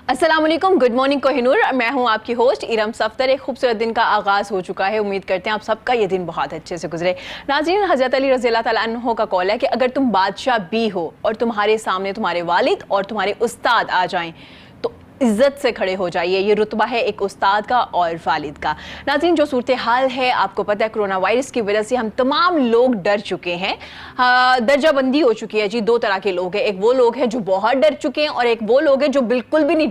अस्सलाम वालेकुम, good morning Kohinoor. मैं हूं आपकी होस्ट इरम सफ्तर। एक खूबसूरत दिन का आगाज़ हो चुका है। उम्मीद करते हैं आप सबका ये दिन बहुत अच्छे से गुजरे। नाज़रीन, हज़रत अली रज़ी अल्लाह तआला अन्हु का कौल है कि अगर तुम बादशाह भी हो और तुम्हारे सामने तुम्हारे वालिद और तुम्हारे उस्ताद आ जाएं तो इज्जत से खड़े हो जाइए। ये रुतबा है एक उस्ताद का और वालिद का। नाज़रीन, जो सूरत हाल है आपको पता है, कोरोना वायरस की वजह से हम तमाम लोग डर चुके हैं। दर्जाबंदी हो चुकी है जी। दो तरह के लोग हैं, एक वो लोग हैं जो बहुत डर चुके हैं और एक वो लोग हैं जो बिल्कुल भी नहीं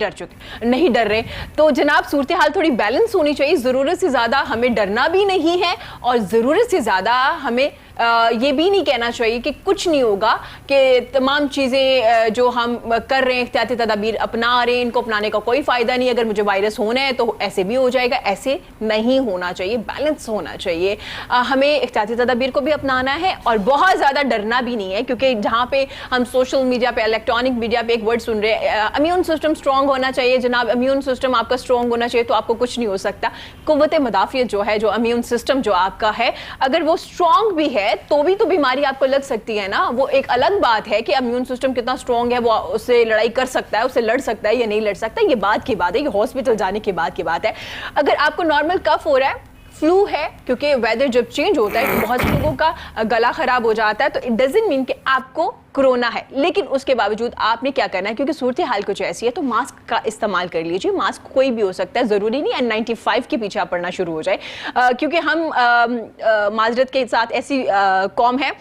डर रहे। तो जनाब, सूरत हाल थोड़ी बैलेंस होनी चाहिए। ज़रूरत से ज़्यादा हमें डरना भी नहीं है और ज़रूरत से ज़्यादा हमें ये भी नहीं कहना चाहिए कि कुछ नहीं होगा, कि तमाम चीज़ें जो हम कर रहे हैं, एहतियाती तदाबीर अपना रहे हैं, इनको अपनाने का कोई फ़ायदा नहीं। अगर मुझे वायरस होना है तो ऐसे भी हो जाएगा। ऐसे नहीं होना चाहिए, बैलेंस होना चाहिए। हमें एहतियाती तदाबीर को भी अपनाना है और बहुत ज़्यादा डरना भी नहीं है, क्योंकि जहाँ पे हम सोशल मीडिया पे, इलेक्ट्रॉनिक मीडिया पे एक वर्ड सुन रहे हैं, इम्यून सिस्टम स्ट्रॉन्ग होना चाहिए। जनाब, इम्यून सिस्टम आपका स्ट्रॉन्ग होना चाहिए तो आपको कुछ नहीं हो सकता। कुव्वत मदाफियत जो है, जो इम्यून सिस्टम जो आपका है, अगर वो स्ट्रॉन्ग भी है तो भी तो बीमारी आपको लग सकती है ना। वो एक अलग बात है कि इम्यून सिस्टम कितना स्ट्रॉन्ग है, वो उससे लड़ाई कर सकता है, उससे लड़ सकता है या नहीं लड़ सकता। ये बात की बात है, ये हॉस्पिटल जाने के बाद की बात है। अगर आपको नॉर्मल कफ हो रहा है, फ्लू है, क्योंकि वेदर जब चेंज होता है तो बहुत लोगों का गला खराब हो जाता है, तो इट डजंट मीन कि आपको कोरोना है। लेकिन उसके बावजूद आपने क्या करना है, क्योंकि सूरत हाल कुछ ऐसी है, तो मास्क का इस्तेमाल कर लीजिए। मास्क कोई भी हो सकता है, ज़रूरी नहीं N95 के पीछे आप पड़ना शुरू हो जाए, क्योंकि हम माजरत के साथ ऐसी कौम है,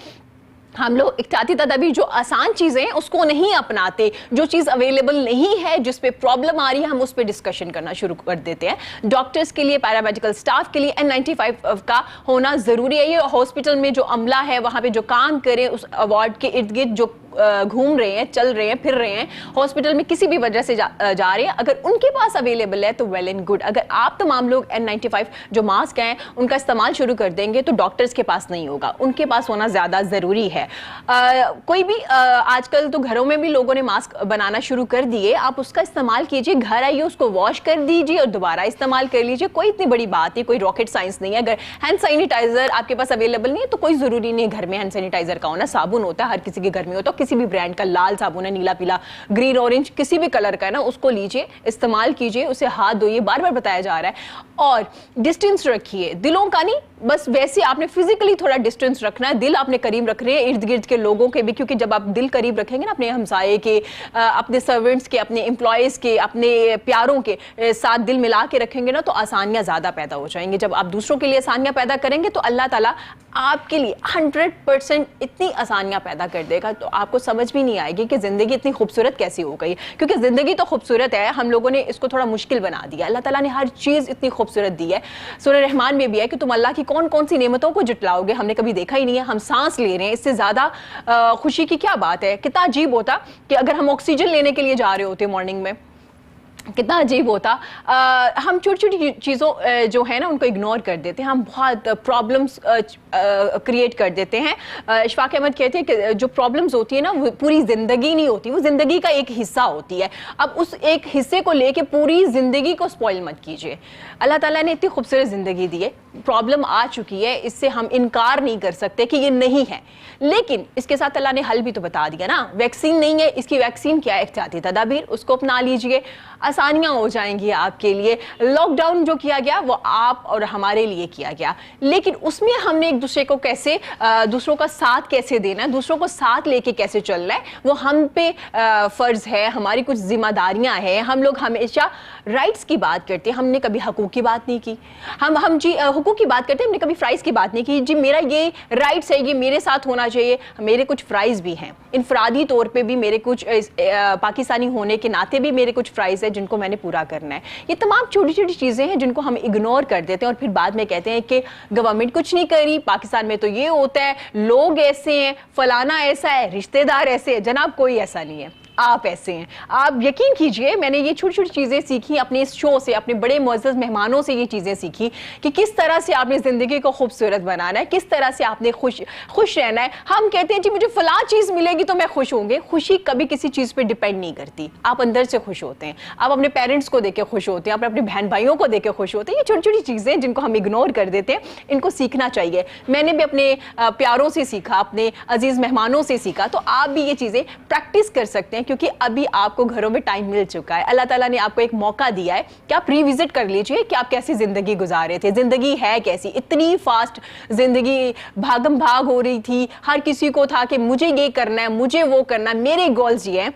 हम लोग एहतियाती तदाबीर जो आसान चीज़ें हैं उसको नहीं अपनाते। जो चीज़ अवेलेबल नहीं है, जिस पे प्रॉब्लम आ रही है, हम उस पे डिस्कशन करना शुरू कर देते हैं। डॉक्टर्स के लिए, पैरामेडिकल स्टाफ के लिए N95 का होना ज़रूरी है। ये हॉस्पिटल में जो अमला है, वहाँ पे जो काम करें, उस वार्ड के इर्द गिर्द जो घूम रहे हैं, चल रहे हैं, फिर रहे हैं, हॉस्पिटल में किसी भी वजह से जा रहे हैं, अगर उनके पास अवेलेबल है तो वेल एंड गुड। अगर आप तमाम लोग N95 जो मास्क हैं उनका इस्तेमाल शुरू कर देंगे तो डॉक्टर्स के पास नहीं होगा, उनके पास होना ज़्यादा ज़रूरी है। कोई भी आजकल तो घरों में भी लोगों ने मास्क बनाना शुरू कर दिए। आप उसका इस्तेमाल कीजिए, घर आइए, उसको वॉश कर दीजिए और दोबारा इस्तेमाल कर लीजिए। कोई इतनी बड़ी बात नहीं, कोई रॉकेट साइंस नहीं है। अगर हैंड सैनिटाइजर आपके पास अवेलेबल नहीं है तो कोई ज़रूरी नहीं है घर में हैंड सैनिटाइजर का होना। साबुन होता है, हर किसी के घर में होता है, किसी भी ब्रांड का, लाल साबुन है, नीला, पीला, ग्रीन, ऑरेंज, किसी भी कलर का है ना, उसको लीजिए, इस्तेमाल कीजिए, उसे हाथ धोइए, बार बार बताया जा रहा है। और डिस्टेंस रखिए, दिलों का नहीं, बस वैसे आपने फिजिकली थोड़ा डिस्टेंस रखना है। दिल आपने करीब रख रहे हैं इर्द गिर्द के लोगों के भी, क्योंकि जब आप दिल करीब रखेंगे ना अपने हमसाये के, अपने सर्वेंट्स के, अपने एम्प्लॉयज़ के, अपने प्यारों के साथ दिल मिला के रखेंगे ना, तो आसानियाँ ज़्यादा पैदा हो जाएंगी। जब आप दूसरों के लिए आसानियाँ पैदा करेंगे तो अल्लाह ताला आपके लिए 100% इतनी आसानियाँ पैदा कर देगा, तो आपको समझ भी नहीं आएगी कि ज़िंदगी इतनी खूबसूरत कैसी हो गई। क्योंकि ज़िंदगी तो खूबसूरत है, हम लोगों ने इसको थोड़ा मुश्किल बना दिया। अल्लाह ताला ने हर चीज़ इतनी खूबसूरत दी है। सूरह रहमान में भी है कि तुम अल्लाह की कौन कौन सी नेमतों को जुटलाओगे, हमने कभी देखा ही नहीं है। हम सांस ले रहे हैं, इससे ज़्यादा खुशी की क्या बात है। कितना अजीब होता कि अगर हम ऑक्सीजन लेने के लिए जा रहे होते मॉर्निंग में, कितना अजीब होता। हम छोटी छोटी चीज़ों जो है ना उनको इग्नोर कर देते हैं, हम बहुत प्रॉब्लम्स क्रिएट कर देते हैं। इशफाक अहमद कहते हैं कि जो प्रॉब्लम्स होती है ना वो पूरी ज़िंदगी नहीं होती, वो ज़िंदगी का एक हिस्सा होती है। अब उस एक हिस्से को लेके पूरी ज़िंदगी को स्पॉइल मत कीजिए। अल्लाह ताला ने इतनी खूबसूरत ज़िंदगी दी है, प्रॉब्लम आ चुकी है, इससे हम इनकार नहीं कर सकते कि ये नहीं है, लेकिन इसके साथ अल्लाह ने हल भी तो बता दिया ना। वैक्सीन नहीं है, इसकी वैक्सीन क्या है? एहतियाती तदाबीर, उसको अपना लीजिए, आसानियाँ हो जाएंगी आपके लिए। लॉकडाउन जो किया गया वो आप और हमारे लिए किया गया, लेकिन उसमें हमने एक दूसरे को कैसे, दूसरों का साथ कैसे देना है, दूसरों को साथ लेके कैसे चलना है, वो हम पे फ़र्ज़ है, हमारी कुछ जिम्मेदारियाँ हैं। हम लोग हमेशा राइट्स की बात करते हैं, हमने कभी हकूक़ की बात नहीं की। हम जी हुकूक की बात करते हैं, हमने कभी फ़्राइज़ की बात नहीं की। जी मेरा ये राइट्स है, ये मेरे साथ होना चाहिए। मेरे कुछ फ़्राइज़ भी हैं, इनफरादी तौर पे भी मेरे कुछ, पाकिस्तानी होने के नाते भी मेरे कुछ फ़्राइज़ है जिनको मैंने पूरा करना है। ये तमाम छोटी छोटी चीज़ें हैं जिनको हम इग्नोर कर देते हैं और फिर बाद में कहते हैं कि गवर्नमेंट कुछ नहीं करी, पाकिस्तान में तो ये होता है, लोग ऐसे हैं, फलाना ऐसा है, रिश्तेदार ऐसे हैं। जनाब, कोई ऐसा नहीं है, आप ऐसे हैं। आप यकीन कीजिए, मैंने ये छोटी छोटी चीज़ें सीखी अपने इस शो से, अपने बड़े मुअज़्ज़ज़ मेहमानों से ये चीज़ें सीखी कि किस तरह से आपने ज़िंदगी को खूबसूरत बनाना है, किस तरह से आपने खुश रहना है। हम कहते हैं जी मुझे फ़लाँ चीज़ मिलेगी तो मैं खुश होंगे। खुशी कभी किसी चीज़ पे डिपेंड नहीं करती, आप अंदर से खुश होते हैं, आप अपने पेरेंट्स को देख के खुश होते हैं, आप अपने बहन भाइयों को देख के खुश होते हैं। ये छोटी छोटी चीज़ें जिनको हम इग्नोर कर देते हैं, इनको सीखना चाहिए। मैंने भी अपने प्यारों से सीखा, अपने अजीज़ मेहमानों से सीखा, तो आप भी ये चीज़ें प्रैक्टिस कर सकते हैं हैं, क्योंकि अभी आपको घरों में टाइम मिल चुका है। अल्लाह ताला ने आपको एक मौका दिया है कि आप रिविजिट कर लीजिए कि आप कैसी जिंदगी गुजार रहे थे, जिंदगी है कैसी। इतनी फास्ट जिंदगी, भागम भाग हो रही थी, हर किसी को था कि मुझे ये करना है, मुझे वो करना है, मेरे गोल्स ये हैं।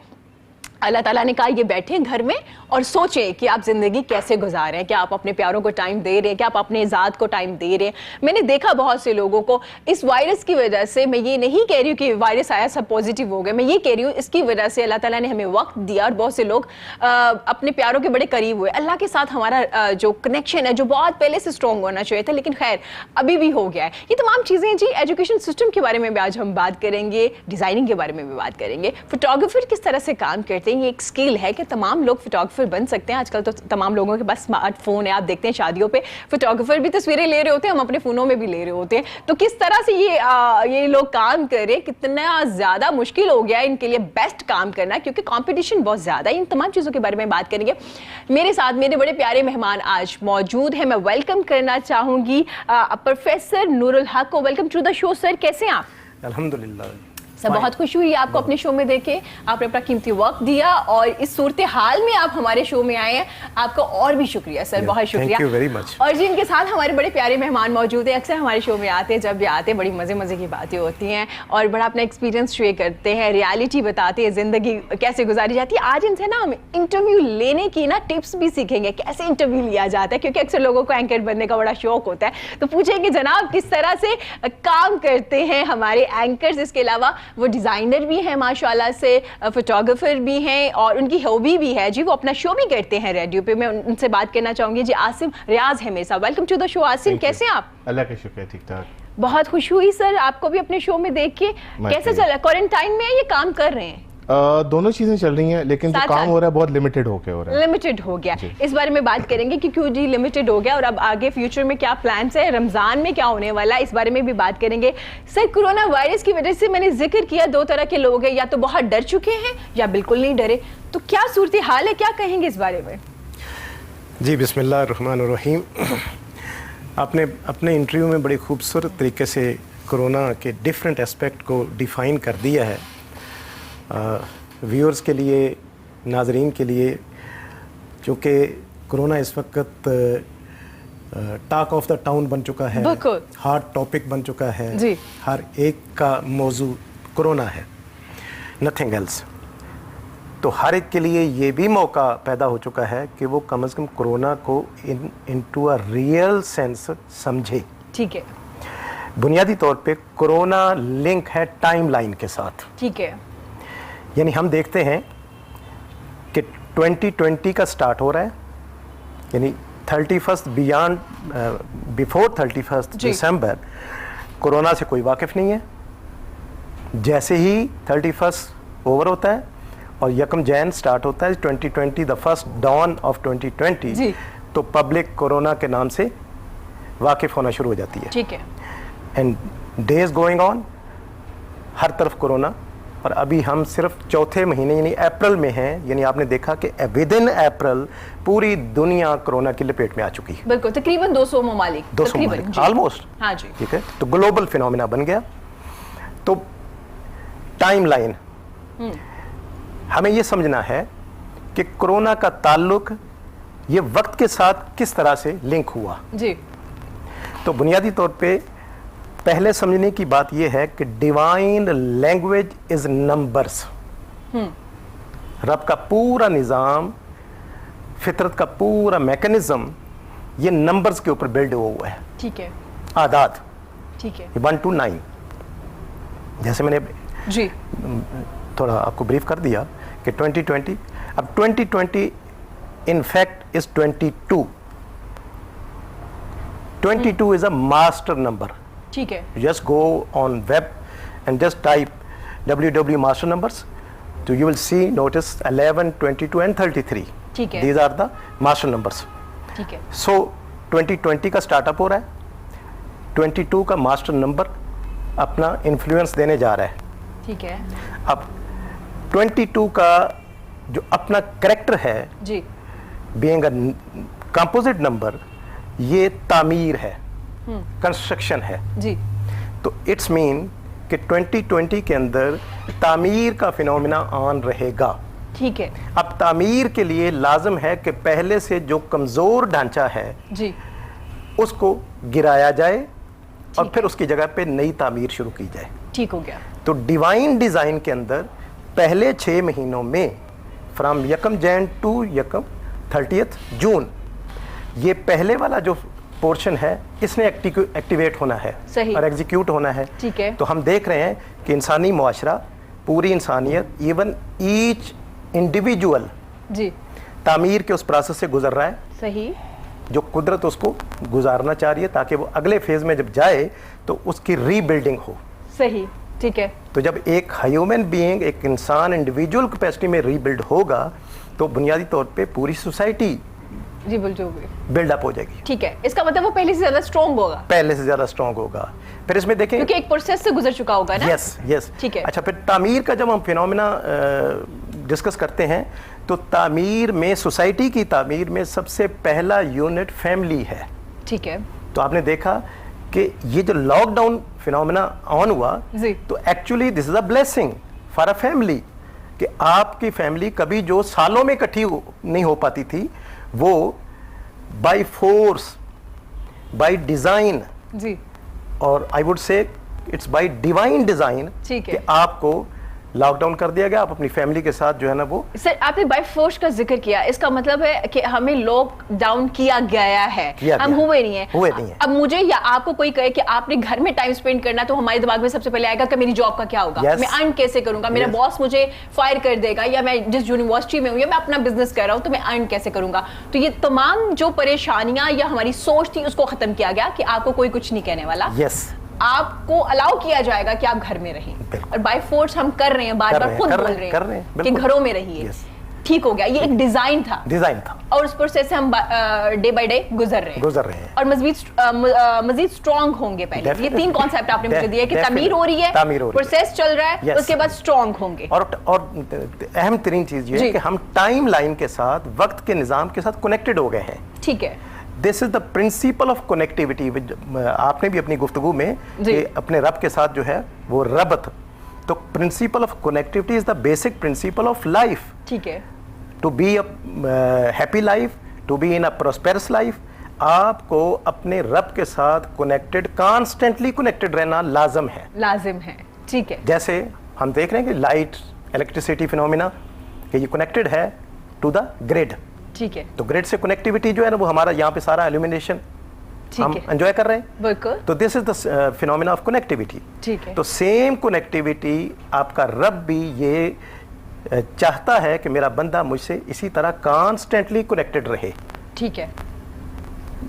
अल्लाह ताला ने कहा ये बैठे घर में और सोचें कि आप ज़िंदगी कैसे गुजार रहे हैं, क्या आप अपने प्यारों को टाइम दे रहे हैं, क्या आप अपने ज़ात को टाइम दे रहे हैं। मैंने देखा बहुत से लोगों को इस वायरस की वजह से, मैं ये नहीं कह रही हूँ कि वायरस आया सब पॉजिटिव हो गए, मैं ये कह रही हूँ इसकी वजह से अल्लाह ताला ने हमें वक्त दिया और बहुत से लोग अपने प्यारों के बड़े करीब हुए। अल्लाह के साथ हमारा जो कनेक्शन है, जो बहुत पहले से स्ट्रॉन्ग होना चाहिए था, लेकिन खैर अभी भी हो गया है। ये तमाम चीज़ें जी, एजुकेशन सिस्टम के बारे में भी आज हम बात करेंगे, डिज़ाइनिंग के बारे में भी बात करेंगे, फोटोग्राफर किस तरह से काम करते हैं। ये एक स्किल है कि तमाम लोग फोटोग्राफर बन सकते हैं। आजकल तो तमाम लोगों के पास स्मार्टफोन है, आप देखते हैं शादियों पे फोटोग्राफर भी तस्वीरें ले रहे होते हैं, हम अपने फ़ोनों में भी ले रहे होते हैं। तो किस तरह से ये लोग काम करें, कितना ज़्यादा मुश्किल हो गया है इनके लिए बेस्ट काम करना, क्योंकि कंपटीशन बहुत ज़्यादा है। इन तमाम चीज़ों के बारे में बात करेंगे। मेरे साथ मेरे बड़े प्यारे मेहमान आज मौजूद हैं। मैं वेलकम करना चाहूँगी प्रोफेसर नूरुल हक को। Welcome to the show sir, कैसे हैं आप? अल्हम्दुलिल्लाह सर, बहुत खुशी हुई आपको अपने शो में देखे, आपने अपना कीमती वक्त दिया और इस सूरत हाल में आप हमारे शो में आए हैं, आपका और भी शुक्रिया सर, बहुत शुक्रिया। Thank you very much. और जिनके साथ हमारे बड़े प्यारे मेहमान मौजूद हैं, अक्सर हमारे शो में आते हैं, जब भी आते हैं बड़ी मज़े मज़े की बातें होती हैं और बड़ा अपना एक्सपीरियंस शेयर करते हैं, रियलिटी बताते हैं, ज़िंदगी कैसे गुजारी जाती है। आज इनसे ना हम इंटरव्यू लेने की ना टिप्स भी सीखेंगे, कैसे इंटरव्यू लिया जाता है, क्योंकि अक्सर लोगों को एंकर बनने का बड़ा शौक होता है। तो पूछेंगे जनाब किस तरह से काम करते हैं हमारे एंकर्स। इसके अलावा वो डिज़ाइनर भी हैं माशाल्लाह से, फोटोग्राफर भी हैं और उनकी हॉबी भी है जी, वो अपना शो भी करते हैं रेडियो पे। मैं उनसे बात करना चाहूंगी जी। आसिम रियाज है मेरे साथ। Welcome to the show Asim, कैसे हैं आप? अल्लाह का शुक्र है, ठीक ठाक। बहुत खुश हुई सर आपको भी अपने शो में देख के। कैसे चल रहा है? क्वारंटाइन में ये काम कर रहे हैं? दोनों चीजें चल रही हैं, लेकिन जो काम हो रहा है बहुत लिमिटेड होके हो रहा है। लिमिटेड हो गया, इस बारे में बात करेंगे कि क्यों जी लिमिटेड हो गया और अब आगे फ्यूचर में क्या प्लान्स है, रमजान में क्या होने वाला है, इस बारे में भी बात करेंगे। सर, कोरोना वायरस की वजह से मैंने जिक्र किया, दो तरह के लोग हैं, या तो बहुत डर चुके हैं या बिल्कुल नहीं डरे। तो क्या सूरत हाल है, क्या कहेंगे इस बारे में? जी, बिस्मिल्लाहिर्रहमानिर्रहीम। आपने अपने इंटरव्यू में बड़ी खूबसूरत तरीके से कोरोना के डिफरेंट एस्पेक्ट को डिफ़ाइन कर दिया है। व्यूअर्स के लिए, नाजरीन के लिए, क्योंकि कोरोना इस वक्त टॉक ऑफ द टाउन बन चुका है, हॉट टॉपिक बन चुका है जी। हर एक का मौजू कोरोना है, नथिंग एल्स। तो हर एक के लिए ये भी मौका पैदा हो चुका है कि वो कम से कम कोरोना को इनटू अ रियल सेंस समझे। ठीक है। बुनियादी तौर पे कोरोना लिंक है टाइमलाइन के साथ। ठीक है। यानी हम देखते हैं कि 2020 का स्टार्ट हो रहा है, यानी 31 बियॉन्ड बिफोर 31 दिसंबर कोरोना से कोई वाकिफ़ नहीं है। जैसे ही 31 ओवर होता है और 1 जैन स्टार्ट होता है 2020, द फर्स्ट डॉन ऑफ 2020, तो पब्लिक कोरोना के नाम से वाकिफ़ होना शुरू हो जाती है। ठीक है। एंड डेज गोइंग ऑन, हर तरफ कोरोना। और अभी हम सिर्फ चौथे महीने यानी अप्रैल में हैं, यानी आपने देखा कि विद इन अप्रैल पूरी दुनिया कोरोना की लपेट में आ चुकी है। बिल्कुल, तकरीबन 200 ममालिक, 200 ममालिक ऑलमोस्ट। हाँ जी। ठीक है, तो ग्लोबल फिनोमिना बन गया। तो टाइमलाइन हमें ये समझना है कि कोरोना का ताल्लुक ये वक्त के साथ किस तरह से लिंक हुआ जी। तो बुनियादी तौर पे पहले समझने की बात यह है कि डिवाइन लैंग्वेज इज नंबर्स। रब का पूरा निज़ाम, फितरत का पूरा मैकेनिज्म ये नंबर्स के ऊपर बिल्ड हुआ है। ठीक है। आदाद। ठीक है। 1 to 9, जैसे मैंने जी थोड़ा आपको ब्रीफ कर दिया कि 2020, अब 2020 in fact is 22। 22 is a master number. ठीक है। Just go on web and just type www master numbers, so you will see, notice 11, 22 and 33. ठीक है। These are the master numbers. ठीक है। So 2020 का स्टार्टअप हो रहा है, 22 का मास्टर नंबर अपना इन्फ्लुएंस देने जा रहा है। ठीक है। अब 22 का जो अपना करेक्टर है जी, बीइंग अ कंपोजिट नंबर, ये तामीर है, कंस्ट्रक्शन है जी। तो इट्स मीन कि 2020 के अंदर तामीर का फिनोमिना ऑन रहेगा। ठीक है। अब तामीर के लिए लाजम है कि पहले से जो कमजोर ढांचा है जी, उसको गिराया जाए और फिर उसकी जगह पे नई तामीर शुरू की जाए। ठीक हो गया। तो डिवाइन डिजाइन के अंदर पहले 6 महीनों में फ्रॉम 1 जैन टू 30 जून, ये पहले वाला जो पोर्शन है इसने एक्टिवेट होना है सही। और एग्जीक्यूट होना है। ठीक है। तो हम देख रहे हैं कि इंसानी मुआशरा, पूरी इंसानियत, इवन ईच इंडिविजुअल जी, तामीर के उस प्रोसेस से गुजर रहा है सही। जो कुदरत उसको गुजारना चाह रही है, ताकि वो अगले फेज में जब जाए तो उसकी रीबिल्डिंग हो। सही, ठीक है। तो जब एक ह्यूमन बीइंग, एक इंसान इंडिविजुअल कैपेसिटी में रीबिल्ड होगा तो बुनियादी तौर पे पूरी सोसाइटी जी बिल्कुल, बिल्डअप हो जाएगी। ठीक है। इसका मतलब वो पहले से ज्यादा स्ट्रॉन्ग होगा। पहले से ज्यादा स्ट्रॉन्ग होगा। फिर इसमें देखें क्योंकि एक प्रोसेस से गुजर चुका होगा ना। यस यस, ठीक है। अच्छा, फिर तामीर का जब हम फिनोमेना डिस्कस करते हैं तो तामीर में, सोसाइटी की तामीर में सबसे पहला यूनिट फैमिली है। ठीक है। तो आपने देखा कि ये जो लॉकडाउन फिनोमेना ऑन हुआ जी। तो actually this is a blessing for a family, कि आपकी फैमिली कभी जो सालों में इकट्ठी नहीं हो पाती थी, वो बाय फोर्स, बाय डिजाइन, जी, और I would say it's by divine design, ठीक है। कि आपको लॉकडाउन कर दिया गया। आप अपनी फैमिली के साथ जो है ना वो, सर आपने बाय फोर्स का जिक्र किया, इसका मतलब है कि हमें लॉकडाउन किया गया है, हम हुए नहीं है। अब मुझे या आपको कोई कहे कि आपने घर में टाइम स्पेंड करना, तो हमारे दिमाग में सबसे पहले आएगा कि मेरी जॉब का क्या होगा, मैं अर्न कैसे करूंगा, मेरा बॉस मुझे फायर कर देगा, या मैं जिस यूनिवर्सिटी में हूँ या मैं अपना बिजनेस कर रहा हूँ तो मैं अर्न कैसे करूंगा। तो ये तमाम जो परेशानियां या हमारी सोच थी उसको खत्म किया गया कि आपको कोई कुछ नहीं कहने वाला। यस, आपको अलाउ किया जाएगा कि आप घर में रहें, और बाय फोर्स हम कर रहे हैं, बार बार खुद बोल रहे हैं कि घरों में रहिए। ठीक हो गया, ये एक डिजाइन था और उस प्रोसेस से हम डे बाय डे गुजर रहे हैं और मजीद स्ट्रांग होंगे। पहले ये 3 कॉन्सेप्ट आपने मुझे दिए कि तामीर हो रही है, प्रोसेस चल रहा है, उसके बाद स्ट्रांग होंगे। और अहम तरीन चीज ये है कि हम टाइम लाइन के साथ, वक्त के निजाम के साथ कनेक्टेड हो गए हैं। ठीक है। This is the principal of connectivity. आपने भी अपनी गुफ्तगू में कि अपने रब के साथ जो है वो रबत, तो principle of connectivity is the basic principle of life. ठीक है। To be a happy life, to be in a prosperous life, आपको अपने रब के साथ कनेक्टेड, कॉन्स्टेंटली कनेक्टेड रहना लाजम है। ठीक है। जैसे हम देख रहे हैं कि लाइट, इलेक्ट्रिसिटी फिनोमिना, कि ये कनेक्टेड है टू द ग्रिड। ठीक है। तो ग्रिड से कनेक्टिविटी जो है ना वो हमारा यहाँ पे सारा इल्यूमिनेशन हम एंजॉय कर रहे हैं। बिल्कुल। तो this is the phenomena of connectivity. ठीक है। तो सेम कनेक्टिविटी आपका रब भी ये चाहता है कि मेरा बंदा मुझसे इसी तरह कॉन्स्टेंटली कनेक्टेड रहे। ठीक है।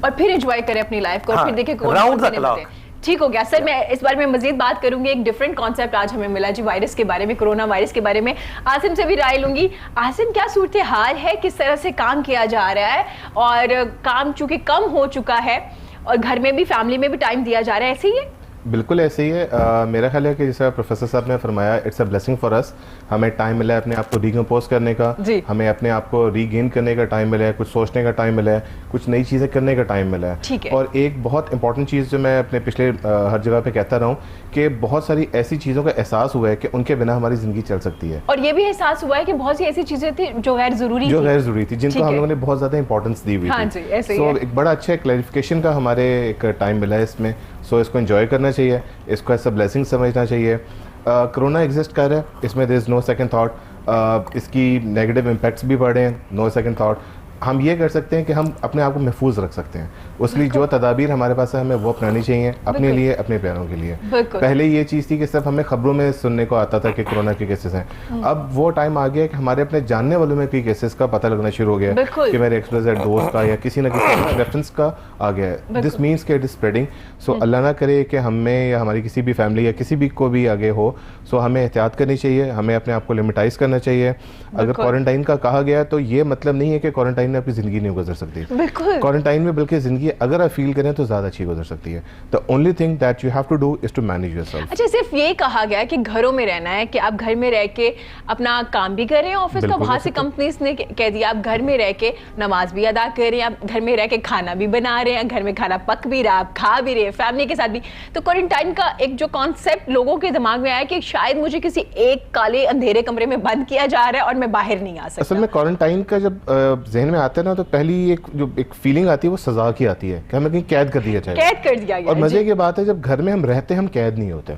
और फिर एंजॉय करे अपनी लाइफ को, और फिर देखे राउंड द क्लॉक। ठीक हो गया सर। मैं इस बारे में मजीद बात करूंगी। एक डिफरेंट कॉन्सेप्ट आज हमें मिला जी, वायरस के बारे में, कोरोना वायरस के बारे में। आसिम से भी राय लूंगी। आसिम, क्या सूरत हाल है, किस तरह से काम किया जा रहा है, और काम चूंकि कम हो चुका है और घर में भी, फैमिली में भी टाइम दिया जा रहा है, ऐसे ही है? बिल्कुल ऐसे ही है। मेरा ख्याल है कि जैसा प्रोफेसर साहब ने फरमाया, it's a blessing for us. हमें टाइम मिला है अपने आप को रिकम्पोज करने का, हमें अपने आप को रीगेन करने का टाइम मिला है, कुछ सोचने का टाइम मिला है, कुछ नई चीज़ें करने का टाइम मिला है। और एक बहुत इंपॉर्टेंट चीज़ जो मैं अपने पिछले हर जगह पे कहता रहा हूँ कि बहुत सारी ऐसी चीज़ों का एहसास हुआ है कि उनके बिना हमारी ज़िंदगी चल सकती है। और ये भी एहसास हुआ है कि बहुत सी ऐसी चीज़ें थी जो गैर ज़रूरी थी, जिनको हम लोगों ने बहुत ज़्यादा इंपॉर्टेंस दी हुई थी। सो एक बड़ा अच्छा क्लैरिफिकेशन का हमारे एक टाइम मिला है इसमें। सो इसको एंजॉय करना चाहिए, इसको ऐसा ब्लेसिंग समझना चाहिए। कोरोना एग्जिस्ट कर रहा है, इसमें there is no second thought. इसकी नेगेटिव इम्पैक्ट्स भी बढ़े हैं, नो सेकंड थॉट। हम ये कर सकते हैं कि हम अपने आप को महफूज रख सकते हैं। उसके लिए जो तदाबीर हमारे पास है हमें वो अपनानी चाहिए, अपने लिए, अपने प्यारों के लिए। पहले ये चीज़ थी कि सिर्फ हमें खबरों में सुनने को आता था कि कोरोना के केसेस हैं। अब वो टाइम आ गया कि हमारे अपने जानने वालों में भी केसेस का पता लगना शुरू हो गया कि मेरे एक्सप्रेस दोस्त का या किसी न किसी रेफरेंस का आ गया है। दिस मीन्स कि इट इज स्प्रेडिंग। सो अल्लाह ना करे कि हमें या हमारी किसी भी फैमिली या किसी भी को भी आगे हो। सो हमें एहतियात करनी चाहिए, हमें अपने आप को लिमिटाइज करना चाहिए। अगर क्वारंटाइन का कहा गया तो ये मतलब नहीं है कि क्वारंटाइन क्वारंटाइन में आपकी जिंदगी नहीं गुजर सकती। बिल्कुल क्वारंटाइन में बल्कि जिंदगी अगर आप फील करें तो ज़्यादा अच्छी गुजर सकती है। The only thing that you have to do is to manage yourself. अच्छा, सिर्फ ये कहा गया कि घरों में रहना है कि आप घर में रह के अपना काम भी कर रहे हैं ऑफिस का, वहाँ से कंपनीज ने कह दिया आप घर में रह के नमाज भी अदा कर रहे हैं, आप घर में रह के खाना भी बना रहे हैं, घर में खाना पक भी रहा, आप खा भी रहे हैं फैमिली के साथ भी। तो क्वारंटाइन का एक जो कॉन्सेप्ट लोगों के दिमाग में आया कि शायद मुझे किसी एक काले अंधेरे कमरे में बंद किया जा रहा है और मैं बाहर नहीं आ सकता। असल में क्वारंटाइन का जब जहन में आता है ना, तो पहली एक फीलिंग आती है वो सजा की आती है कि हमें कहीं कैद कर दिया जाए, कैद कर दिया गया। और मजे की बात है जब घर में हम रहते हैं हम कैद नहीं होते।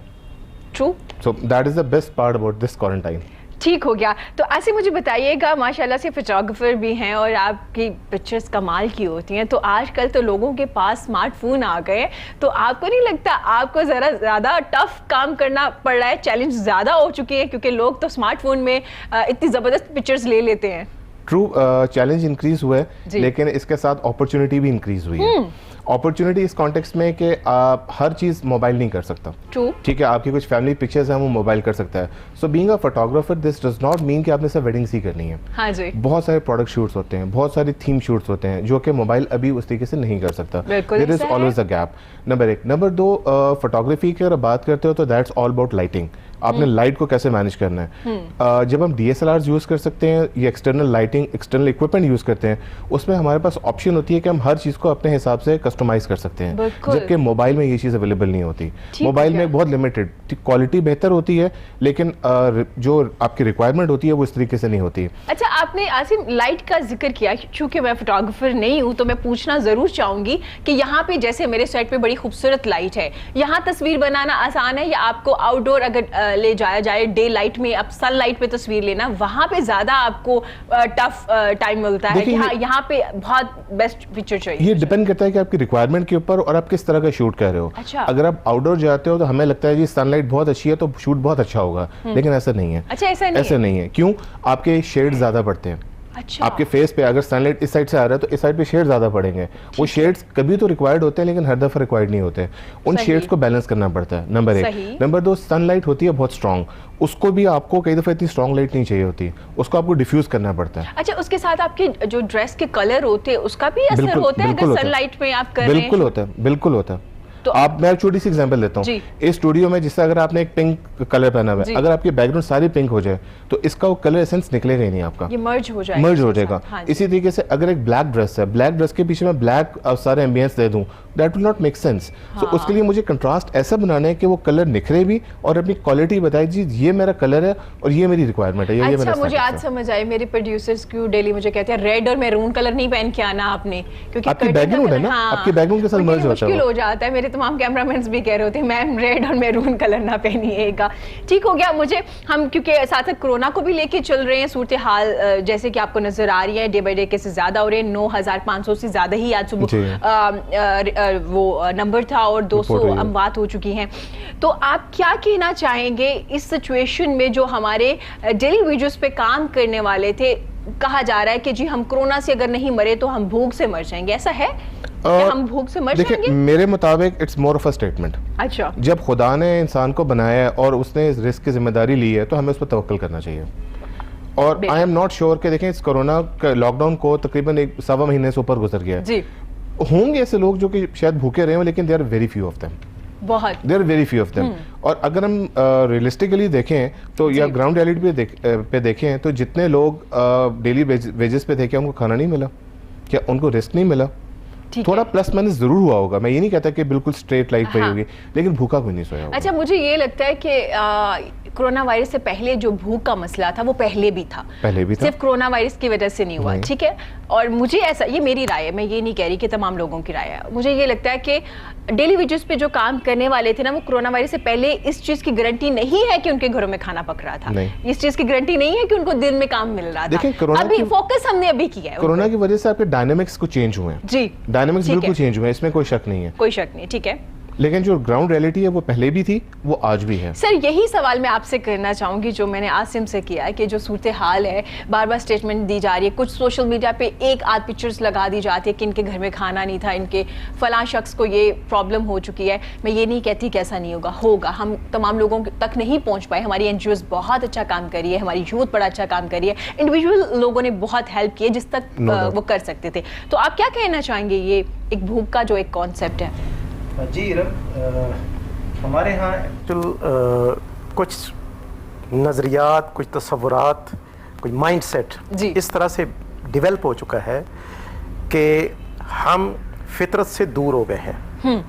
True. So that is the best part about this quarantine. ठीक हो गया। तो ऐसे मुझे बताइएगा, माशाल्लाह से फोटोग्राफर भी हैं और आपकी पिक्चर्स कमाल की होती हैं, तो आजकल तो लोगों के पास स्मार्टफोन आ गए, तो आपको नहीं लगता आपको ज़रा ज़्यादा टफ काम करना पड़ रहा है, चैलेंज ज़्यादा हो चुके हैं क्योंकि लोग तो स्मार्टफोन में इतनी ज़बरदस्त पिक्चर्स ले लेते हैं? ट्रू, चैलेंज इंक्रीज हुआ है, लेकिन इसके साथ अपॉर्चुनिटी भी इंक्रीज हुई है। अपॉर्चुनिटी इस कॉन्टेक्स्ट में कि आप हर चीज़ मोबाइल नहीं कर सकता। ट्रू। ठीक है, आपकी कुछ फैमिली पिक्चर्स हैं वो मोबाइल कर सकता है। So being a photographer this does not mean कि आपने सिर्फ वेडिंग्स ही करनी है। हाँ जी। बहुत सारे प्रोडक्ट शूट्स होते हैं, बहुत सारे थीम शूट्स होते हैं जो कि मोबाइल अभी उस तरीके से नहीं कर सकता। There is always a gap. Number 1। Number 2, photography की अगर बात करते हो तो दैट्स ऑल अबाउट लाइटिंग। आपने लाइट को कैसे मैनेज करना है। जब हम DSLR यूज़ कर सकते हैं या external lighting, external equipment use करते हैं, उसमें हमारे पास ऑप्शन होती है कि हम हर चीज़ को अपने हिसाब से कस्टमाइज़ कर सकते हैं, जबकि मोबाइल में ये चीज़ अवेलेबल नहीं होती। मोबाइल में बहुत लिमिटेड क्वालिटी बेहतर होती है, लेकिन जो आपकी रिक्वायरमेंट होती है वो इस तरीके से नहीं होती। अच्छा, आपने आसिम लाइट का जिक्र किया, चूंकि मैं फोटोग्राफर नहीं हूँ तो मैं पूछना ज़रूर चाहूँगी कि यहाँ पे जैसे मेरे सेट पे बड़ी खूबसूरत लाइट है, यहाँ तस्वीर बनाना आसान है या आपको आउटडोर अगर ले जाया जाए डे लाइट में, अब सन लाइट पे तस्वीर लेना, वहाँ पे ज़्यादा आपको टफ टाइम मिलता है कि हाँ यहाँ पे बहुत बेस्ट पिक्चर चाहिए? ये डिपेंड करता है कि आपकी रिक्वायरमेंट के ऊपर और आप किस तरह का शूट कर रहे हो। अच्छा। अगर आप आउटडोर जाते हो तो हमें लगता है जी सनलाइट बहुत अच्छी है तो शूट बहुत अच्छा होगा, लेकिन ऐसा नहीं है। अच्छा, ऐसा नहीं है। क्यों? आपके शेड ज़्यादा पड़ते हैं। अच्छा। आपके फेस पे अगर सनलाइट इस साइड से आ रहा है तो इस साइड पे शेड ज़्यादा पड़ेंगे। वो शेड्स कभी तो रिक्वायर्ड होते हैं लेकिन हर दफ़ा रिक्वायर्ड नहीं होते। उन शेड्स को बैलेंस करना पड़ता है, नंबर 1। नंबर 2, सनलाइट होती है बहुत स्ट्रॉन्ग, उसको भी आपको कई दफ़ा इतनी स्ट्रॉन्ग लाइट नहीं चाहिए होती, उसको आपको डिफ्यूज करना पड़ता है। अच्छा, उसके साथ आपके जो ड्रेस के कलर होते हैं उसका भी असर होता है अगर सनलाइट में आप कर रहे हैं? बिल्कुल होता है, बिल्कुल होता है। तो आप, मैं छोटी सी एग्जांपल देता हूँ। इस स्टूडियो में जिससे अगर आपने एक पिंक कलर पहना हुआ है, अगर आपकी बैकग्राउंड सारी पिंक हो जाए तो इसका वो कलर एसेंस निकलेगा ही नहीं आपका, ये मर्ज हो जाएगा। हाँ, इसी तरीके से अगर एक ब्लैक ड्रेस है, ब्लैक ड्रेस के पीछे मैं ब्लैक सारे एम्बियंस दे दूं, that will not make sense. So उसके लिए मुझे कंट्रास्ट ऐसा बनाना है कि वो कलर निखरे भी और अपनी क्वालिटी बताए, जी ये मेरा कलर है और ये मेरी रिक्वायरमेंट है। अच्छा, मुझे आज समझ आई, मेरे प्रोड्यूसर्स क्यों डेली मुझे कहते हैं रेड और मैरून कलर नहीं पहन के आना आपने, क्योंकि आपकी बैकग्राउंड है ना, आपकी बैकग्राउंड के साथ मर्ज होता है, मुश्किल हो जाता है। मेरे तमाम कैमरामैन भी कह रहे होते हैं मैम रेड और मैरून कलर ना पहनिएगा। ठीक हो गया। मुझे हम क्योंकि साथ साथ कोरोना को भी लेके चल रहे हैं, सूरत हाल जैसे कि आपको नजर आ रही है, डे बाई डे केसेस ज्यादा हो रहे हैं, 9,500 से ज्यादा ही आज सुबह वो नंबर था और 200 अमवात हो चुकी हैं। तो आप क्या कहना चाहेंगे इस सिचुएशन में जो हमारे डेली वेजेस पे काम करने वाले थे, कहा जा रहा है कि जी हम कोरोना से अगर नहीं मरे तो हम भूख से मर जाएंगे, ऐसा है? हम भूख से मर जाएंगे? मेरे मुताबिक it's more of a statement. अच्छा। जब खुदा ने इंसान को बनाया है और उसने इस रिस्क की जिम्मेदारी ली है तो हमें उस पर तवक्कुल करना चाहिए। और आई एम नॉट श्योर कि देखें इस कोरोना लॉकडाउन को तकरीबन 1.25 महीने से ऊपर गुजर गया है। होंगे ऐसे लोग जो कि शायद भूखे रहे हो, लेकिन they are very few of them. बहुत, there very few of them. और अगर हम रियलिस्टिकली देखें तो या ग्राउंड रियलिटी पे देखें तो जितने लोग डेली वेजेस पे थे, क्या उनको खाना नहीं मिला? क्या उनको रेस्ट नहीं मिला? थोड़ा प्लस माइनस जरूर हुआ होगा, मैं ये नहीं कहता कि बिल्कुल स्ट्रेट लाइट पे होगी, लेकिन भूखा कोई नहीं सोया होगा। अच्छा, मुझे ये लगता है कि कोरोना वायरस से पहले जो भूख का मसला था वो पहले भी था, सिर्फ कोरोना वायरस की वजह से नहीं हुआ। ठीक है, और मुझे ऐसा, ये मेरी राय है, मैं ये नहीं कह रही कि तमाम लोगों की राय है, मुझे ये लगता है कि डेली वेजेस पे जो काम करने वाले थे ना, वो कोरोना वायरस से पहले इस चीज की गारंटी नहीं है कि उनके घरों में खाना पक रहा था, इस चीज की गारंटी नहीं है कि उनको दिन में काम मिल रहा था। अभी फोकस हमने अभी किया है, कोरोना की वजह से आपके डायनामिक्स को चेंज हुए हैं। जी, डायनामिक्स बिल्कुल चेंज हुए हैं, इसमें कोई शक नहीं है, कोई शक नहीं। ठीक है, लेकिन जो ग्राउंड रियलिटी है वो पहले भी थी, वो आज भी है। सर यही सवाल मैं आपसे करना चाहूँगी जो मैंने आसिम से किया है कि जो सूरत हाल है, बार बार स्टेटमेंट दी जा रही है, कुछ सोशल मीडिया पे एक आध पिक्चर्स लगा दी जाती है कि इनके घर में खाना नहीं था, इनके फलां शख्स को ये प्रॉब्लम हो चुकी है। मैं ये नहीं कहती कि ऐसा नहीं होगा, हम तमाम लोगों तक नहीं पहुँच पाए। हमारी NGOs बहुत अच्छा काम कर रही है, हमारी यूथ बड़ा अच्छा काम कर रही है, इंडिविजुअल लोगों ने बहुत हेल्प की है जिस तक वो कर सकते थे। तो आप क्या कहना चाहेंगे ये एक भूख का जो एक कॉन्सेप्ट है? जी हमारे यहाँ कुछ नज़रियात, कुछ तसव्वुरात, कुछ माइंडसेट इस तरह से डेवलप हो चुका है कि हम फितरत से दूर हो गए हैं।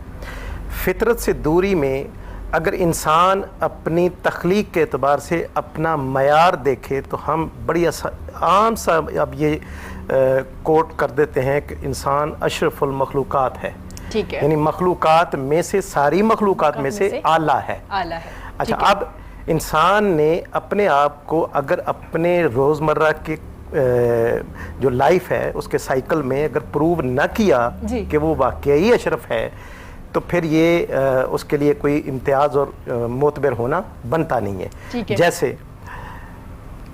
फितरत से दूरी में अगर इंसान अपनी तख्लीक के एतबार से अपना मयार देखे तो हम बड़ी आम सा अब ये कोट कर देते हैं कि इंसान अशरफुल मखलूकात है, ठीक है, यानी मखलूकात में से, सारी मखलूकात में से आला है। अच्छा, अब इंसान ने अपने आप को अगर अपने रोज़मर्रा के जो लाइफ है उसके साइकिल में अगर प्रूव न किया कि वो वाकई अशरफ है, तो फिर ये उसके लिए कोई इम्तियाज़ और मोतबर होना बनता नहीं है। जैसे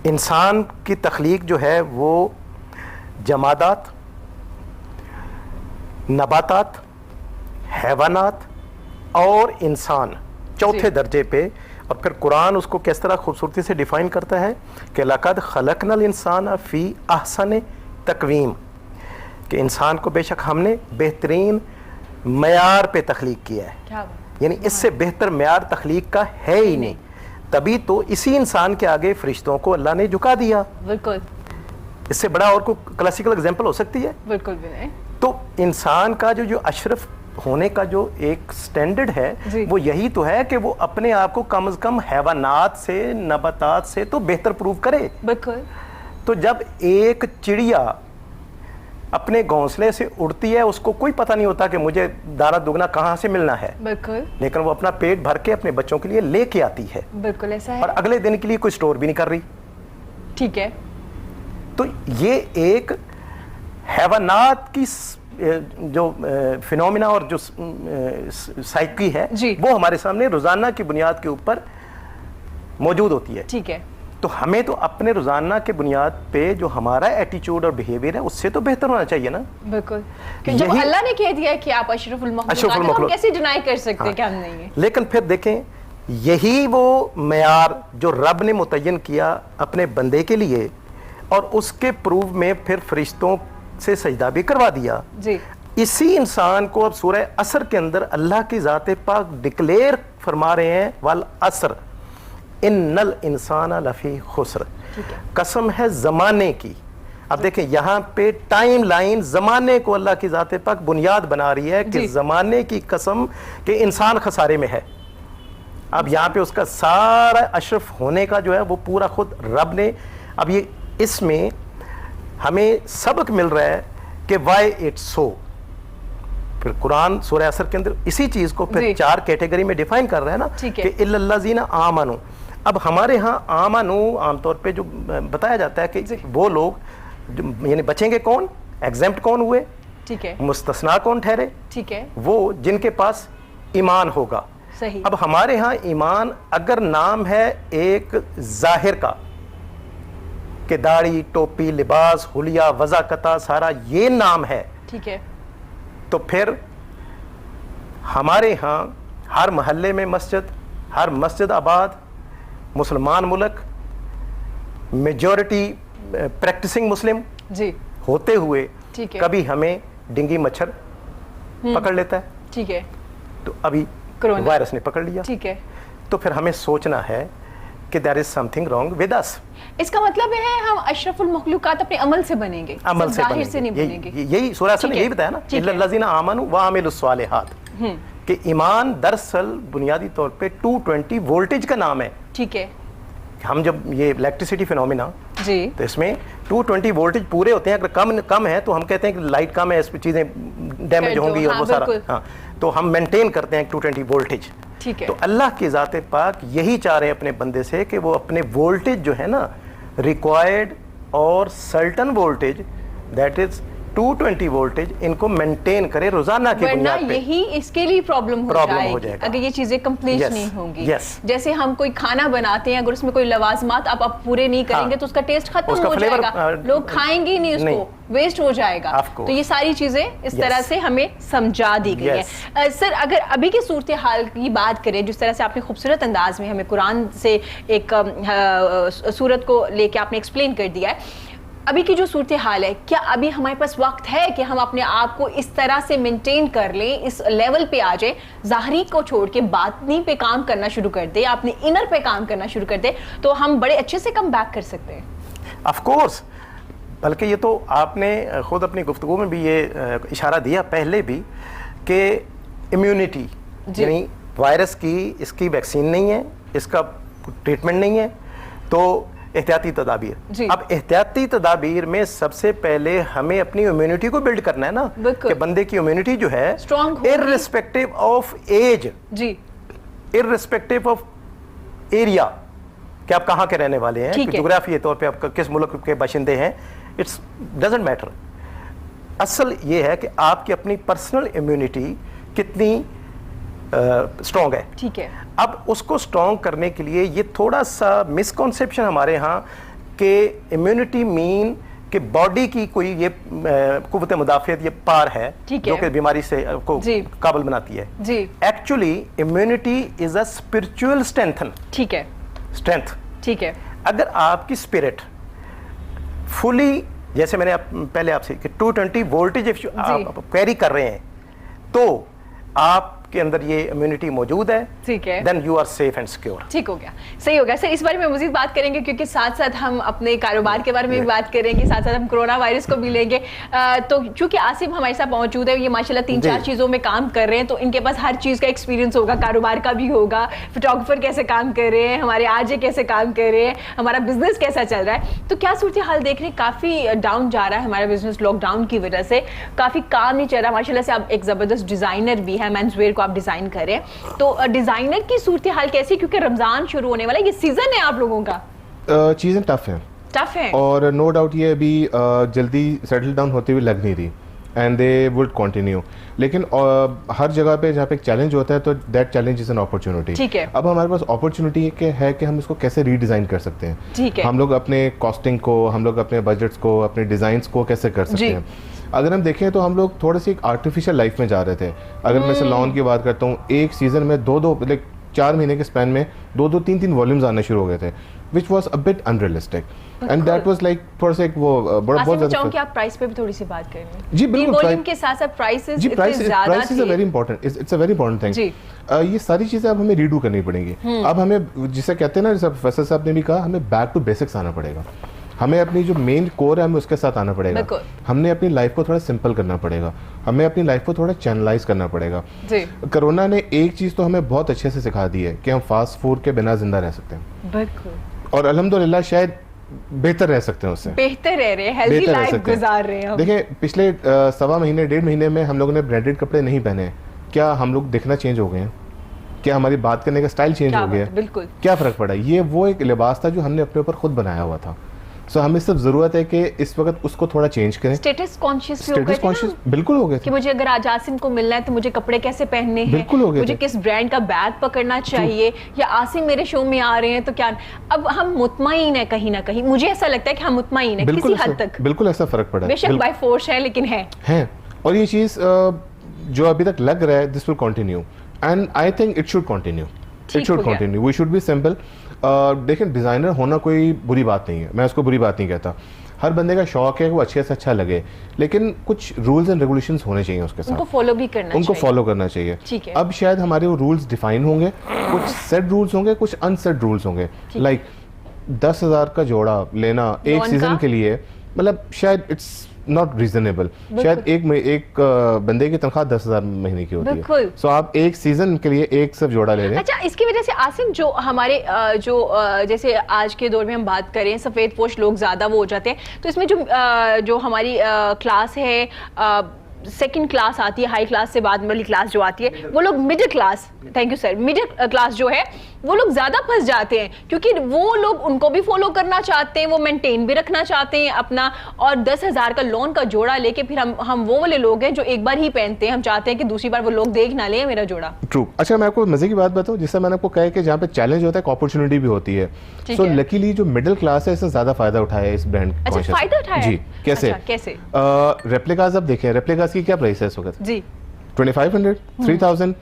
इंसान की तख्लीक जो है वो जमादात, नबातात, हैवानात और इंसान चौथे दर्जे पे, और फिर कुरान उसको किस तरह खूबसूरती से डिफ़ाइन करता है कि लक़द खलक़नल इंसान फ़ी अहसन तक़वीम, कि इंसान को बेशक हमने बेहतरीन मयार पे तख्लीक किया है, यानी इससे बेहतर मयार तख्लीक का है ही नहीं। तभी तो इसी इंसान के आगे फरिश्तों को अल्लाह ने झुका दिया। बिल्कुल, इससे बड़ा और कोई क्लासिकल एग्जाम्पल हो सकती है? बिल्कुल भी नहीं। तो इंसान का जो अशरफ होने का जो एक स्टैंडर्ड है वो यही तो है कि वो अपने आप को कम से कम हैवानात से, नबातात से तो बेहतर प्रूव करे। बिल्कुल। तो जब एक चिड़िया अपने घोंसले से उड़ती है, उसको कोई पता नहीं होता कि मुझे दाना दुगना कहाँ से मिलना है, बिल्कुल, लेकिन वो अपना पेट भर के अपने बच्चों के लिए लेके आती है। बिल्कुल ऐसा है। और अगले दिन के लिए कोई स्टोर भी नहीं कर रही। ठीक है। तो ये एक हैवानात की जो फिनोमिना और जो साइकी है वो हमारे सामने रोजाना की बुनियाद के ऊपर मौजूद होती है। ठीक है। तो हमें तो अपने रोजाना के बुनियाद पे जो हमारा एटीट्यूड और बिहेवियर है उससे तो बेहतर होना चाहिए ना। बिल्कुल। जब अल्लाह ने कह दिया है कि आप अशरफुल मखलूकात हैं, हम कैसे डिनाई कर सकते हैं कि हम नहीं है। लेकिन फिर देखें, यही वो मयार जो रब ने मुतय्यन किया अपने बंदे के लिए, और उसके प्रूव में फिर फरिश्तों से सजदा भी करवा दिया जी। इसी इंसान को अब सूरह असर के अंदर अल्लाह की ज़ात पाक डिक्लेयर फरमा रहे हैं, वल असर इन्नल इंसान लफी खुस्र, कसम है ज़माने की। अब देखें यहाँ पे टाइम लाइन ज़माने को अल्लाह की ज़ात पाक बुनियाद बना रही है कि ज़माने की कसम कि इंसान खसारे में है। अब यहाँ पे उसका सारा अशरफ होने का जो है वो पूरा खुद रब ने, अब ये इसमें हमें सबक मिल रहा है कि वाई इट्स सो। फिर कुरान सूरह असर के अंदर इसी चीज़ को फिर 4 कैटेगरी में डिफाइन कर रहा है ना कि इल्लल्लाज़ीना आमनू। अब हमारे यहाँ आमनू आमतौर पे जो बताया जाता है कि वो लोग जो यानी बचेंगे कौन, एग्जेम्प्ट कौन हुए, ठीक है, मुस्तस्ना कौन ठहरे, ठीक है, वो जिनके पास ईमान होगा। सही। अब हमारे यहाँ ईमान अगर नाम है एक जाहिर का कि दाढ़ी, टोपी, लिबास, हुलिया, वज़ाकता, सारा ये नाम है, ठीक है, तो फिर हमारे यहाँ हर मोहल्ले में मस्जिद, हर मस्जिद आबाद, मुसलमान मुल्क, मेजॉरिटी प्रैक्टिसिंग मुस्लिम जी होते हुए कभी हमें डेंगू मच्छर पकड़ लेता है, ठीक है, तो अभी वायरस ने पकड़ लिया, ठीक है, तो फिर हमें सोचना है कि there is something wrong with us. इसका मतलब है हम अशरफुल मखलूकात अपने अमल से बनेंगे, अमल से बनेंगे, से नहीं बनेंगे। यही सूरह असर ने यही बताया ना, इल्लल्लाज़ीना आमनू व अमिलुस सालिहात, कि ईमान दरअसल बुनियादी तौर पे 220 वोल्टेज का नाम है, ठीक है। हम जब ये इलेक्ट्रिसिटी फिनोमिना जी, तो इसमें 220 वोल्टेज पूरे होते हैं। अगर कम है तो हम कहते हैं कि लाइट कम है, इसमें चीज़ें डैमेज होंगी और वो सारा, हाँ, तो हम मेंटेन करते हैं 220 वोल्टेज, ठीक है। तो अल्लाह की ज़ात पाक यही चाह रहे हैं अपने बंदे से कि वो अपने वोल्टेज जो है ना, रिक्वायर्ड और certain voltage, that is 220 voltage इनको मेंटेन करे रोजाना की बुनियाद पे। यही इसके लिए प्रॉब्लम हो जाएगी अगर ये चीजें कंप्लीट नहीं होंगी। जैसे हम कोई खाना बनाते हैं, अगर उसमें कोई लवाजमात आप पूरे नहीं करेंगे तो उसका टेस्ट खत्म हो जाएगा, लोग खाएंगे नहीं उसको, वेस्ट हो जाएगा। तो ये सारी चीजें इस तरह से हमें समझा दी गई है। सर, अगर अभी की सूरत हाल की बात करें, जिस तरह से आपने खूबसूरत अंदाज में हमें कुरान से एक सूरत को लेके आपने एक्सप्लेन कर दिया है, अभी की जो सूरत हाल है, क्या अभी हमारे पास वक्त है कि हम अपने आप को इस तरह से मेंटेन कर लें, इस लेवल पे आ जाए, ज़ाहरी को छोड़ के बातनी पे काम करना शुरू कर दे, अपने इनर पे काम करना शुरू कर दे, तो हम बड़े अच्छे से कम बैक कर सकते हैं? ऑफ कोर्स, बल्कि ये तो आपने खुद अपनी गुफ्तगू में भी ये इशारा दिया पहले भी कि इम्यूनिटी, यानी वायरस की इसकी वैक्सीन नहीं है, इसका ट्रीटमेंट नहीं है, तो एहतियाती तदाबीर। अब एहतियाती तदाबीर में सबसे पहले हमें अपनी इम्यूनिटी को बिल्ड करना है ना, कि बंदे की इम्यूनिटी जो है irrespective of age, irrespective of area, कि आप कहाँ के रहने वाले हैं, ज्योग्राफी तौर पे आप किस मुल्क के बाशिंदे हैं, इट्स डजंट मैटर। असल ये है कि आपकी अपनी पर्सनल इम्यूनिटी कितनी स्ट्रॉन्ग है। ठीक है। अब उसको स्ट्रॉन्ग करने के लिए ये थोड़ा सा मिसकॉन्सेप्शन हमारे यहाँ कि इम्यूनिटी मीन कि बॉडी की कोई ये कुव्वत मुदाफ़ियत, ये पार है जो कि बीमारी से को काबिल बनाती है। जी। Actually immunity is a spiritual strengthen. ठीक है। स्ट्रेंथ। ठीक है। अगर आपकी स्पिरिट फुली, जैसे मैंने पहले आपसे कि 220 वोल्टेज आप कैरी कर रहे हैं, तो आपके अंदर ये इम्यूनिटी मौजूद है, ठीक है, then you are safe and secure. ठीक हो गया, सही हो गया। सर, इस बारे में मज़ीद बात करेंगे क्योंकि साथ साथ हम अपने कारोबार के बारे में भी बात करेंगे, साथ साथ हम कोरोना वायरस को भी लेंगे। तो चूंकि आसिफ हमारे साथ मौजूद है, ये माशाल्लाह 3-4 चीज़ों में काम कर रहे हैं, तो इनके पास हर चीज़ का एक्सपीरियंस होगा, कारोबार का भी होगा, फोटोग्राफर कैसे काम कर रहे हैं, हमारे आरजे कैसे काम कर रहे हैं, हमारा बिजनेस कैसा चल रहा है। तो क्या सूरत हाल देख रहे हैं, काफ़ी डाउन जा रहा है हमारा बिजनेस लॉकडाउन की वजह से, काफ़ी काम नहीं चल रहा। माशाल्लाह से आप एक ज़बरदस्त डिज़ाइनर भी है, मेंस वेयर को आप डिज़ाइन कर रहे हैं, तो डिज़ाइनर की सूरत हाल कैसी, क्योंकि रमजान शुरू होने वाला है, ये सीजन है आप लोगों का? चीज़ें टफ हैं और नो डाउट ये अभी जल्दी सेटल डाउन होती हुई लग नहीं रही, एंड दे वुड कंटिन्यू। लेकिन हर जगह पे जहाँ पे एक चैलेंज होता है, तो that challenge is an opportunity. ठीक है। अब हमारे पास अपॉर्चुनिटी है कि हम इसको कैसे रीडिज़ाइन कर सकते हैं। ठीक है। हम लोग अपने कॉस्टिंग को, हम लोग अपने बजट्स को, अपने डिज़ाइंस को कैसे कर सकते हैं। अगर हम देखें तो हम लोग थोड़ी सी एक आर्टिफिशियल लाइफ में जा रहे थे। अगर मैं सैलून की बात करता हूँ, एक सीज़न में 2-2 4 महीने के स्पैन में 2-3 वॉल्यूम्स आने शुरू हो गए थे, which was a bit unrealistic, and that was like थोड़ा सा एक वो बहुत ज़्यादा। कि आप प्राइस पे भी थोड़ी सी बात करें। जी बिल्कुल, वॉल्यूम के साथ साथ प्राइसेस इतने ज़्यादा price is a very important, it's a very important thing. जी। ये सारी चीज़ें अब हमें रीडू करनी पड़ेंगी। अब हमें, जिसे कहते हैं ना, जैसे प्रोफेसर साहब ने भी कहा, हमें बैक टू बेसिक्स आना पड़ेगा। हमें अपनी जो मेन कोर है हमें उसके साथ आना पड़ेगा। हमने अपनी लाइफ को थोड़ा सिंपल करना पड़ेगा, हमें अपनी लाइफ को थोड़ा चैनलाइज करना पड़ेगा। कोरोना ने एक चीज़ तो हमें बहुत अच्छे से सिखा दी है कि हम फास्ट फूड के बिना जिंदा रह सकते हैं, और अल्हम्दुलिल्लाह शायद बेहतर रह सकते हैं, उससे बेहतर रह रहे हैं, हेल्दी लाइफ गुजार रहे हैं। देखिए, पिछले 1.5 महीने में हम लोगों ने ब्रांडेड कपड़े नहीं पहने, क्या हम लोग दिखना चेंज हो गए हैं? क्या हमारी बात करने का स्टाइल चेंज हो गया? बिल्कुल। क्या फ़र्क पड़ा? ये वो एक लिबास था जो हमने अपने ऊपर खुद बनाया हुआ था। सो हमें सब जरूरत है कि इस वक्त उसको थोड़ा चेंज करें। स्टेटस कॉन्शियस बिल्कुल हो गए कि मुझे अगर आज आसिम को मिलना है तो मुझे कपड़े कैसे पहनने हैं, बिल्कुल हो गए, मुझे किस ब्रांड का बैग पकड़ना चाहिए, या आसिम मेरे शो में आ रहे हैं तो क्या। अब हम मुतमईन है कहीं ना कहीं, मुझे ऐसा लगता है कि हम मुतमईन है किसी हद तक। बिल्कुल ऐसा फर्क पड़ा है, बेशक बाय फोर्स है, लेकिन है। और ये चीज़ जो अभी तक लग रहा है, this will continue, and I think it should continue. We should be simple. देखिए, डिज़ाइनर होना कोई बुरी बात नहीं है, मैं उसको बुरी बात नहीं कहता। हर बंदे का शौक है कि वो अच्छे से अच्छा लगे, लेकिन कुछ रूल्स एंड रेगुलेशंस होने चाहिए उसके साथ, उनको फॉलो भी करना चाहिए। उनको फॉलो करना चाहिए। ठीक है। अब शायद हमारे वो रूल्स डिफाइन होंगे, कुछ सेट रूल्स होंगे, कुछ अनसेट रूल्स होंगे। लाइक 10,000 का जोड़ा लेना एक सीजन के लिए, मतलब शायद इट्स नॉट रीजनेबल। शायद एक बंदे की तनख्वाह 10,000 महीने की होती है, सो आप एक सीजन के लिए एक सब जोड़ा ले लें। अच्छा, इसकी वजह से आसिम जो हमारे जैसे आज के दौर में हम बात करें, सफ़ेद पोश लोग ज़्यादा वो हो जाते हैं, तो इसमें जो हमारी क्लास है, सेकंड क्लास आती है, हाई क्लास से बाद वाली क्लास जो आती है, वो लोग middle class, thank you sir, middle class जो है वो लोग ज्यादा फंस जाते हैं, क्योंकि वो लोग उनको भी फॉलो करना चाहते हैं, वो मेंटेन भी रखना चाहते हैं अपना, और 10,000 का लोन का जोड़ा लेके फिर हम वो वाले लोग हैं जो एक बार ही पहनते हैं, हम चाहते हैं कि दूसरी बार वो लोग देख ना ले मेरा जोड़ा। ट्रू। अच्छा, मैं आपको मजे की बात बताऊं, जिससे मैंने आपको कहा कि जहाँ पे चैलेंज होता है अपॉर्चुनिटी भी होती है। सो लकीली जो मिडिल क्लास है इससे ज्यादा फायदा उठाया है इस ब्रांड। अच्छा, फायदा उठाया जी, कैसे? अच्छा, कैसे? रेप्लिकास आप देखें, रेप्लिकास की क्या प्राइस है इस वक्त? जी 2500, 3000।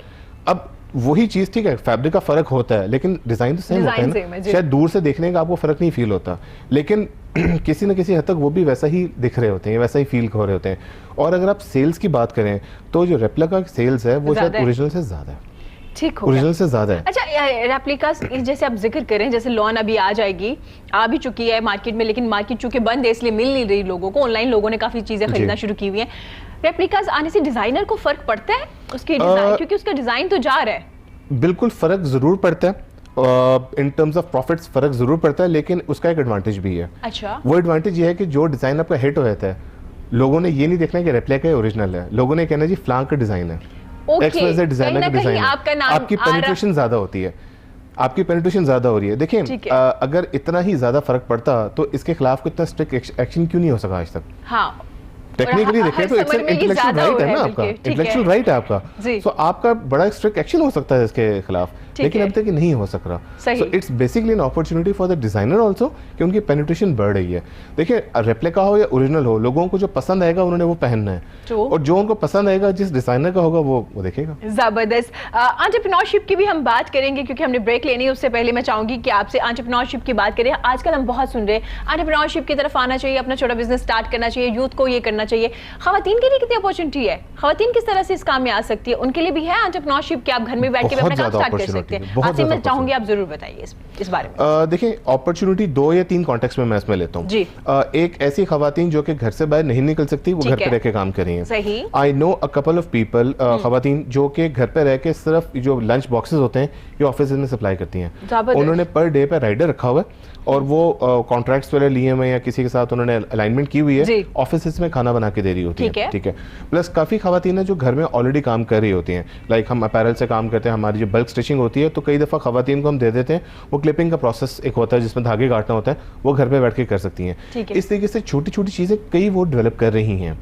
अब वही चीज, ठीक है, फैब्रिक का फर्क होता है लेकिन डिजाइन तो सेम होता है ना। शायद दूर से देखने का आपको फर्क नहीं फील होता, लेकिन किसी न किसी हद तक वो भी वैसा ही दिख रहे होते हैं, वैसा ही फील हो रहे होते हैं। और अगर आप सेल्स की बात करें तो जो रेप्लिका की सेल्स है वो शायद ओरिजिनल से ज्यादा है। ठीक हो ओरिजिनल से ज्यादा है। अच्छा, रेप्लिकास जैसे आप जिक्र करें, जैसे लॉन अभी आ जाएगी, आ भी चुकी है मार्केट में, लेकिन मार्केट चूंकि बंद है इसलिए मिल नहीं रही लोगों को, ऑनलाइन लोगों ने काफी चीजें खरीदना शुरू की हुई है। रेप्लिकास आने से डिजाइनर को फर्क पड़ता है उसकी डिजाइन, क्योंकि उसका डिजाइन तो जा रहा है। बिल्कुल फर्क जरूर पड़ता है, इन टर्म्स ऑफ प्रॉफिट्स फर्क जरूर पड़ता है, लेकिन उसका एक एडवांटेज भी है। अच्छा, वो एडवांटेज ये है कि जो डिजाइन आपका हिट हो जाता है, लोगों ने ये नहीं देखना है कि रेप्लिका है ओरिजिनल है, लोगों ने कहना जी फ्लांग का डिजाइन है, एक्सक्लूसिव डिजाइनर का डिजाइन है, आपकी पेनिट्रेशन ज्यादा होती है, आपकी पेनिट्रेशन ज्यादा हो रही है। देखिए, अगर इतना ही ज्यादा फर्क पड़ता तो इसके खिलाफ इतना स्ट्रिक्ट एक्शन क्यों नहीं हो सका आज तक? हाँ, टेक्निकली देखें तो इंटेलेक्चुअल राइट है ना आपका, इंटेलेक्चुअल राइट है आपका, सो आपका बड़ा स्ट्रिक्ट एक्शन हो सकता है इसके खिलाफ, लेकिन अभी तक नहीं हो सक रहा। So it's basically an opportunity for the designer also कि उनकी पेनिट्रेशन बढ़ रही है। देखिए, रेप्लिका हो या ओरिजिनल हो, लोगों को जो पसंद आएगा उन्होंने वो पहनना है, और जो उनको पसंद आएगा जिस डिजाइनर का होगा वो देखेगा। जबरदस्त। एंटरप्रेन्योरशिप की भी हम बात करेंगे, क्योंकि हमने ब्रेक लेनी है, उससे पहले मैं चाहूंगी कि आपसे एंटरप्रेन्योरशिप की बात करें। आजकल हम बहुत सुन रहे हैं एंटरप्रेन्योरशिप की तरफ आना चाहिए, अपना छोटा बिजनेस स्टार्ट करना चाहिए, यूथ को ये करना चाहिए। खवातीन के लिए कितनी अपॉर्चुनिटी है? खवातीन किस तरह से इस काम में आ सकती है? उनके लिए भी है एंटरप्रेन्योरशिप कि आप घर में बैठ के अपना काम स्टार्ट कर सकते हैं? मैं चाहूंगी आप जरूर बताइए इस बारे में। देखिए, अपॉर्चुनिटी 2 या 3 कॉन्टेक्स्ट में मैं इसमें लेता हूँ। एक ऐसी खवातीन जो कि घर से बाहर नहीं निकल सकती, वो घर पे रह के काम कर रही हैं। I know a couple of people, खवातीन जो कि घर पे रह के सिर्फ जो लंच बॉक्सेस होते हैं ये ऑफिस में सप्लाई करती हैं। उन्होंने पर डे पे राइडर रखा हुआ है और वो कॉन्ट्रैक्ट्स वगैरह लिए हुए या किसी के साथ उन्होंने अलाइनमेंट की हुई है, ऑफिस में खाना बना के दे रही होती है। ठीक है। प्लस काफी खवातीन है जो घर में ऑलरेडी काम कर रही होती हैं, लाइक हम अपैरल से काम करते हैं, हमारी जो बल्क स्टिचिंग होती है, तो कई दफा खवातीन को हम दे देते हैं, वो क्लिपिंग का प्रोसेस एक होता है जिसमें धागे काटना होता है, वो घर पे बैठ के कर सकती हैं। इस तरीके से छोटी छोटी चीजें कई वो डेवलप कर रही हैं।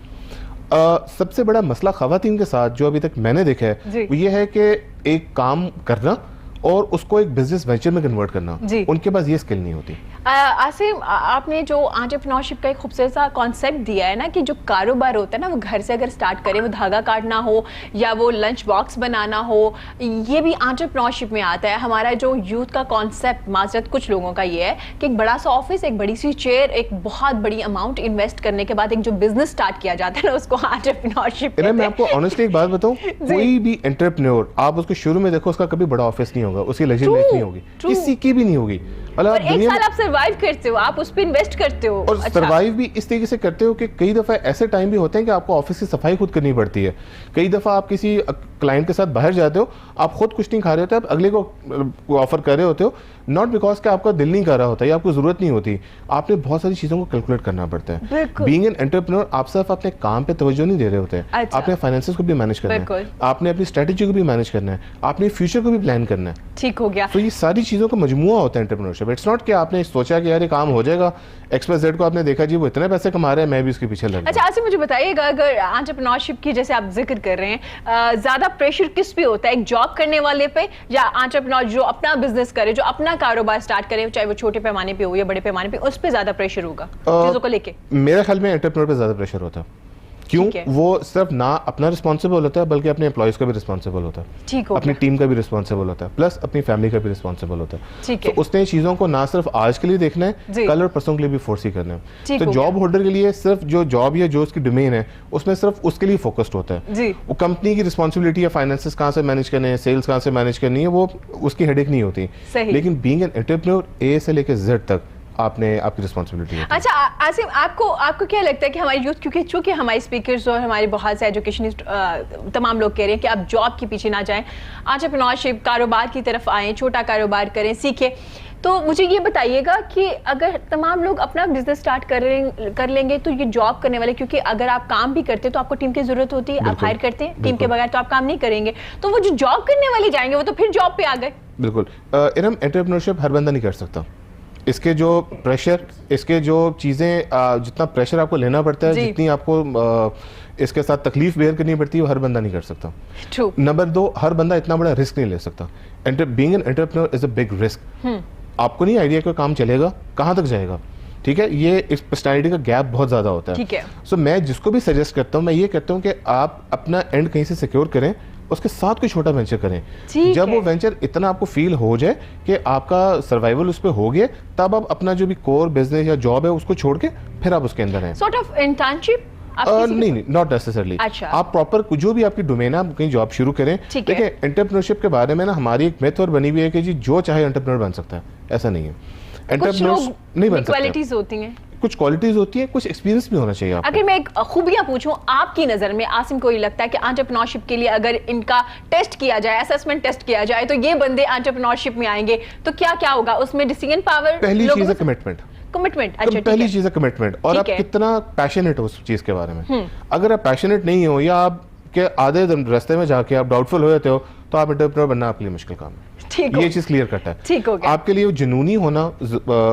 सबसे बड़ा मसला खवातीन के साथ जो अभी तक मैंने देखा है वो ये है कि एक काम करना और उसको एक बिजनेस वेंचर में कन्वर्ट करना, उनके पास ये स्किल नहीं होती। आसिम, आपने जो एंटरप्रेन्योरशिप का एक खूबसूरत सा कॉन्सेप्ट दिया है ना, कि जो कारोबार होता है ना, वो घर से अगर स्टार्ट करें, वो धागा काटना हो या वो लंच बॉक्स बनाना हो, ये भी एंटरप्रेन्योरशिप में आता है। हमारा जो यूथ का कॉन्सेप्ट, माजरत कुछ लोगों का ये है कि एक बड़ा सा ऑफिस, एक बड़ी सी चेयर, एक बहुत बड़ी अमाउंट इन्वेस्ट करने के बाद एक जो बिजनेस स्टार्ट किया जाता है ना, उसको एंटरप्रेन्योरशिप कहते हैं। मैं आपको ऑनेस्टली एक बात बताऊं, कोई भी एंटरप्रेन्योर आप उसको शुरू में देखो, उसका कभी बड़ा ऑफिस नहीं होगा, उसकी लग्जरी लाइफ नहीं होगी, किसी की भी नहीं होगी। और एक साल आप सर्वाइव करते हो, आप उस पे इन्वेस्ट करते हो, और सर्वाइव भी इस तरीके से करते हो कि कई दफा ऐसे टाइम भी होते हैं कि आपको ऑफिस की सफाई खुद करनी पड़ती है। कई दफा आप किसी क्लाइंट के साथ बाहर जाते हो, आप खुद कुछ नहीं खा रहे होते, आप अगले को ऑफर कर रहे होते हो, नॉट बिकॉज कि आपका दिल नहीं कर रहा होता या आपको जरूरत नहीं होती, आपने बहुत सारी चीजों को कैलकुलेट करना पड़ता है। बीइंग एन एंटरप्रेन्योर, आप सिर्फ अपने काम पे तवज्जो नहीं दे रहे होते, आपने फाइनेंसेस को भी मैनेज करना है, आपने अपनी स्ट्रेटेजी को भी मैनेज करना है, आपने फ्यूचर को भी प्लान करना है। ठीक हो गया। तो ये सारी चीजों का मजमुआ होता है एंटरप्रेन्योरशिप। इट्स नॉट कि आपने सोचा कि यार ये काम हो जाएगा, XYZ को आपने देखा जी वो इतने पैसे कमा रहे हैं, मैं भी उसके पीछे लग। अच्छा, आसिम मुझे बताइएगा, अगर एंटरप्रेन्योरशिप की जैसे आप जिक्र कर रहे हैं, ज्यादा प्रेशर किस पे होता है, एक जॉब करने वाले पे या एंटरप्रेन्योर जो अपना बिजनेस करे, जो अपना कारोबार स्टार्ट करे, चाहे वो छोटे पैमाने पे हो या बड़े पैमाने पे, उस पे ज्यादा प्रेशर होगा चीजों को लेके? मेरे ख्याल में एंटरप्रेन्योर पे ज्यादा प्रेशर होता है। क्यों? वो सिर्फ ना अपना रिस्पॉन्सिबल होता है बल्कि अपने एम्प्लॉइज का भी रिस्पॉन्सिबल होता है, अपनी टीम का भी रिस्पॉन्सिबल होता है, प्लस अपनी फैमिली का भी रिस्पॉन्सिबल होता है। तो उसने चीजों को ना सिर्फ आज के लिए देखना है, कल और परसों के लिए भी फोर्स ही करना है। तो जॉब होल्डर के लिए सिर्फ जो जॉब या जो उसकी डोमेन है उसमें सिर्फ उसके लिए फोकस्ड होता है। वो कंपनी की रिस्पॉन्सिबिलिटी या फाइनेंसेस कहाँ से मैनेज करने हैं, सेल्स कहाँ से मैनेज करनी है, वो उसकी हेडेक नहीं होती। लेकिन बीइंग एन एंटरप्रेन्योर, A से लेकर Z तक आपने आपकी रिस्पॉन्सिबिलिटी है। अच्छा आसिम, आपको क्या लगता है कि हमारी यूथ, क्योंकि चूंकि हमारे स्पीकर्स और हमारे बहुत से एजुकेशनिस्ट तमाम लोग कह रहे हैं कि आप जॉब के पीछे ना जाएं, एंटरप्रेन्योरशिप, कारोबार की तरफ आएँ, छोटा कारोबार करें, सीखें, तो मुझे ये बताइएगा कि अगर तमाम लोग अपना बिजनेस स्टार्ट कर लेंगे तो ये जॉब करने वाले, क्योंकि अगर आप काम भी करते हैं तो आपको टीम की जरूरत होती है, आप हायर करते हैं, टीम के बगैर तो आप काम नहीं करेंगे, तो वो जो जॉब करने वाले जाएंगे वो तो फिर जॉब पे आ गए। बिल्कुल इरम, एंटरप्रेन्योरशिप हर बंदा नहीं कर सकता। इसके जो प्रेशर, इसके जो चीज़ें, जितना प्रेशर आपको लेना पड़ता है, जितनी आपको इसके साथ तकलीफ बेयर करनी पड़ती है, वो हर बंदा नहीं कर सकता। True. नंबर 2, हर बंदा इतना बड़ा रिस्क नहीं ले सकता। Being an entrepreneur is a big risk. आपको नहीं आइडिया कि काम चलेगा, कहाँ तक जाएगा, ठीक है, ये इस पर्सनैलिटी का गैप बहुत ज़्यादा होता है। ठीक है। सो मैं जिसको भी सजेस्ट करता हूँ, मैं ये कहता हूँ कि आप अपना एंड कहीं से सिक्योर करें, उसके साथ कोई छोटा वेंचर करें। जब वो वेंचर इतना आपको फील हो जाए कि आपका सर्वाइवल उस पर हो गया, तब आप अपना जो भी कोर बिजनेस या जॉब है उसको छोड़ के फिर आप उसके अंदर हैं। Sort of internship? नहीं, नॉट नेसेसरली। अच्छा। आप प्रॉपर जो भी आपकी डोमेन है, आप कहीं जॉब शुरू करें। देखिए, एंटरप्रेन्योरशिप के बारे में ना हमारी एक मिथ और बनी हुई है कि जी जो चाहे एंटरप्रेन्योर बन सकता है, ऐसा नहीं है। एंटरप्रेन्योर नहीं बन सकता। क्वालिटीज होती हैं, कुछ क्वालिटीज होती है, कुछ एक्सपीरियंस भी होना चाहिए आपको। अगर मैं एक खूबियां पूछूं आपकी नजर में, आसिम को ये लगता है कि एंटरप्रेन्योरशिप के लिए अगर इनका टेस्ट किया जाए, असेसमेंट टेस्ट किया जाए, तो ये बंदे एंटरप्रेन्योरशिप में आएंगे, तो क्या क्या होगा उसमें? डिसीजन पावर, पहली चीज है कमिटमेंट। अच्छा, पहली चीज है कमिटमेंट, और आप कितना पैशनेट हो उस चीज के बारे में। अगर आप पैशनेट नहीं हो या आप के आधे रास्ते में जाके आप डाउटफुल हो जाते हो, तो आप एंटरप्रेन्योर बनना आपके लिए मुश्किल काम है। ये चीज क्लियर करता है। ठीक हो गया। आपके लिए जुनूनी होना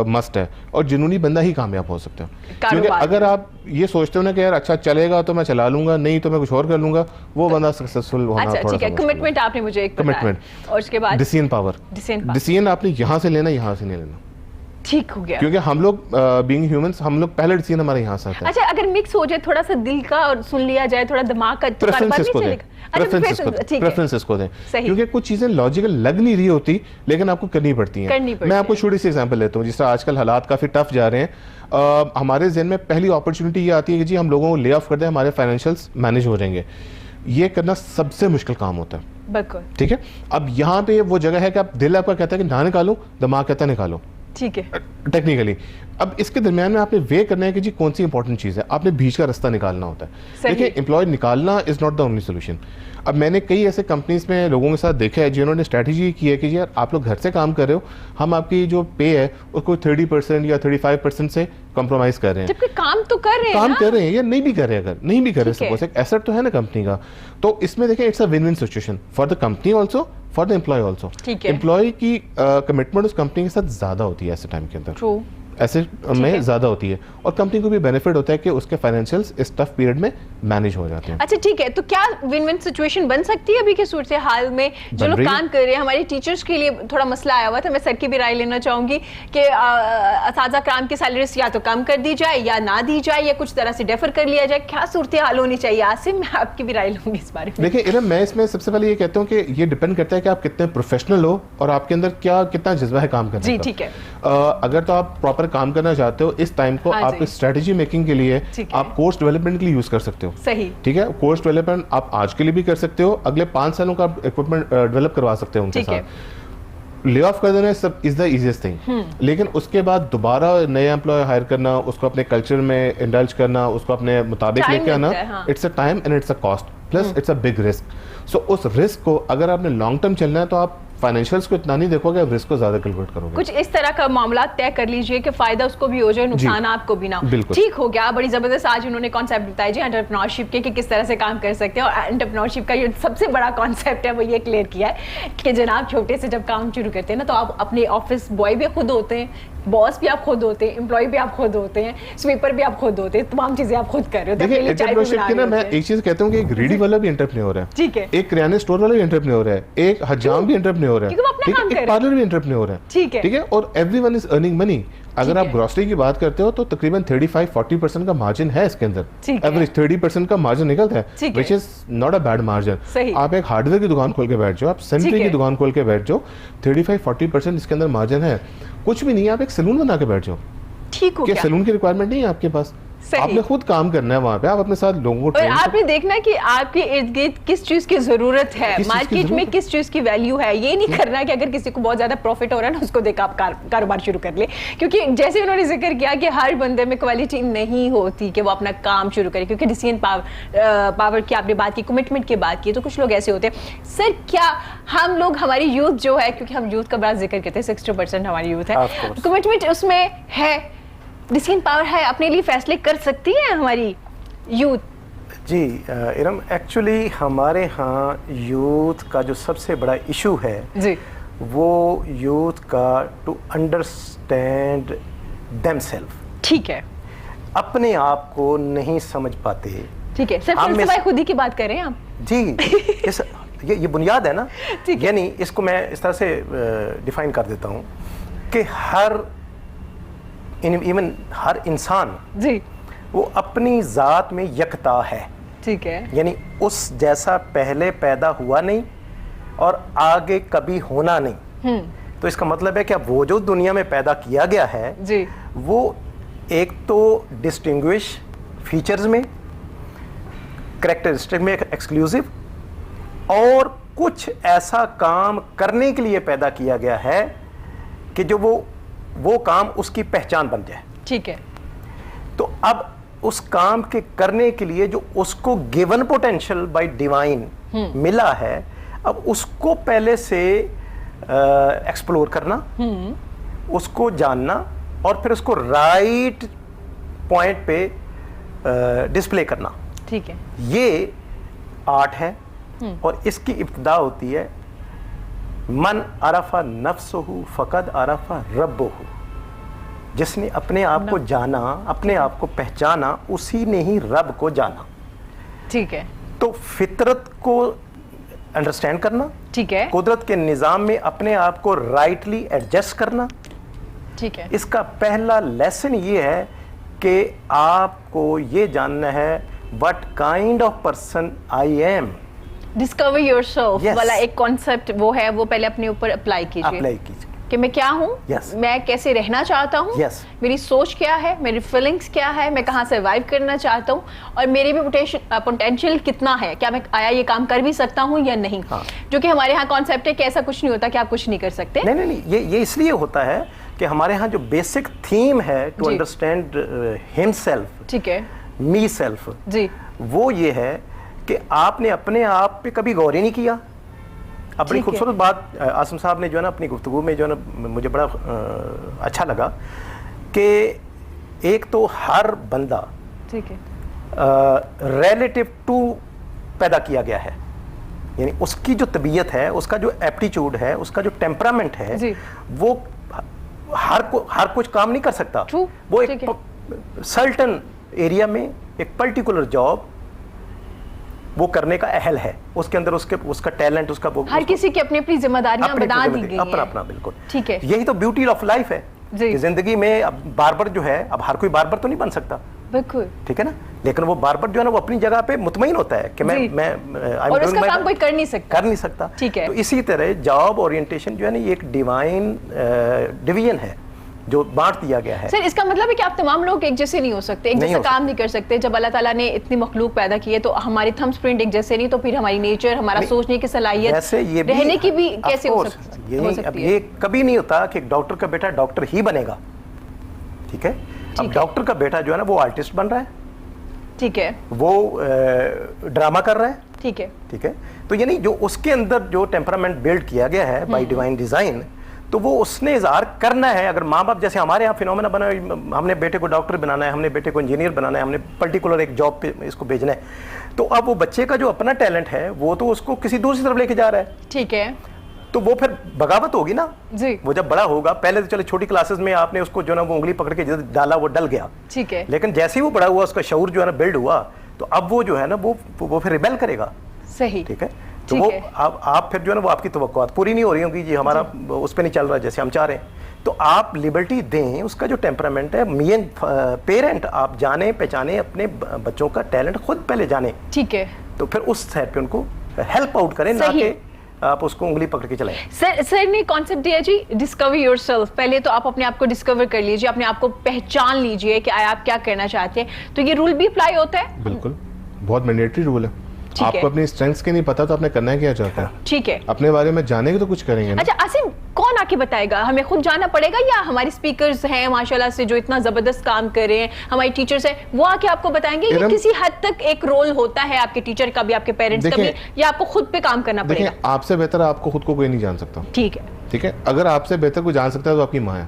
मस्ट है, और जुनूनी बंदा ही कामयाब हो सकता है। क्योंकि अगर आप ये सोचते हो ना कि यार अच्छा चलेगा तो मैं चला लूंगा, नहीं तो मैं कुछ और कर लूंगा, वो बंदा सक्सेसफुल होना थोड़ा सा मुश्किल है। कमिटमेंट आपने मुझे एक कमिटमेंट, और उसके बाद डिसीजन पावर। डिसीजन आपने यहाँ से लेना, यहाँ से नहीं लेना। ठीक हो गया। क्योंकि हम लोग बीइंग ह्यूमंस, हम लोग पहले डिसीजन हमारे यहाँ से आता है। अच्छा, अगर मिक्स हो जाए, थोड़ा सा दिल का और सुन लिया जाए, थोड़ा दिमाग का, तो प्रेफरेंसेस को दें, प्रेफरेंसेस को दें, क्योंकि कुछ चीजें लॉजिकल लग नहीं रही होती लेकिन आपको करनी पड़ती हैं। मैं आपको छोटी सी एग्जांपल लेता हूँ। जिस तरह आजकल हालात काफी टफ जा रहे हैं, हमारे ज़हन में पहली अपॉर्चुनिटी ये आती है कि जी हम लोगों को ले ऑफ कर दें, हमारे फाइनेंशियल्स मैनेज हो जाएंगे। ये करना सबसे मुश्किल काम होता है। बिल्कुल ठीक है। अब यहाँ पे वो जगह है कि आप, दिल आपका कहता है कि ना निकालो, दिमाग कहता है निकालो। ठीक है। टेक्निकली अब इसके दरमियान में आपने वे करना है कि जी कौन सी इंपॉर्टेंट चीज़ है, आपने बीच का रास्ता निकालना होता है। देखिए, एम्प्लॉय निकालना is not the only solution. अब मैंने कई ऐसे कंपनीज में लोगों के साथ देखा है जिन्होंने स्ट्रैटेजी की है कि यार आप लोग घर से काम कर रहे हो, हम आपकी जो पे है उसको 30% या 35% से कॉम्प्रोमाइज कर रहे हैं। जबकि काम तो कर रहे हैं, काम कर रहे हैं या नहीं भी कर रहे हैं। अगर नहीं भी कर रहे, सपोज एक एसेट तो है ना कंपनी का, तो इसमें देखें it's a win win situation for the company also, for the employ also. Employ की कमिटमेंट उस कंपनी के साथ ज्यादा होती है ऐसे टाइम के अंदर, ऐसे में ज्यादा होती है, और कंपनी को भी बेनिफिट होता है कि उसके फाइनेंशियल्स इस टफ पीरियड में मैनेज हो जाते हैं। अच्छा ठीक है, तो क्या विन विन सिचुएशन बन सकती है अभी के सूरत हाल में? जो लोग काम कर रहे हैं, हमारे टीचर्स के लिए थोड़ा मसला आया हुआ था, मैं सर की भी राय लेना चाहूंगी कि असातिज़ा कराम की सैलरीज या तो कम कर दी जाए या ना दी जाए या कुछ तरह से डेफर कर लिया जाए, क्या सूरत हाल होनी चाहिए? आसिम, मैं आपकी भी राय लूंगी इस बारे में। देखिए इरम, मैं इसमें सबसे पहले ये कहता हूँ कि ये डिपेंड करता है कि आप कितने प्रोफेशनल हो और आपके अंदर कितना जज्बा है काम करने का। ठीक है। अगर तो आप प्रॉपर काम करना चाहते हो, इस टाइम को आप स्ट्रेटेजी मेकिंग के लिए, आप कोर्स डेवलपमेंट के लिए यूज कर सकते हो। सही, ठीक है। कोर्स डेवलपमेंट आप आज के लिए भी कर सकते हो, अगले 5 सालों का इक्विपमेंट डेवलप करवा सकते हो उनके साथ। ले ऑफ कर देना सब इज द इजीएस्ट थिंग, लेकिन उसके बाद दोबारा नए एम्प्लॉय हायर करना, उसको अपने कल्चर में इंडल्ज करना, उसको अपने मुताबिक लेके आना, it's a time and it's a cost, plus it's a big risk. So उस रिस्क को अगर आपने लॉन्ग टर्म चलना है तो आप फाइनेंशियल्स को इतना नहीं देखोगे, आप रिस्क को ज्यादा कैलकुलेट करोगे। कुछ इस तरह का मामला तय कर लीजिए कि फायदा उसको भी हो जाए, नुकसान आपको भी ना हो। ठीक हो गया। बड़ी जबरदस्त आज उन्होंने कॉन्सेप्ट बताया जी एंटरप्रेन्योरशिप के, कि किस तरह से काम कर सकते हैं, और एंटरप्रेन्योरशिप का ये सबसे बड़ा कॉन्सेप्ट है वो ये क्लियर किया है कि जनाब छोटे से जब काम शुरू करते हैं ना, तो आप अपने ऑफिस बॉय भी खुद होते हैं, बॉस भी आप खुद होते हैं, एम्प्लॉय भी आप खुद होते हैं, स्वीपर भी आप खुद होते हैं, तमाम चीजें आप खुद कर रहे हो। देखिए एंटरप्रेन्योरशिप की ना मैं एक चीज कहता हूँ कि एक रेडी वाला भी एंटरप्रेन्योर है, ठीक है, एक किराने स्टोर वाला भी एंटरप्रेन्योर है, एक हजाम भी एंटरप्रेन्योर है, एक पार्लर भी एंटरप्रेन्योर है, ठीक है, और एवरीवन इज अर्निंग मनी। अगर आप ग्रोसरी की बात करते हो तो तकरीबन 35-40% का मार्जिन है इसके अंदर, एवरेज 30% का मार्जिन निकलता है, which is not a bad margin. आप एक हार्डवेयर की दुकान खोल के बैठ जाओ, आप सैनिटरी की दुकान खोल के बैठ जाओ, 35-40% इसके अंदर मार्जिन है। कुछ भी नहीं है, आप एक सैलून बना के बैठ जाओ, ठीक हो गया। सैलून की रिक्वायरमेंट नहीं है आपके पास, आपने खुद काम करना है वहाँ पे, आप अपने साथ लोगों को और ट्रेन आपने देखना कि आपके इर्द गिर्द किस चीज की जरूरत है, मार्केट में किस चीज की वैल्यू है। ये नहीं करना कि अगर किसी को बहुत ज्यादा प्रॉफिट हो रहा है ना उसको देख आप कारोबार शुरू कर ले, क्योंकि जैसे उन्होंने जिक्र किया कि हर बंदे में क्वालिटी नहीं होती कि वो अपना काम शुरू करे, क्योंकि डिसीजन पावर की आपने बात की, कमिटमेंट की बात की, तो कुछ लोग ऐसे होते हैं। सर क्या हम लोग, हमारी यूथ जो है, क्योंकि हम यूथ का बड़ा जिक्र करते हैं, 60% हमारी यूथ है, कमिटमेंट उसमें है, डिसीजन पावर है, अपने लिए फैसले कर सकती है हमारी यूथ? जी इरम, एक्चुअली हमारे यहाँ यूथ का जो सबसे बड़ा इशू है जी, वो यूथ का टू अंडरस्टैंड देमसेल्फ। ठीक है, अपने आप को नहीं समझ पाते। ठीक है सर, फिर से खुद ही की बात कर रहे हैं आप? जी, ये बुनियाद है ना। यानी इसको मैं इस तरह से डिफाइन कर देता हूँ कि इवन हर इंसान जी वो अपनी ज़ात में यकता है। ठीक है, यानी उस जैसा पहले पैदा हुआ नहीं और आगे कभी होना नहीं। तो इसका मतलब है कि अब वो जो दुनिया में पैदा किया गया है जी, वो एक तो डिस्टिंग्विश फीचर्स में, कैरेक्टरिस्टिक में एक्सक्लूसिव, और कुछ ऐसा काम करने के लिए पैदा किया गया है कि जो वो काम उसकी पहचान बन जाए। ठीक है, तो अब उस काम के करने के लिए जो उसको गिवन पोटेंशियल बाय डिवाइन मिला है, अब उसको पहले से एक्सप्लोर करना, उसको जानना, और फिर उसको राइट पॉइंट पे डिस्प्ले करना। ठीक है, ये आर्ट है। और इसकी इब्तिदा होती है मन अरफा नफ्सहु फकद अरफा रब्बहु। जिसने अपने आप को जाना, अपने आप को पहचाना, उसी ने ही रब को जाना। ठीक है, तो फितरत को अंडरस्टैंड करना, ठीक है, कुदरत के निज़ाम में अपने आप को राइटली एडजस्ट करना। ठीक है, इसका पहला लेसन ये है कि आपको ये जानना है what kind of person I am. Discover yourself Yes. वाला एक कॉन्सेप्ट वो है, वो पहले अपने ऊपर अप्लाई कीजिए कि मैं क्या हूँ, Yes. मैं कैसे रहना चाहता हूँ, Yes. मेरी सोच क्या है, मेरी फीलिंग्स क्या है, मैं कहाँ सर्वाइव करना चाहता हूँ, और मेरे भी पोटेंशियल कितना है, क्या मैं आया ये काम कर भी सकता हूँ या नहीं। हाँ. जो कि हमारे यहाँ कॉन्सेप्ट है कि ऐसा कुछ नहीं होता कि आप कुछ नहीं कर सकते। नहीं, ये इसलिए होता है कि हमारे यहाँ जो बेसिक थीम है टू अंडरस्टैंड हिमसेल्फ, ठीक है, मी सेल्फ, जी, वो ये है कि आपने अपने आप पे कभी गौर ही नहीं किया। अब बड़ी खूबसूरत बात आसिम साहब ने जो है ना अपनी गुफ्तगू में जो है ना मुझे बड़ा अच्छा लगा कि एक तो हर बंदा ठीक है, रिलेटिव टू पैदा किया गया है। यानी उसकी जो तबीयत है, उसका जो एप्टीट्यूड है, उसका जो टेम्परामेंट है, वो हर कुछ काम नहीं कर सकता। वो एक सर्टन एरिया में एक पर्टिकुलर जॉब वो करने का अहल है, उसके अंदर उसका टैलेंट, उसका वो हर किसी की अपनी अपनी जिम्मेदारियां बना दी गई हैं। अपना बिल्कुल ठीक है। यही तो ब्यूटी ऑफ लाइफ है कि जिंदगी में अब बार्बर जो है, अब हर कोई बार्बर तो नहीं बन सकता, बिल्कुल ठीक है ना, लेकिन वो बार्बर जो है ना वो अपनी जगह पे मुतमईन होता है कि मैं और उसका काम कोई कर नहीं सकता। ठीक है। तो इसी तरह जॉब ओरिएंटेशन जो है ना ये एक डिवाइन डिवीजन है जो बांट दिया गया है। सर इसका मतलब है कि आप तमाम लोग एक जैसे नहीं हो सकते, एक जैसा काम नहीं कर सकते। जब अल्लाह ताला ने इतनी मखलूक पैदा की है तो हमारी थंब प्रिंट एक जैसे नहीं, तो फिर हमारी नेचर, हमारा सोचने की सलाहियत, रहने की भी कैसे हो सकती है? अब ये कभी नहीं होता कि एक डॉक्टर का बेटा डॉक्टर ही बनेगा, ठीक है। अब डॉक्टर का बेटा जो है ना वो आर्टिस्ट बन रहा है, ठीक है, वो ड्रामा कर रहा है, ठीक है, ठीक है। तो यानी जो उसके अंदर जो टेम्परामेंट बिल्ड किया गया है बाय डिवाइन डिजाइन, तो वो उसने इज़हार करना है। अगर माँ बाप जैसे हमारे यहाँ फिनोमेना बना, हमने बेटे को डॉक्टर बनाना है, हमने बेटे को इंजीनियर बनाना है, हमने पर्टिकुलर एक जॉब पे इसको भेजना है, तो अब वो बच्चे का जो अपना टैलेंट है वो तो उसको किसी दूसरी तरफ लेके जा रहा है, ठीक है। तो वो फिर बगावत होगी ना जी। वो जब बड़ा होगा, पहले तो चलो छोटी क्लासेस में आपने उसको जो ना वो उंगली पकड़ के डाला, वो डल गया, ठीक है, लेकिन जैसे ही वो बड़ा हुआ, उसका शऊर जो है ना बिल्ड हुआ, तो अब वो जो है ना वो फिर रिबेल करेगा, सही, ठीक है। तो वो आप फिर जो है ना वो आपकी तवक्कुआत पूरी नहीं हो रही होगी, जी हमारा उस पर नहीं चल रहा जैसे हम चाह रहे हैं, तो आप लिबर्टी दें। उसका जो टेम्परामेंट है, मेन पेरेंट आप जाने पहचाने अपने बच्चों का टैलेंट खुद पहले जाने, ठीक है, तो फिर उस साइड पे उनको हेल्प आउट करें, ना कि आप उसको उंगली पकड़ के चलाएं। सर ने कॉन्सेप्ट दिया जी, डिस्कवर योरसेल्फ। पहले तो आप अपने आप को डिस्कवर कर लीजिए, अपने आप को पहचान लीजिए कि आप क्या करना चाहते हैं। तो ये रूल भी अप्लाई होता है? बिल्कुल, बहुत मैंडेटरी रूल है। आपको अपनी स्ट्रेंथ्स के नहीं पता तो आपने करना है क्या चाहता है। ठीक है, अपने बारे में जानेंगे तो कुछ करेंगे ना। अच्छा आसिम, कौन आके बताएगा? हमें खुद जाना पड़ेगा या हमारी स्पीकर्स हैं माशाल्लाह से जो इतना जबरदस्त काम कर रहे हैं, हमारी टीचर्स हैं, वो आके आपको बताएंगे? या किसी हद तक एक रोल होता है आपके टीचर का भी, आपके पेरेंट्स का भी, या आपको खुद पे काम करना पड़ेगा? आपसे बेहतर आपको खुद को कोई नहीं जान सकता। ठीक है, ठीक है, अगर आपसे बेहतर कोई जान सकता है तो आपकी माँ है,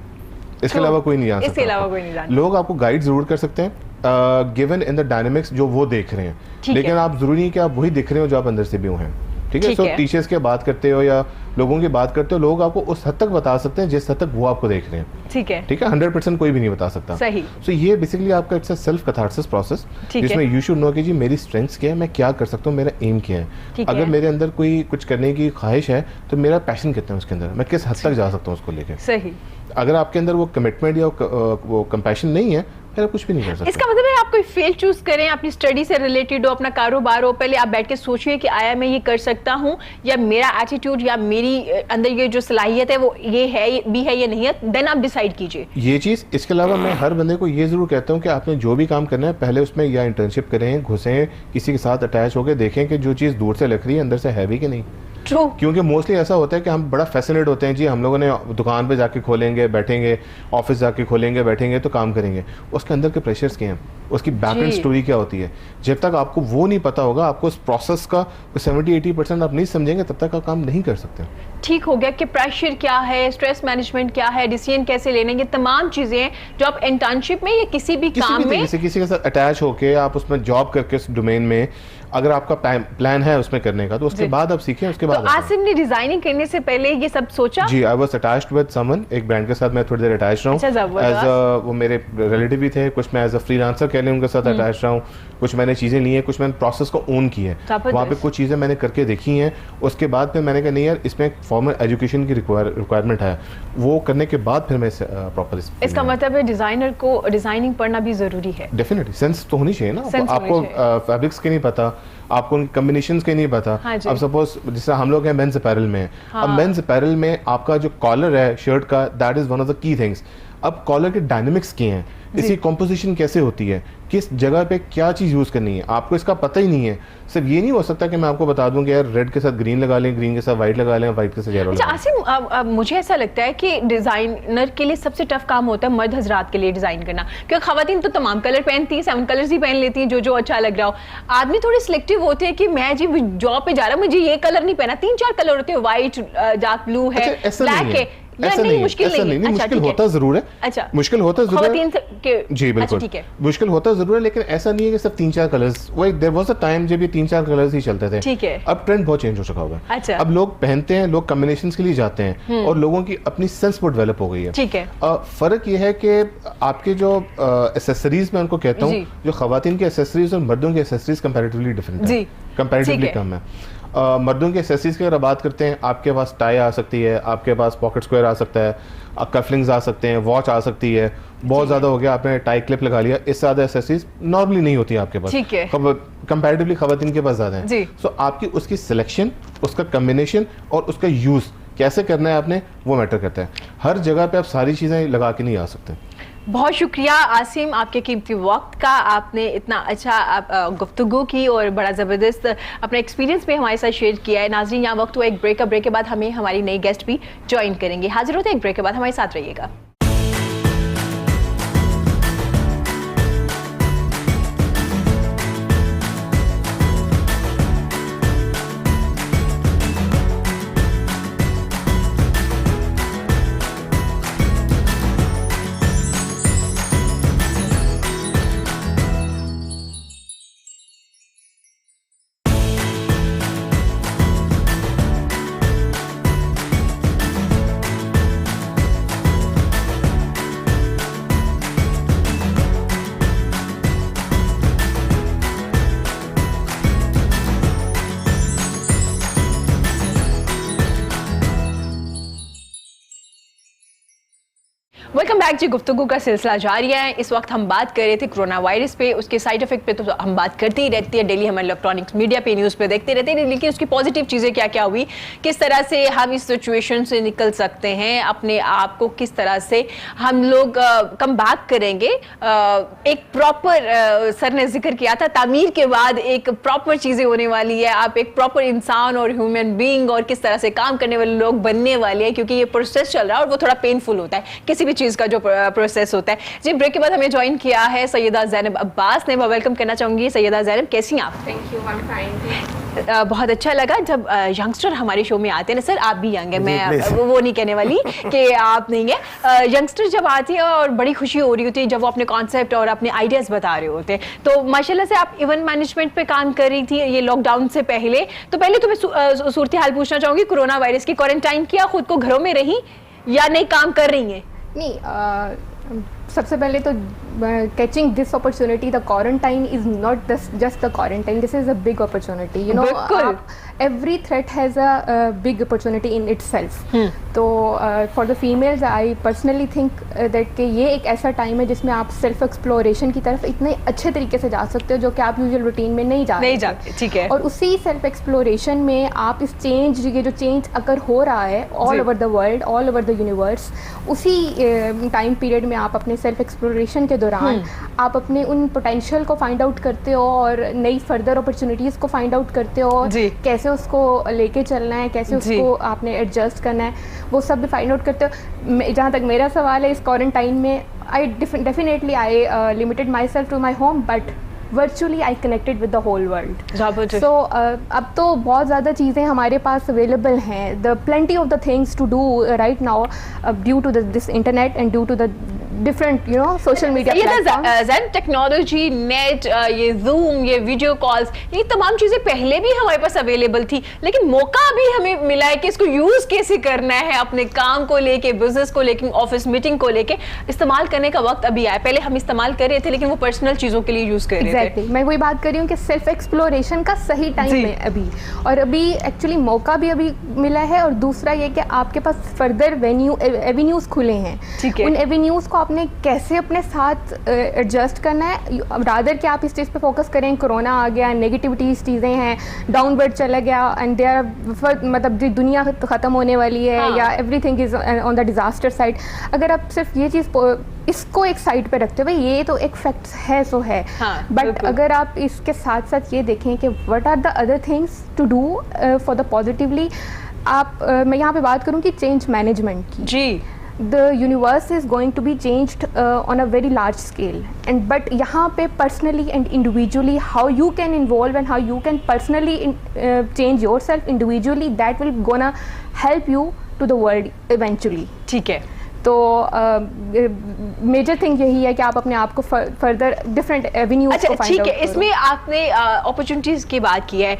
इसके अलावा कोई नहीं जान सकता। इसके अलावा कोई नहीं जान। लोग आपको गाइड जरूर कर सकते हैं गिवन इन द डायनेमिक्स जो वो देख रहे हैं, लेकिन आप जरूरी नहीं कि आप वही दिख रहे हो जो आप अंदर से भी हैं। ठीक है, सो टीचर्स की बात करते हो या लोगों की बात करते हो, लोग आपको उस हद तक बता सकते हैं जिस हद तक वो आपको देख रहे हैं। ठीक है, ठीक है, 100% कोई भी नहीं बता सकता। सही। सो ये बेसिकली आपका it's a self catharsis process, जिसमें यू शुड नो कि जी मेरी स्ट्रेंथ्स क्या है, मैं क्या कर सकता हूँ, मेरा एम क्या है। अगर मेरे अंदर कोई कुछ करने की ख्वाहिश है तो मेरा पैशन कितना है उसके अंदर, मैं किस हद तक जा सकता हूँ उसको लेकर। सही। अगर आपके अंदर वो कमिटमेंट या वो कंपैशन नहीं है, फिर आप कुछ भी नहीं कर सकते। इसका मतलब है आप कोई फील्ड चूज करें, अपनी स्टडी से रिलेटेड हो, अपना कारोबार हो, पहले आप बैठ के सोचिए कि आया मैं ये कर सकता हूँ, या मेरा एटीट्यूड या मेरी अंदर ये जो सलाहियत है वो ये है भी है या नहीं है, देन आप डिसाइड कीजिए ये चीज़। इसके अलावा मैं हर बंदे को ये जरूर कहता हूँ कि आपने जो भी काम करना है पहले उसमें या इंटर्नशिप करें, घुसें, किसी के साथ अटैच होकर देखें कि जो चीज़ दूर से लग रही है अंदर से है भी कि नहीं। ट्रू। क्योंकि मोस्टली ऐसा होता है कि हम बड़ा फैसिनेट होते हैं जी, हम लोगों ने दुकान पे जाके खोलेंगे बैठेंगे, ऑफिस जाके खोलेंगे बैठेंगे तो काम करेंगे, उसके अंदर के प्रेशर्स क्या हैं, उसकी बैकएंड स्टोरी क्या होती है। जब तक आपको वो नहीं पता होगा, आपको उस प्रोसेस का 70-80% आप नहीं समझेंगे, तब तक आप काम नहीं कर सकते। ठीक हो गया कि प्रेशर क्या है, स्ट्रेस मैनेजमेंट क्या है, डिसीजन कैसे लेने, ये तमाम चीजें जो आप इंटर्नशिप में या किसी भी काम में किसी के साथ अटैच होके आप उसमें जॉब करके उस डोमेन में अगर आपका प्लान है उसमें करने का, तो उसके बाद आप सीखें। उसके बाद तो आसिम ने डिजाइनिंग करने से पहले ये सब सोचा? जी, I was attached with someone, एक ब्रांड के साथ मैं थोड़ी देर अटैच रहा हूँ। एज वो मेरे रिलेटिव भी थे, कुछ मैं एज अ फ्रीलांसर कह लें उनके साथ अटैच रहा हूँ, कुछ मैंने चीज़ें ली हैं, कुछ मैंने प्रोसेस को ओन की है, वहाँ पे कुछ चीज़ें मैंने करके देखी हैं। उसके बाद फिर मैंने कहा नहीं यार, इसमें एक फॉर्मल एजुकेशन की रिक्वायरमेंट है, वो करने के बाद फिर मैं प्रॉपर। इसका मतलब है डिजाइनर को डिजाइनिंग पढ़ना भी जरूरी है। डेफिनेटली, सेंस तो होनी चाहिए ना। आपको फैब्रिक्स के नहीं पता, आपको उनके कॉम्बिनेशंस के नहीं पता। अब सपोज जैसे हम लोग हैं मेंस अपैरल में, अब मेंस अपैरल में आपका जो कॉलर है शर्ट का, that is one of the key things. अब कॉलर के डायनेमिक्स क्या हैं, इसकी कॉम्पोजिशन कैसे होती है, किस जगह पे क्या चीज़ यूज़ करनी है, आपको इसका पता ही नहीं है। सिर्फ ये नहीं हो सकता कि मैं आपको बता दूं कि यार रेड के साथ ग्रीन लगा लें, ग्रीन के साथ वाइट लगा लें, वाइट के साथ येलो लगा लें। आसिम, मुझे ऐसा लगता है कि डिजाइनर के लिए सबसे टफ काम होता है मर्द हजरात के लिए डिजाइन करना, क्योंकि खवातीन तो तमाम कलर पहनती हैं, 7 कलर्स ही पहन लेती हैं जो अच्छा लग रहा हो। आदमी थोड़े सिलेक्टिव होते हैं कि मैं जी जॉब पे जा रहा हूँ, मुझे ये कलर नहीं पहना, 3-4 कलर होते हैं, व्हाइट, डार्क ब्लू है, ब्लैक है। ऐसा नहीं, मुश्किल होता जरूर है। अच्छा, मुश्किल होता जरूर है जी, बिल्कुल ठीक है, मुश्किल होता जरूर है, लेकिन ऐसा नहीं है कि सिर्फ 3-4 कलर्स। वही देयर वाज अ टाइम जब ये 3-4 कलर्स ही चलते थे। ठीक है, अब ट्रेंड बहुत चेंज हो चुका होगा। अच्छा, अब लोग पहनते हैं, लोग कॉम्बिनेशंस के लिए जाते हैं, और लोगों की अपनी सेंस बहुत डेवलप हो गई है। ठीक है, फर्क ये है कि आपके जो एक्सेसरीज मैं उनको कहता हूँ, जो खवातीन की एक्सेसरीज और मर्दों की एक्सेसरीज कंपैरेटिवली डिफरेंट है, कंपैरेटिवली कम है। मर्दों के एक्सेसरीज की अगर बात करते हैं, आपके पास टाई आ सकती है, आपके पास पॉकेट स्क्वायर आ सकता है, कफलिंग्स आ सकते हैं, वॉच आ सकती है। बहुत ज़्यादा हो गया, आपने टाई क्लिप लगा लिया, इससे ज़्यादा एक्सेसरीज नॉर्मली नहीं होती आपके पास, कंपैरेटिवली खवातीन के पास ज़्यादा है। सो आपकी उसकी सिलेक्शन, उसका कम्बिनेशन और उसका यूज़ कैसे करना है आपने, वो मैटर करता है। हर जगह पे आप सारी चीज़ें लगा के नहीं आ सकते। बहुत शुक्रिया आसिम, आपके कीमती वक्त का, आपने इतना अच्छा गुफ्तगू की और बड़ा ज़बरदस्त अपना एक्सपीरियंस भी हमारे साथ शेयर किया है। नाज़रीन, यहाँ वक्त हुआ एक ब्रेक, ब्रेक के बाद हमें हमारी नई गेस्ट भी ज्वाइन करेंगे। हाजिर होते हैं एक ब्रेक के बाद, हमारे साथ रहिएगा। वेलकम बैक जी। गुफ्तगू का सिलसिला जारी है। इस वक्त हम बात कर रहे थे कोरोना वायरस पे, उसके साइड इफेक्ट पे तो हम बात करती ही रहती है, डेली हम इलेक्ट्रॉनिक्स मीडिया पे न्यूज़ पे देखते रहते हैं, लेकिन उसकी पॉजिटिव चीज़ें क्या क्या हुई, किस तरह से हम इस सिचुएशन से निकल सकते हैं, अपने आप को किस तरह से हम लोग कम बैक करेंगे। एक प्रॉपर सर ने जिक्र किया था, तामीर के बाद एक प्रॉपर चीज़ें होने वाली है, आप एक प्रॉपर इंसान और ह्यूमन बीइंग और किस तरह से काम करने वाले लोग बनने वाले हैं, क्योंकि ये प्रोसेस चल रहा है और वो थोड़ा पेनफुल होता है किसी भी चीज़ का जो प्रोसेस होता है। जी, ब्रेक के बाद हमें ज्वाइन किया है सैयदा ज़ैनब अब्बास ने। मैं वेलकम करना चाहूँगी। सैयदा ज़ैनब, कैसी हैं आप? Thank you, I am fine. बहुत अच्छा लगा जब यंगस्टर हमारे शो में आते हैं ना। सर आप भी यंग है, मैं वो नहीं कहने वाली कि आप नहीं है। यंगस्टर जब आती है और बड़ी खुशी हो रही होती है जब वो अपने कॉन्सेप्ट और अपने आइडियाज़ बता रहे होते हैं। तो माशाल्लाह से आप इवेंट मैनेजमेंट पे काम कर रही थी ये लॉकडाउन से पहले। तो पहले तो मैं सूरत हाल पूछना चाहूँगी, कोरोना वायरस की, क्वारंटाइन किया, खुद को घरों में रही या नहीं काम कर रही हैं? नहीं, सबसे पहले तो catching this opportunity, the quarantine is not just the quarantine, this is a big opportunity, you know. Every threat has a big opportunity in itself. तो for the females I personally think that कि ये एक ऐसा time है जिसमें आप self exploration की तरफ इतने अच्छे तरीके से जा सकते हो जो कि आप यूजुअल रूटीन में नहीं जाते। ठीक है। और उसी सेल्फ एक्सप्लोरेशन में आप इस चेंज, ये जो चेंज अगर हो रहा है all over the world, all over the universe, उसी टाइम पीरियड में आप अपने सेल्फ एक्सप्लोरेशन के दौरान आप अपने उन पोटेंशियल को फाइंड आउट करते हो और नई फर्दर अपॉर्चुनिटीज़ को फाइंड आउट करते हो, कैसे उसको लेके चलना है, कैसे उसको आपने एडजस्ट करना है, वो सब फाइंड आउट करते हो। जहाँ तक मेरा सवाल है, इस क्वारंटाइन में I definitely I limited myself to my home, but virtually I connected with the whole world. So अब तो बहुत ज़्यादा चीज़ें हमारे पास अवेलेबल हैं, the plenty of the things to do right now due to this internet and due to the different you know social media platforms, technology, net, ये Zoom, ये वीडियो कॉल्स, ये तमाम चीज़ें पहले भी हमारे पास अवेलेबल थी, लेकिन मौका भी हमें मिला है कि इसको यूज़ कैसे करना है, अपने काम को लेके, बिजनेस को लेके, ऑफिस मीटिंग को लेके इस्तेमाल करने का वक्त अभी आया। पहले हम इस्तेमाल कर रहे थे लेकिन वो पर्सनल चीज़ों के लिए यूज़ कर रहे थे। मैं वही बात कर रही हूँ कि सेल्फ एक्सप्लोरेशन का सही टाइम है अभी, और अभी एक्चुअली मौका भी अभी मिला है, और दूसरा ये कि आपके पास फर्दर एवेन्यूज़ खुले हैं। उन एवेन्यूज़ को आपने कैसे अपने साथ एडजस्ट करना है, रादर कि आप इस चीज़ पे फोकस करें कोरोना आ गया, नेगेटिविटी चीज़ें हैं, डाउनवर्ड चला गया एंड दे आर, मतलब दुनिया ख़त्म होने वाली है, या everything is on the disaster side. अगर आप सिर्फ ये चीज़ इसको एक साइड पे रखते हो, भाई ये तो एक फैक्ट्स है सो है, बट अगर आप इसके साथ साथ ये देखें कि what are the other things to do for the positively, आप मैं यहाँ पे बात करूँ कि चेंज मैनेजमेंट की। जी, the universe is going to be changed on a very large scale, and but यहाँ पे personally and individually how you can involve and how you can personally change yourself individually, that will gonna help you to the world eventually। ठीक है। तो major thing यही है कि आप अपने आप को फर्दर डिफरेंट एवेन्यूज को फाइंड आउट करो। ठीक है, इसमें आपने अपॉर्चुनिटीज़ की बात की है,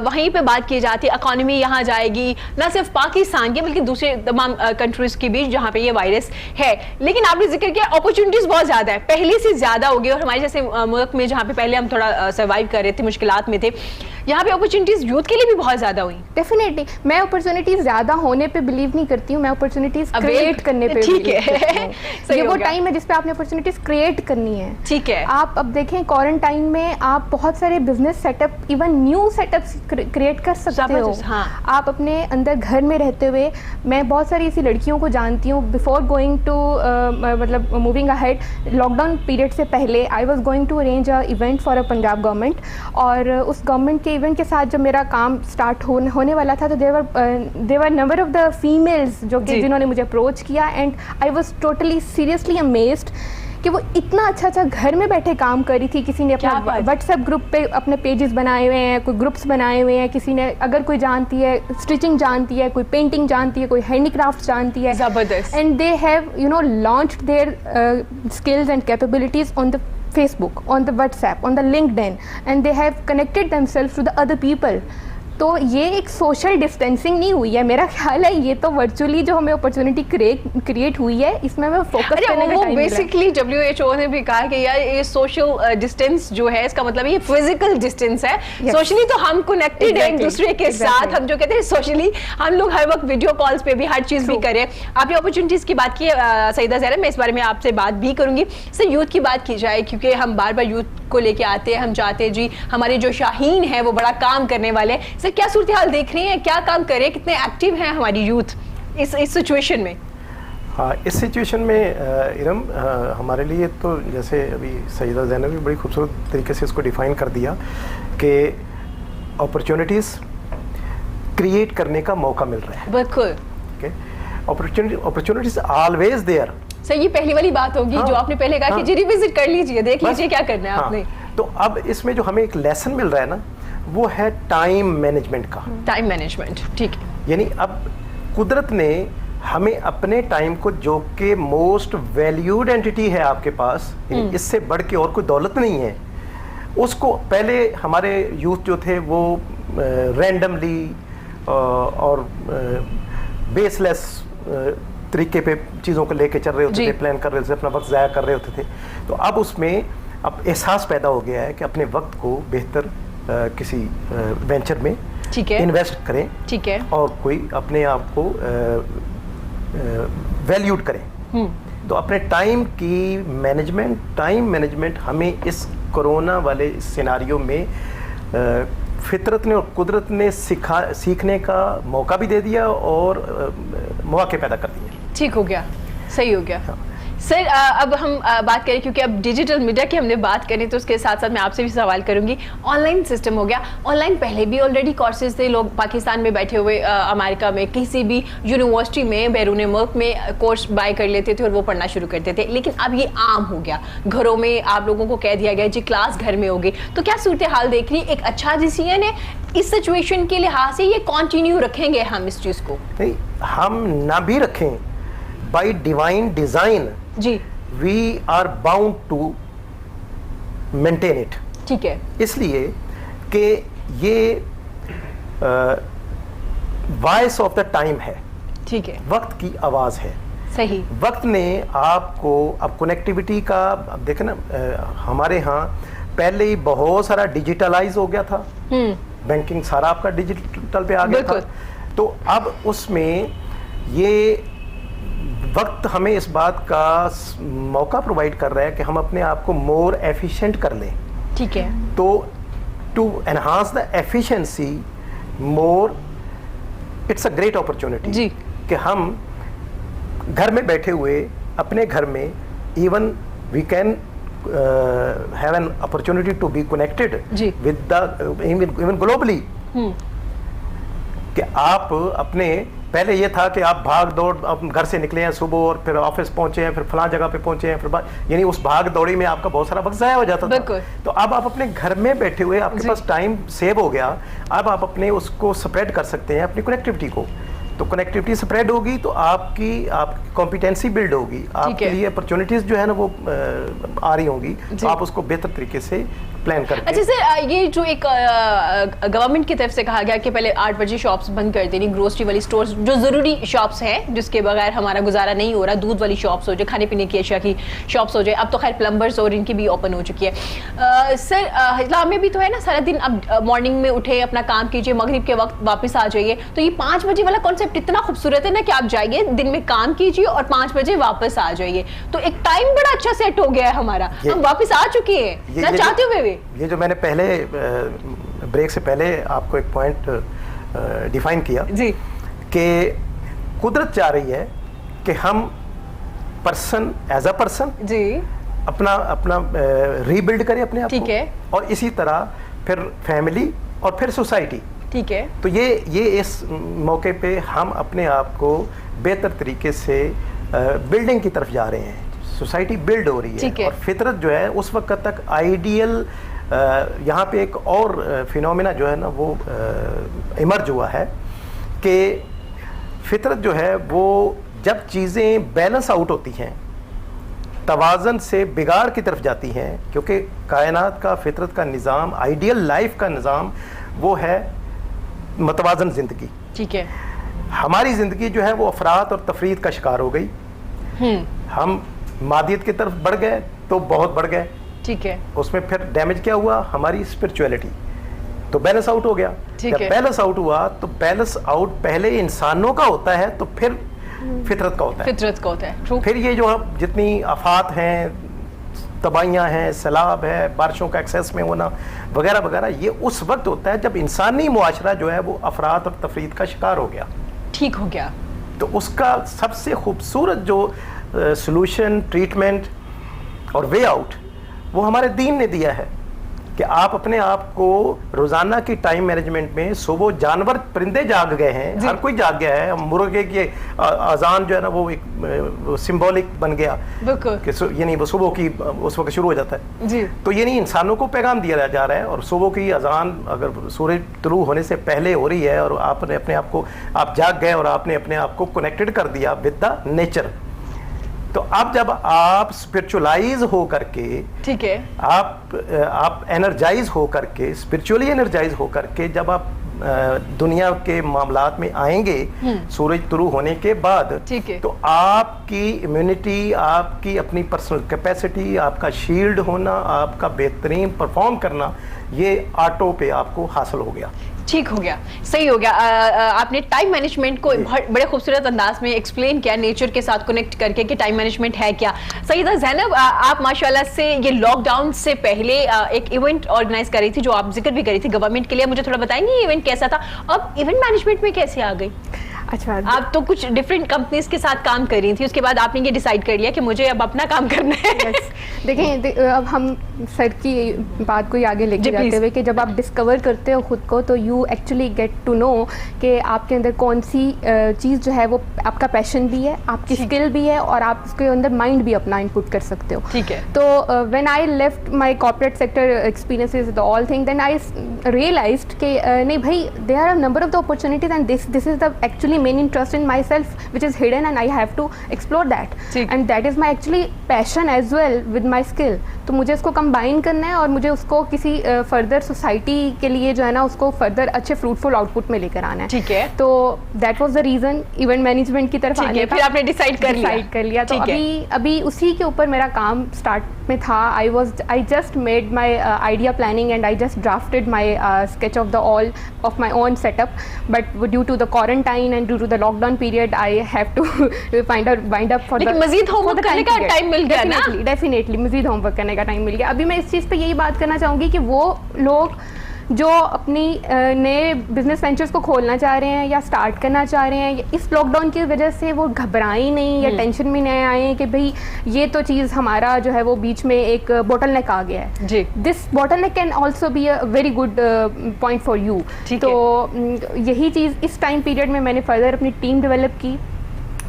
वहीं पे बात की जाती है इकोनॉमी यहाँ जाएगी, ना सिर्फ पाकिस्तान की बल्कि दूसरे तमाम कंट्रीज़ के बीच जहाँ पे ये वायरस है, लेकिन आपने जिक्र किया अपॉर्चुनिटीज़ बहुत ज़्यादा है, पहले से ज़्यादा हो गई, और हमारे जैसे मुल्क में जहाँ पे पहले हम थोड़ा सर्वाइव कर रहे थे, मुश्किलात में थे, यहाँ पे अपॉर्चुनिटीज़ यूथ के लिए भी बहुत ज़्यादा हुई। डेफिनेटली मैं अपॉर्चुनिटीज़ ज़्यादा होने पे बिलीव नहीं करती हूँ, मैं अपॉर्चुनिटीज़ क्रिएट करने पे ठीक है। ये वो टाइम है जिसपे आपने अपॉर्चुनिटीज़ क्रिएट करनी है। ठीक है। आप अब देखें क्वारंटाइन में आप बहुत सारे business setup, even new setups create कर सकते हो। आप अपने अंदर घर में रहते हुए, मैं बहुत सारी ऐसी लड़कियों को जानती हूँ, बिफोर गोइंग टू मतलब मूविंग अहेड, लॉकडाउन पीरियड से पहले I was going to arrange a event for a Punjab government, और उस गवर्नमेंट के इवेंट के साथ जब मेरा काम स्टार्ट होने वाला था, तो देवर नंबर ऑफ द फीमेल्स जो कि जिन्होंने मुझे अप्रोच किया, and I was totally seriously amazed कि वो इतना अच्छा घर में बैठे काम कर रही थी। किसी ने अपना व्हाट्सएप ग्रुप पे अपने पेजेस बनाए हुए हैं, कोई ग्रुप्स बनाए हुए हैं, किसी ने अगर कोई जानती है स्टिचिंग जानती है, कोई पेंटिंग जानती है, कोई हैंडीक्राफ्ट जानती है, ज़बरदस्त, and they have you know launched their skills and capabilities on the Facebook, on the WhatsApp, on the LinkedIn, and they have connected themselves to the other people तो ये एक सोशल डिस्टेंसिंग नहीं हुई है, मेरा ख्याल है ये तो वर्चुअली जो हमें अपॉर्चुनिटी क्रिएट हुई है इसमें हमें फोकस करने का टाइम बेसिकली WHO ने भी कहा कि यार ये सोशल डिस्टेंस जो है इसका मतलब ये फिजिकल डिस्टेंस है। सोशली तो हम कनेक्टेड हैं एक दूसरे के साथ, हम जो कहते हैं सोशली हम लोग हर वक्त वीडियो कॉल्स पे भी हर चीज भी करें। आपने अपॉर्चुनिटीज की बात की सईदा ज़हरा, मैं इस बारे में आपसे बात भी करूंगी। सर यूथ की बात की जाए, क्योंकि हम बार बार यूथ को लेके आते हैं, हम चाहते हैं जी हमारे जो शाहीन है वो बड़ा काम करने वाले हैं। सर क्या सूरत हाल देख रही हैं, क्या काम करें, कितने एक्टिव हैं हमारी यूथ इस सिचुएशन में? हाँ, इस सिचुएशन में इरम हमारे लिए तो जैसे अभी सईदा ज़ैनब ने भी बड़ी खूबसूरत तरीके से इसको डिफ़ाइन कर दिया कि अपॉर्चुनिटीज़ क्रिएट करने का मौका मिल रहा है। बिल्कुल, अपॉर्चुनिटीज़ ऑलवेज देयर। सर ये पहली वाली बात होगी जो आपने पहले कहा कि जी रिविजिट कर लीजिए, देख लीजिए क्या करना है आपने। तो अब इसमें जो हमें एक लेसन मिल रहा है ना, वो है टाइम मैनेजमेंट का। टाइम मैनेजमेंट, ठीक है। यानी अब कुदरत ने हमें अपने टाइम को, जो कि मोस्ट वैल्यूड एंटिटी है आपके पास, इससे बढ़ के और कोई दौलत नहीं है, उसको पहले हमारे यूथ जो थे वो रैंडमली और बेसलेस तरीके पे चीज़ों को लेके चल रहे होते थे, प्लान कर रहे थे, अपना वक्त ज़ाया कर रहे होते थे। तो अब उसमें अब एहसास पैदा हो गया है कि अपने वक्त को बेहतर किसी वेंचर में इन्वेस्ट करें, ठीक है, और कोई अपने आप को वैल्यूड करें। तो अपने टाइम की टाइम मैनेजमेंट हमें इस कोरोना वाले सिनारियो में फितरत ने और कुदरत ने सीखने का मौका भी दे दिया और मौके पैदा कर दिए। ठीक हो गया, सही हो गया। हाँ। सर अब हम बात करें, क्योंकि अब डिजिटल मीडिया की हमने बात करी, तो उसके साथ साथ मैं आपसे भी सवाल करूंगी। ऑनलाइन सिस्टम हो गया, ऑनलाइन पहले भी ऑलरेडी कोर्सेज थे, लोग पाकिस्तान में बैठे हुए अमेरिका में किसी भी यूनिवर्सिटी में बैरून मुल्क में कोर्स बाय कर लेते थे और वो पढ़ना शुरू करते थे। लेकिन अब ये आम हो गया, घरों में आप लोगों को कह दिया गया जी क्लास घर में होगी। तो क्या सूरत हाल देख रही, एक अच्छा डिसीजन है इस सिचुएशन के लिहाज से, ये कंटिन्यू रखेंगे हम इस चीज को? नहीं, हम ना भी रखें, बाय डिवाइन डिजाइन जी we are bound to maintain it. ठीक है, इसलिए कि ये वॉइस ऑफ द टाइम है, ठीक है, वक्त की आवाज है। सही, वक्त ने आपको, अब कनेक्टिविटी का अब देखें ना, हमारे यहाँ पहले ही बहुत सारा डिजिटलाइज हो गया था, बैंकिंग सारा आपका डिजिटल पे आ गया था। तो अब उसमें ये वक्त हमें इस बात का मौका प्रोवाइड कर रहा है कि हम अपने आप को मोर एफिशिएंट कर लें। ठीक है, तो to enhance the efficiency more, it's a great opportunity जी कि हम घर में बैठे हुए अपने घर में even we can have an opportunity to be connected with the even globally. कि आप अपने, पहले ये था कि आप भाग दौड़, आप घर से निकले हैं सुबह और फिर ऑफिस पहुंचे हैं, फिर फलां जगह पे पहुंचे हैं, फिर यानी उस भाग दौड़ी में आपका बहुत सारा वक्त ज़ाया हो जाता था। तो अब आप अपने घर में बैठे हुए, आपके पास टाइम सेव हो गया, अब आप अपने उसको स्प्रेड कर सकते हैं, अपनी कनेक्टिविटी को। तो कनेक्टिविटी स्प्रेड होगी तो आपकी कॉम्पिटेंसी बिल्ड होगी, आपके लिए अपॉर्चुनिटीज जो है ना वो आ रही होंगी, तो आप उसको बेहतर तरीके से प्लान करके। अच्छा सर, ये जो एक गवर्नमेंट की तरफ से कहा गया कि पहले 8 बजे शॉप्स बंद कर देनी, ग्रोसरी वाली स्टोर्स जो ज़रूरी शॉप्स हैं जिसके बगैर हमारा गुजारा नहीं हो रहा, दूध वाली शॉप्स हो जाए, खाने पीने की अशिया की शॉप्स हो जाए, अब तो खैर प्लम्बर्स और इनकी भी ओपन हो चुकी है। सर इस्लाम में भी तो है ना, सारा दिन अब मॉर्निंग में उठे, अपना काम कीजिए, मगरिब के वक्त वापस आ जाइए। तो ये 5 बजे वाला कॉन्सेप्ट इतना खूबसूरत है ना कि आप जाइए, दिन में काम कीजिए और 5 बजे वापस आ जाइए। तो एक टाइम बड़ा अच्छा सेट हो गया है हमारा, हम वापस आ चुके हैं ना चाहते हुए भी। ये जो मैंने पहले ब्रेक से पहले आपको एक पॉइंट डिफाइन किया जी कि कुदरत चाह रही है कि हम पर्सन एज अ पर्सन जी अपना रीबिल्ड करें अपने आप को, ठीक है, और इसी तरह फिर फैमिली और फिर सोसाइटी। ठीक है, तो ये इस मौके पे हम अपने आप को बेहतर तरीके से बिल्डिंग की तरफ जा रहे हैं, सोसाइटी बिल्ड हो रही है। और फितरत जो है उस वक्त तक आइडियल, यहाँ पे एक और फिनोमिना जो है ना वो इमर्ज हुआ है कि फितरत जो है वो जब चीज़ें बैलेंस आउट होती हैं, तवाज़न से बिगाड़ की तरफ जाती हैं, क्योंकि कायनात का, फितरत का निज़ाम, आइडियल लाइफ का निज़ाम वो है मतवाजन जिंदगी। ठीक है। हमारी जिंदगी जो है वो अफरात और तफरीद का शिकार हो गई। हम मादियत की तरफ बढ़ गए तो बहुत बढ़ गए। ठीक है। उसमें फिर डैमेज क्या हुआ, हमारी स्पिरिचुअलिटी, तो बैलेंस आउट हो गया। जब बैलेंस आउट हुआ तो बैलेंस आउट पहले इंसानों का होता है तो फिर फितरत का होता है। फितरत का होता है। फिर ये जो जितनी आफात हैं, तबाहियाँ हैं, सैलाब है, बारिशों का एक्सेस में होना वगैरह वगैरह, ये उस वक्त होता है जब इंसानी मुआशरा जो है वो अफरात और तफरीद का शिकार हो गया। ठीक हो गया। तो उसका सबसे खूबसूरत जो सॉल्यूशन, ट्रीटमेंट और वे आउट वो हमारे दीन ने दिया है कि आप अपने आप को रोजाना की टाइम मैनेजमेंट में, सुबह जानवर परिंदे जाग गए हैं, हर कोई जाग गया है, मुर्गे की अजान जो है ना वो एक सिंबॉलिक बन गया कि यानी वो सुबह की उस वक्त शुरू हो जाता है जी। तो यानी इंसानों को पैगाम दिया जा रहा है और सुबह की अजान अगर सूरज तुलू होने से पहले हो रही है और आपने अपने आप को, आप जाग गए और आपने अपने आप को कनेक्टेड कर दिया विद द नेचर, तो अब जब आप स्पिरिचुअलाइज हो करके, ठीक है, आप एनर्जाइज हो करके, स्पिरिचुअली एनर्जाइज हो करके जब आप दुनिया के मामलात में आएंगे सूरज तुलू होने के बाद, ठीक है, तो आपकी इम्यूनिटी, आपकी अपनी पर्सनल कैपेसिटी, आपका शील्ड होना, आपका बेहतरीन परफॉर्म करना, ये ऑटो पे आपको हासिल हो गया। ठीक हो गया, सही हो गया। आपने टाइम मैनेजमेंट को बड़े खूबसूरत अंदाज में एक्सप्लेन किया, नेचर के साथ कनेक्ट करके कि टाइम मैनेजमेंट है क्या। सईदा ज़ैनब, आप माशाल्लाह से ये लॉकडाउन से पहले एक इवेंट ऑर्गेनाइज कर रही थी जो आप जिक्र भी करी थी गवर्नमेंट के लिए, मुझे थोड़ा बताएंगे ये इवेंट कैसा था, अब इवेंट मैनेजमेंट में कैसे आ गई? अच्छा, आप तो कुछ डिफरेंट कंपनीज के साथ काम कर रही थी, उसके बाद आपने ये डिसाइड कर लिया कि मुझे अब अपना काम करना है। देखें, अब हम सर की बात को ही आगे लेके जाते हुए कि जब आप डिस्कवर करते हो खुद को तो you actually get to know कि आपके अंदर कौन सी चीज़ जो है वो आपका पैशन भी है, आपकी स्किल भी है और आप उसके अंदर माइंड भी अपना इनपुट कर सकते हो। ठीक है। तो when I left my corporate sector experiences the all thing, then I realized कि नहीं भाई, there are a number of the opportunities and this is the actually main interest in myself which is hidden and I have to explore that, and that is my actually passion as well with my skill। तो मुझे उसको combine करना है और मुझे उसको किसी further society के लिए जो है ना उसको फर्दर अच्छे फ्रूटफुल आउटपुट में लेकर आना है। ठीक है। तो that was the reason event management की तरफ आने का। फिर आपने डिसाइड कर लिया। तो अभी उसी के ऊपर मेरा काम स्टार्ट में था। I just made my idea planning and I just drafted my sketch of the all of my own setup, but due to the quarantine and due to the lockdown period I have to wind up for the मजीद homework करने का time मिल गया ना। Definitely मजीद homework करने का time मिल गया। अभी मैं इस चीज़ पे यही बात करना चाहूँगी कि वो लोग जो अपनी नए बिजनेस वेंचर्स को खोलना चाह रहे हैं या स्टार्ट करना चाह रहे हैं, इस लॉकडाउन की वजह से वो घबराए नहीं या टेंशन में नहीं आए कि भाई ये तो चीज़ हमारा जो है वो बीच में एक बॉटलनेक आ गया है जी। This bottleneck can also be a very good point for you. तो यही चीज़ इस टाइम पीरियड में मैंने फर्दर अपनी टीम डेवलप की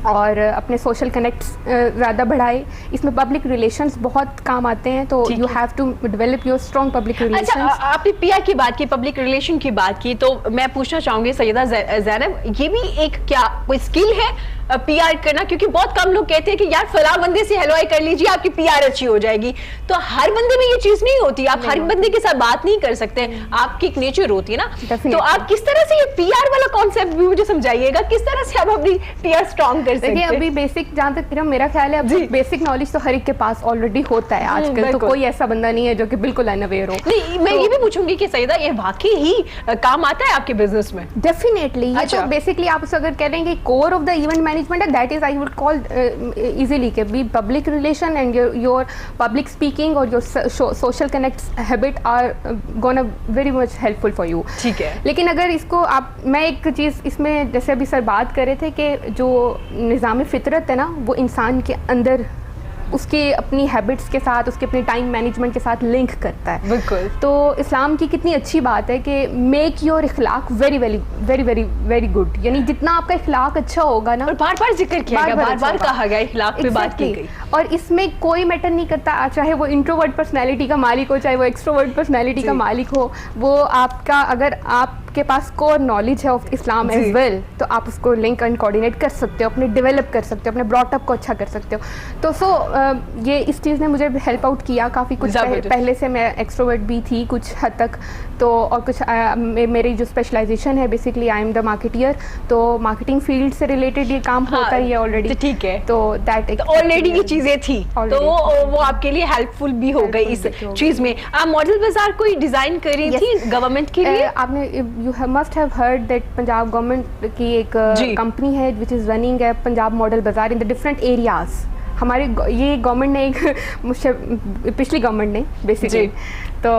और अपने सोशल कनेक्ट्स ज़्यादा बढ़ाए। इसमें पब्लिक रिलेशंस बहुत काम आते हैं, तो you have to develop your strong public relations. अच्छा, आपने पीआर की बात की, पब्लिक रिलेशन की बात की, तो मैं पूछना चाहूँगी सैयदा ज़ैनब, ये भी एक क्या कोई स्किल है पीआर करना? क्योंकि बहुत कम लोग कहते हैं कि यार फला बंदे से हेलो कर लीजिए आपकी पीआर अच्छी हो जाएगी, तो हर बंदे में ये चीज नहीं होती, आप हर बंदे के साथ बात नहीं कर सकते, आपकी एक नेचर होती है ना। तो आप किस तरह से ये पीआर वाला कॉन्सेप्ट भी मुझे समझाइएगा, किस तरह से आप अपनी पीआर स्ट्रॉन्ग कर सकते हैं? अभी बेसिक जहाँ तक मेरा ख्याल है, अब बेसिक नॉलेज तो हर एक के पास ऑलरेडी होता है आजकल, तो कोई ऐसा बंदा नहीं है जो कि बिल्कुल अनअवेयर हो। नहीं, मैं ये भी पूछूंगी कि सईदा ये वाकई ही काम आता है आपके बिजनेस में? डेफिनेटली। तो बेसिकली आप अगर कह रहे हैं कि core of the event management है, that is I would call easily के be public relation and your public speaking और your social connects habit are gonna very much helpful for you. ठीक है। लेकिन अगर इसको मैं एक चीज़ इसमें, जैसे अभी सर बात कर रहे थे कि जो निज़ाम फितरत है ना, वो इंसान के अंदर उसके अपनी हैबिट्स के साथ, उसके अपने टाइम मैनेजमेंट के साथ लिंक करता है। बिल्कुल। तो इस्लाम की कितनी अच्छी बात है कि make your Ikhlaq very very very very very good, यानी जितना आपका इखलाक अच्छा होगा ना, और बार बार जिक्र किया गया, बार बार कहा गया इखलाक पे बात की गई। और इसमें कोई मैटर नहीं करता, चाहे वो इंट्रोवर्ट पर्सनैलिटी का मालिक हो, चाहे वो एक्सट्रोवर्ट पर्सनैलिटी का मालिक हो, वो आपका, अगर आप आपके पास कोर नॉलेज है ऑफ इस्लाम एज वेल, तो आप उसको लिंक एंड कोऑर्डिनेट कर सकते हो, अपने डेवलप कर सकते हो, अपने ब्रॉटअप को अच्छा कर सकते हो। तो ये इस चीज़ ने मुझे हेल्प आउट किया काफ़ी कुछ। पहले से मैं एक्सट्रोवर्ट भी थी कुछ हद तक, तो और कुछ मेरी जो स्पेशलाइजेशन है basically I am the marketeer, तो मार्केटिंग फील्ड से रिलेटेड ये काम होता ही है ऑलरेडी। ठीक है, तो दैट ऑलरेडी ये चीज़ें थी, तो वो आपके लिए हेल्पफुल भी हो गई इस चीज़ में। आप मॉडल बाजार कोई डिज़ाइन करी थी गवर्नमेंट के लिए? आपने you must have heard that Punjab government की एक कंपनी है विच इज़ रनिंग है पंजाब मॉडल बाजार इन द डिफरेंट एरियाज़। हमारे ये गवर्नमेंट ने एक पिछली गवर्नमेंट ने बेसिकली तो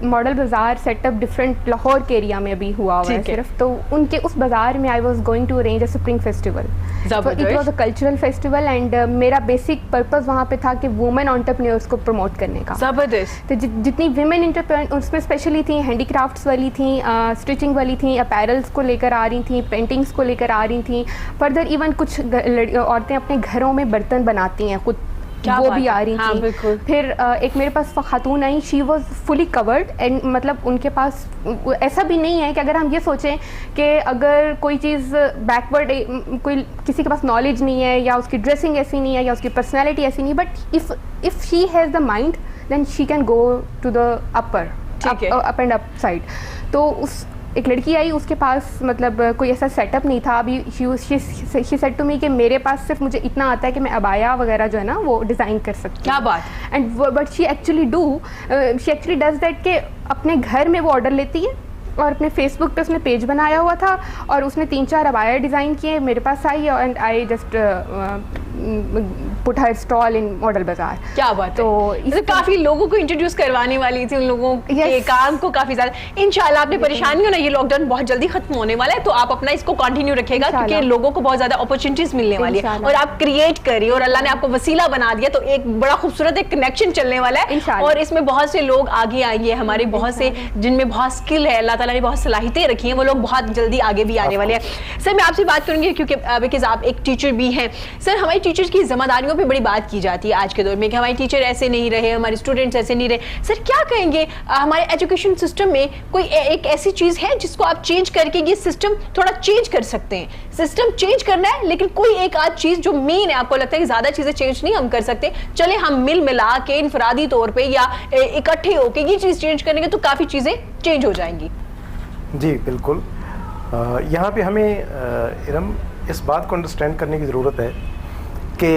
मॉडल बाज़ार सेटअप डिफरेंट लाहौर के एरिया में अभी हुआ हुआ है सिर्फ। तो उनके उस बाज़ार में I was going to arrange a spring festival, so it was a cultural festival and मेरा बेसिक पर्पस वहाँ पे था कि वुमेन एंटरप्रेन्योर्स को प्रमोट करने का। ज़बरदस्त। तो जितनी वुमेन एंटरप्रेन्योर उसमें स्पेशली थी, हैंडीक्राफ्ट्स वाली थी, स्टिचिंग वाली थी, अपैरल्स को लेकर आ रही थी, पेंटिंग्स को लेकर आ रही थी, फर्दर इवन कुछ औरतें अपने घरों में बर्तन बनाती हैं खुद, वो भी आ रही थी। फिर एक मेरे पास खातून आई, she was fully covered and मतलब उनके पास ऐसा भी नहीं है कि अगर हम ये सोचें कि अगर कोई चीज़ बैकवर्ड, कोई किसी के पास नॉलेज नहीं है या उसकी ड्रेसिंग ऐसी नहीं है या उसकी पर्सनैलिटी ऐसी नहीं, but if she has the mind then she can go to the upper up and upside. तो उस एक लड़की आई, उसके पास मतलब कोई ऐसा सेटअप नहीं था अभी। शी सेड टू मी कि मेरे पास सिर्फ मुझे इतना आता है कि मैं अबाया वगैरह जो है ना वो डिज़ाइन कर सकती हूँ। क्या बात। And but she actually does that कि अपने घर में वो ऑर्डर लेती है और अपने फेसबुक पे उसने पेज बनाया हुआ था और उसने 3-4 अबाया डिज़ाइन किए, मेरे पास आई and I just put her stall in model बाजार। क्या बात। तो काफ़ी लोगों को इंट्रोड्यूस करवाने वाली थी, उन लोगों के काम को काफ़ी ज़्यादा। इंशाल्लाह आपने परेशानी हो ना, ये लॉकडाउन बहुत जल्दी खत्म होने वाला है, तो आप अपना इसको कंटिन्यू रखिएगा क्योंकि लोगों को बहुत ज़्यादा अपॉर्चुनिटीज मिलने वाली है और आप क्रिएट करिए और अल्लाह ने आपको वसीला बना दिया, तो एक बड़ा खूबसूरत एक कनेक्शन चलने वाला है और इसमें बहुत से लोग आगे आएंगे, हमारे बहुत से जिनमें बहुत स्किल है, अल्लाह ताला ने बहुत सलाहियतें रखी हैं, वो लोग बहुत जल्दी आगे भी आने वाले हैं। सर मैं आपसे बात करूंगी क्योंकि बिकॉज आप एक टीचर भी हैं। सर हमारी टीचर्स की जिम्मेदारियों पे बड़ी बात की जाती है आज के दौर में कि हमारे टीचर ऐसे नहीं रहे, हमारे स्टूडेंट्स ऐसे नहीं रहे। सर क्या कहेंगे हमारे एजुकेशन सिस्टम में कोई एक ऐसी चीज़ है जिसको आप चेंज करके ये सिस्टम थोड़ा चेंज कर सकते हैं? सिस्टम चेंज करना है लेकिन कोई एक आध चीज़ जो मेन है, आपको लगता है कि ज़्यादा चीज़ें चेंज नहीं हम कर सकते, चले हम मिल मिला के इनफरादी तौर पर या इकट्ठे होकर ये चीज़ चेंज करेंगे तो काफ़ी चीज़ें चेंज हो जाएंगी? जी बिल्कुल। यहाँ पे हमें इरम इस बात को अंडरस्टैंड करने की ज़रूरत है कि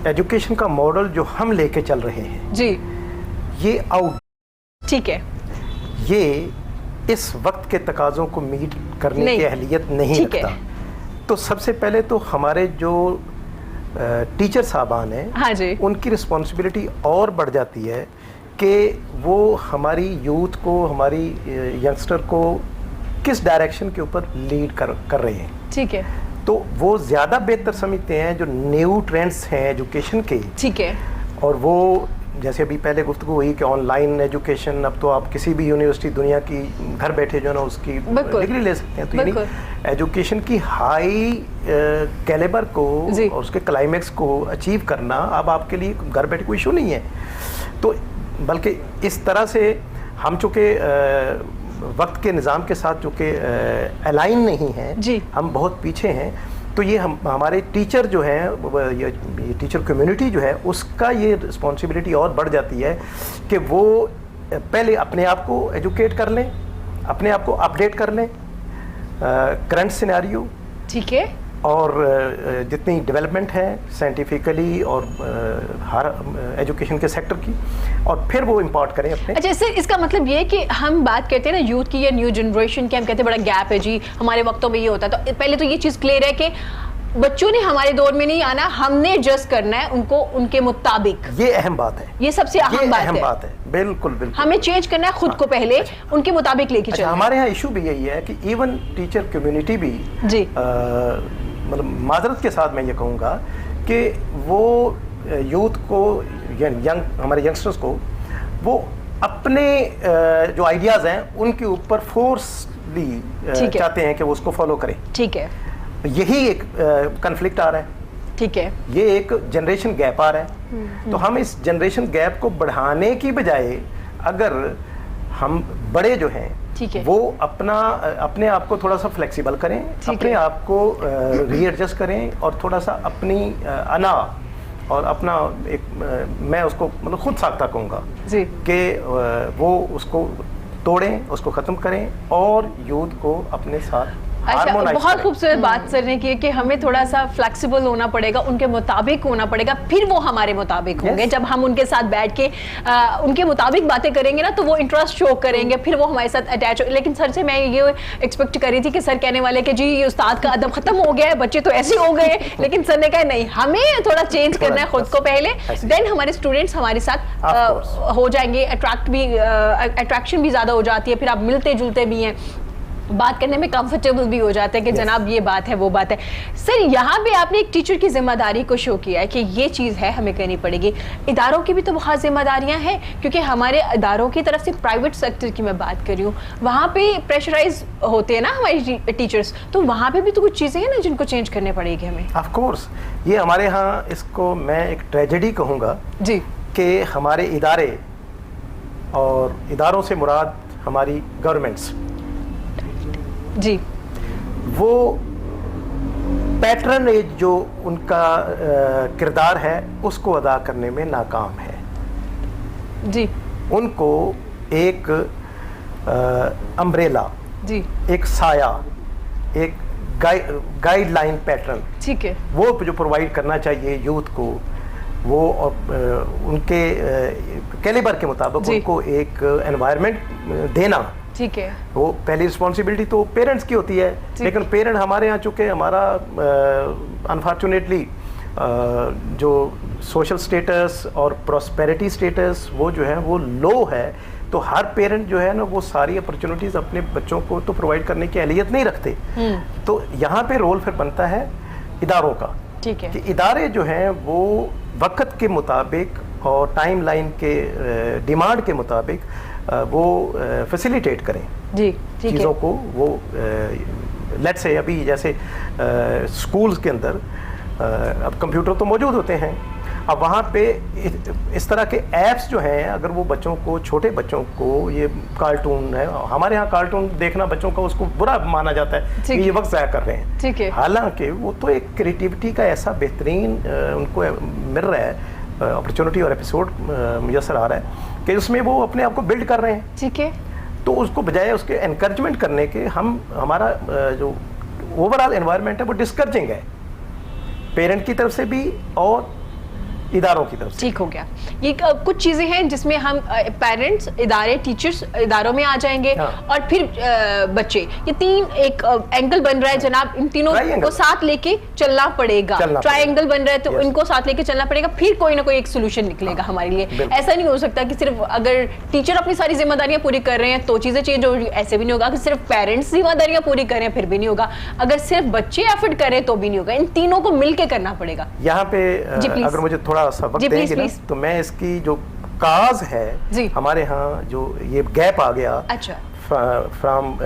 एजुकेशन का मॉडल जो हम लेके चल रहे हैं जी, ये आउट, ठीक है, ये इस वक्त के तकाज़ों को मीट करने की अहलियत नहीं रखता। तो सबसे पहले तो हमारे जो टीचर साहबान हैं, हाँ जी, उनकी रिस्पॉन्सिबिलिटी और बढ़ जाती है कि वो हमारी यूथ को, हमारी यंगस्टर को किस डायरेक्शन के ऊपर लीड कर रहे हैं। ठीक है, तो वो ज़्यादा बेहतर समझते हैं जो न्यू ट्रेंड्स हैं एजुकेशन के। ठीक है, और वो जैसे अभी पहले गुफ्तगू हुई कि ऑनलाइन एजुकेशन, अब तो आप किसी भी यूनिवर्सिटी दुनिया की घर बैठे जो है ना उसकी डिग्री ले सकते हैं। तो यानी एजुकेशन की हाई कैलिबर को और उसके क्लाइमेक्स को अचीव करना अब आपके लिए घर बैठे कोई इशू नहीं है। तो बल्कि इस तरह से हम चूँकि वक्त के निज़ाम के साथ चूँकि अलाइन नहीं हैं, हम बहुत पीछे हैं, तो ये हमारे टीचर जो हैं, ये टीचर कम्युनिटी जो है उसका ये रिस्पॉन्सिबिलिटी और बढ़ जाती है कि वो पहले अपने आप को एजुकेट कर लें, अपने आप को अपडेट कर लें करंट सिनेरियो, ठीक है, और जितनी डेवलपमेंट है साइंटिफिकली और हर एजुकेशन के सेक्टर की, और फिर वो इम्पोर्ट करें अपने। अच्छा सर, इसका मतलब ये है कि हम बात कहते हैं ना यूथ की या न्यू जनरेशन की, हम कहते हैं बड़ा गैप है जी, हमारे वक्तों में ये होता है। तो पहले तो ये चीज़ क्लियर है कि बच्चों ने हमारे दौर में नहीं आना, हमने एडजस्ट करना है उनको उनके मुताबिक। ये अहम बात है, ये सबसे अहम बात है। बिल्कुल बिल्कुल, हमें चेंज करना है खुद को पहले, उनके मुताबिक लेके चलना। हमारे यहाँ इशू भी यही है कि इवन टीचर कम्युनिटी भी जी, मतलब माजरत के साथ मैं ये कहूँगा कि वो यूथ को, यंग हमारे यंगस्टर्स को, वो अपने जो आइडियाज़ हैं उनके ऊपर फोर्सली चाहते हैं कि वो उसको फॉलो करें। ठीक है, यही एक कन्फ्लिक्ट आ रहा है। ठीक है, ये एक जनरेशन गैप आ रहा है। तो हम इस जनरेशन गैप को बढ़ाने की बजाय अगर हम बड़े जो हैं ठीक है। वो अपने आप को थोड़ा सा फ्लेक्सिबल करें, अपने आप को रीएडजस्ट करें और थोड़ा सा अपनी अना और अपना एक मैं उसको मतलब खुद साख्ता कहूँगा कि वो उसको तोड़ें, उसको ख़त्म करें और यूथ को अपने साथ अच्छा, बहुत खूबसूरत बात सर ने की कि हमें थोड़ा सा फ्लेक्सिबल होना पड़ेगा, उनके मुताबिक होना पड़ेगा, फिर वो हमारे मुताबिक होंगे। जब हम उनके साथ बैठ के उनके मुताबिक बातें करेंगे ना तो वो इंटरेस्ट शो करेंगे, फिर वो हमारे साथ अटैच हो। लेकिन सर से मैं ये एक्सपेक्ट कर रही थी कि सर कहने वाले कि जी ये उस्ताद का अदब खत्म हो गया है, बच्चे तो ऐसे हो गए, लेकिन सर ने कहा नहीं, हमें थोड़ा चेंज करना है खुद को पहले, देन हमारे स्टूडेंट्स हमारे साथ हो जाएंगे, अट्रैक्शन भी ज्यादा हो जाती है, फिर आप मिलते जुलते भी हैं, बात करने में कंफर्टेबल भी हो जाते हैं कि जनाब ये बात है वो बात है। सर यहाँ पे आपने एक टीचर की जिम्मेदारी को शो किया है कि ये चीज़ है हमें करनी पड़ेगी। इदारों की भी तो बहुत जिम्मेदारियां हैं, क्योंकि हमारे इदारों की तरफ से प्राइवेट सेक्टर की मैं बात कर रही हूँ, वहाँ पे प्रेशराइज होते हैं ना हमारे टीचर्स, तो वहाँ पे भी तो कुछ चीज़ें हैं ना जिनको चेंज करने पड़ेगी हमें। ऑफ कोर्स ये हमारे यहाँ, इसको मैं एक ट्रेजेडी कहूँगा जी, कि हमारे इदारे और इदारों से मुराद हमारी गवर्नमेंट्स जी, वो पैटर्नेज जो उनका किरदार है उसको अदा करने में नाकाम है जी। उनको एक अम्ब्रेला जी, एक साया, एक गाइडलाइन पैटर्न, ठीक है, वो जो प्रोवाइड करना चाहिए यूथ को, वो उनके कैलिबर के मुताबिक उनको एक एनवायरनमेंट देना, ठीक है। वो पहली रिस्पॉन्सिबिलिटी तो पेरेंट्स की होती है, लेकिन पेरेंट हमारे यहाँ चूँकि हमारा अनफॉर्चुनेटली जो सोशल स्टेटस और प्रॉस्पेरिटी स्टेटस वो जो है वो लो है, तो हर पेरेंट जो है ना वो सारी अपॉर्चुनिटीज़ अपने बच्चों को तो प्रोवाइड करने की अहलियत नहीं रखते। तो यहाँ पे रोल फिर बनता है इदारों का, ठीक है, कि इदारे जो हैं वो वक्त के मुताबिक और टाइम लाइन के डिमांड के मुताबिक वो फैसिलिटेट करें जी, चीज़ों को। वो लेट्स से अभी जैसे स्कूल्स के अंदर अब कंप्यूटर तो मौजूद होते हैं, अब वहाँ पे इस तरह के ऐप्स जो हैं, अगर वो बच्चों को, छोटे बच्चों को, ये कार्टून है, हमारे यहाँ कार्टून देखना बच्चों का उसको बुरा माना जाता है कि ये वक्त ज़ाया कर रहे हैं, ठीक है, हालांकि वो तो एक क्रिएटिविटी का ऐसा बेहतरीन उनको मिल रहा है अपॉर्चुनिटी और एपिसोड मुयसर आ रहा है कि उसमें वो अपने आप को बिल्ड कर रहे हैं, ठीक है। तो उसको बजाय उसके एनकरेजमेंट करने के हमारा जो ओवरऑल एनवायरनमेंट है वो डिस्करेजिंग है, पेरेंट की तरफ से भी और इदारों की तरफ से। ठीक हो गया। ये कुछ चीजें हैं जिसमें हम पेरेंट्स, इदारे, टीचर्स इदारों में आ जाएंगे, और फिर बच्चे, ये तीन एक एंगल बन रहा है जनाब, इन तीनों को साथ लेके चलना पड़ेगा। ट्रायंगल बन रहा है तो इनको साथ लेके चलना पड़ेगा, फिर कोई ना कोई एक सोल्यूशन निकलेगा हमारे लिए। ऐसा नहीं हो सकता कि सिर्फ अगर टीचर अपनी सारी जिम्मेदारियां पूरी कर रहे हैं तो चीजें चेंज होगी, ऐसे भी नहीं होगा। अगर सिर्फ पेरेंट्स जिम्मेदारियां पूरी कर रहे हैं फिर भी नहीं होगा, अगर सिर्फ बच्चे एफर्ट करें तो भी नहीं होगा, इन तीनों को मिलके करना पड़ेगा। यहाँ पे अगर मुझे थोड़ा सा वक्त देंगे ना, तो मैं इसकी जो काज है हमारे यहाँ जो ये गैप आ गया, अच्छा, from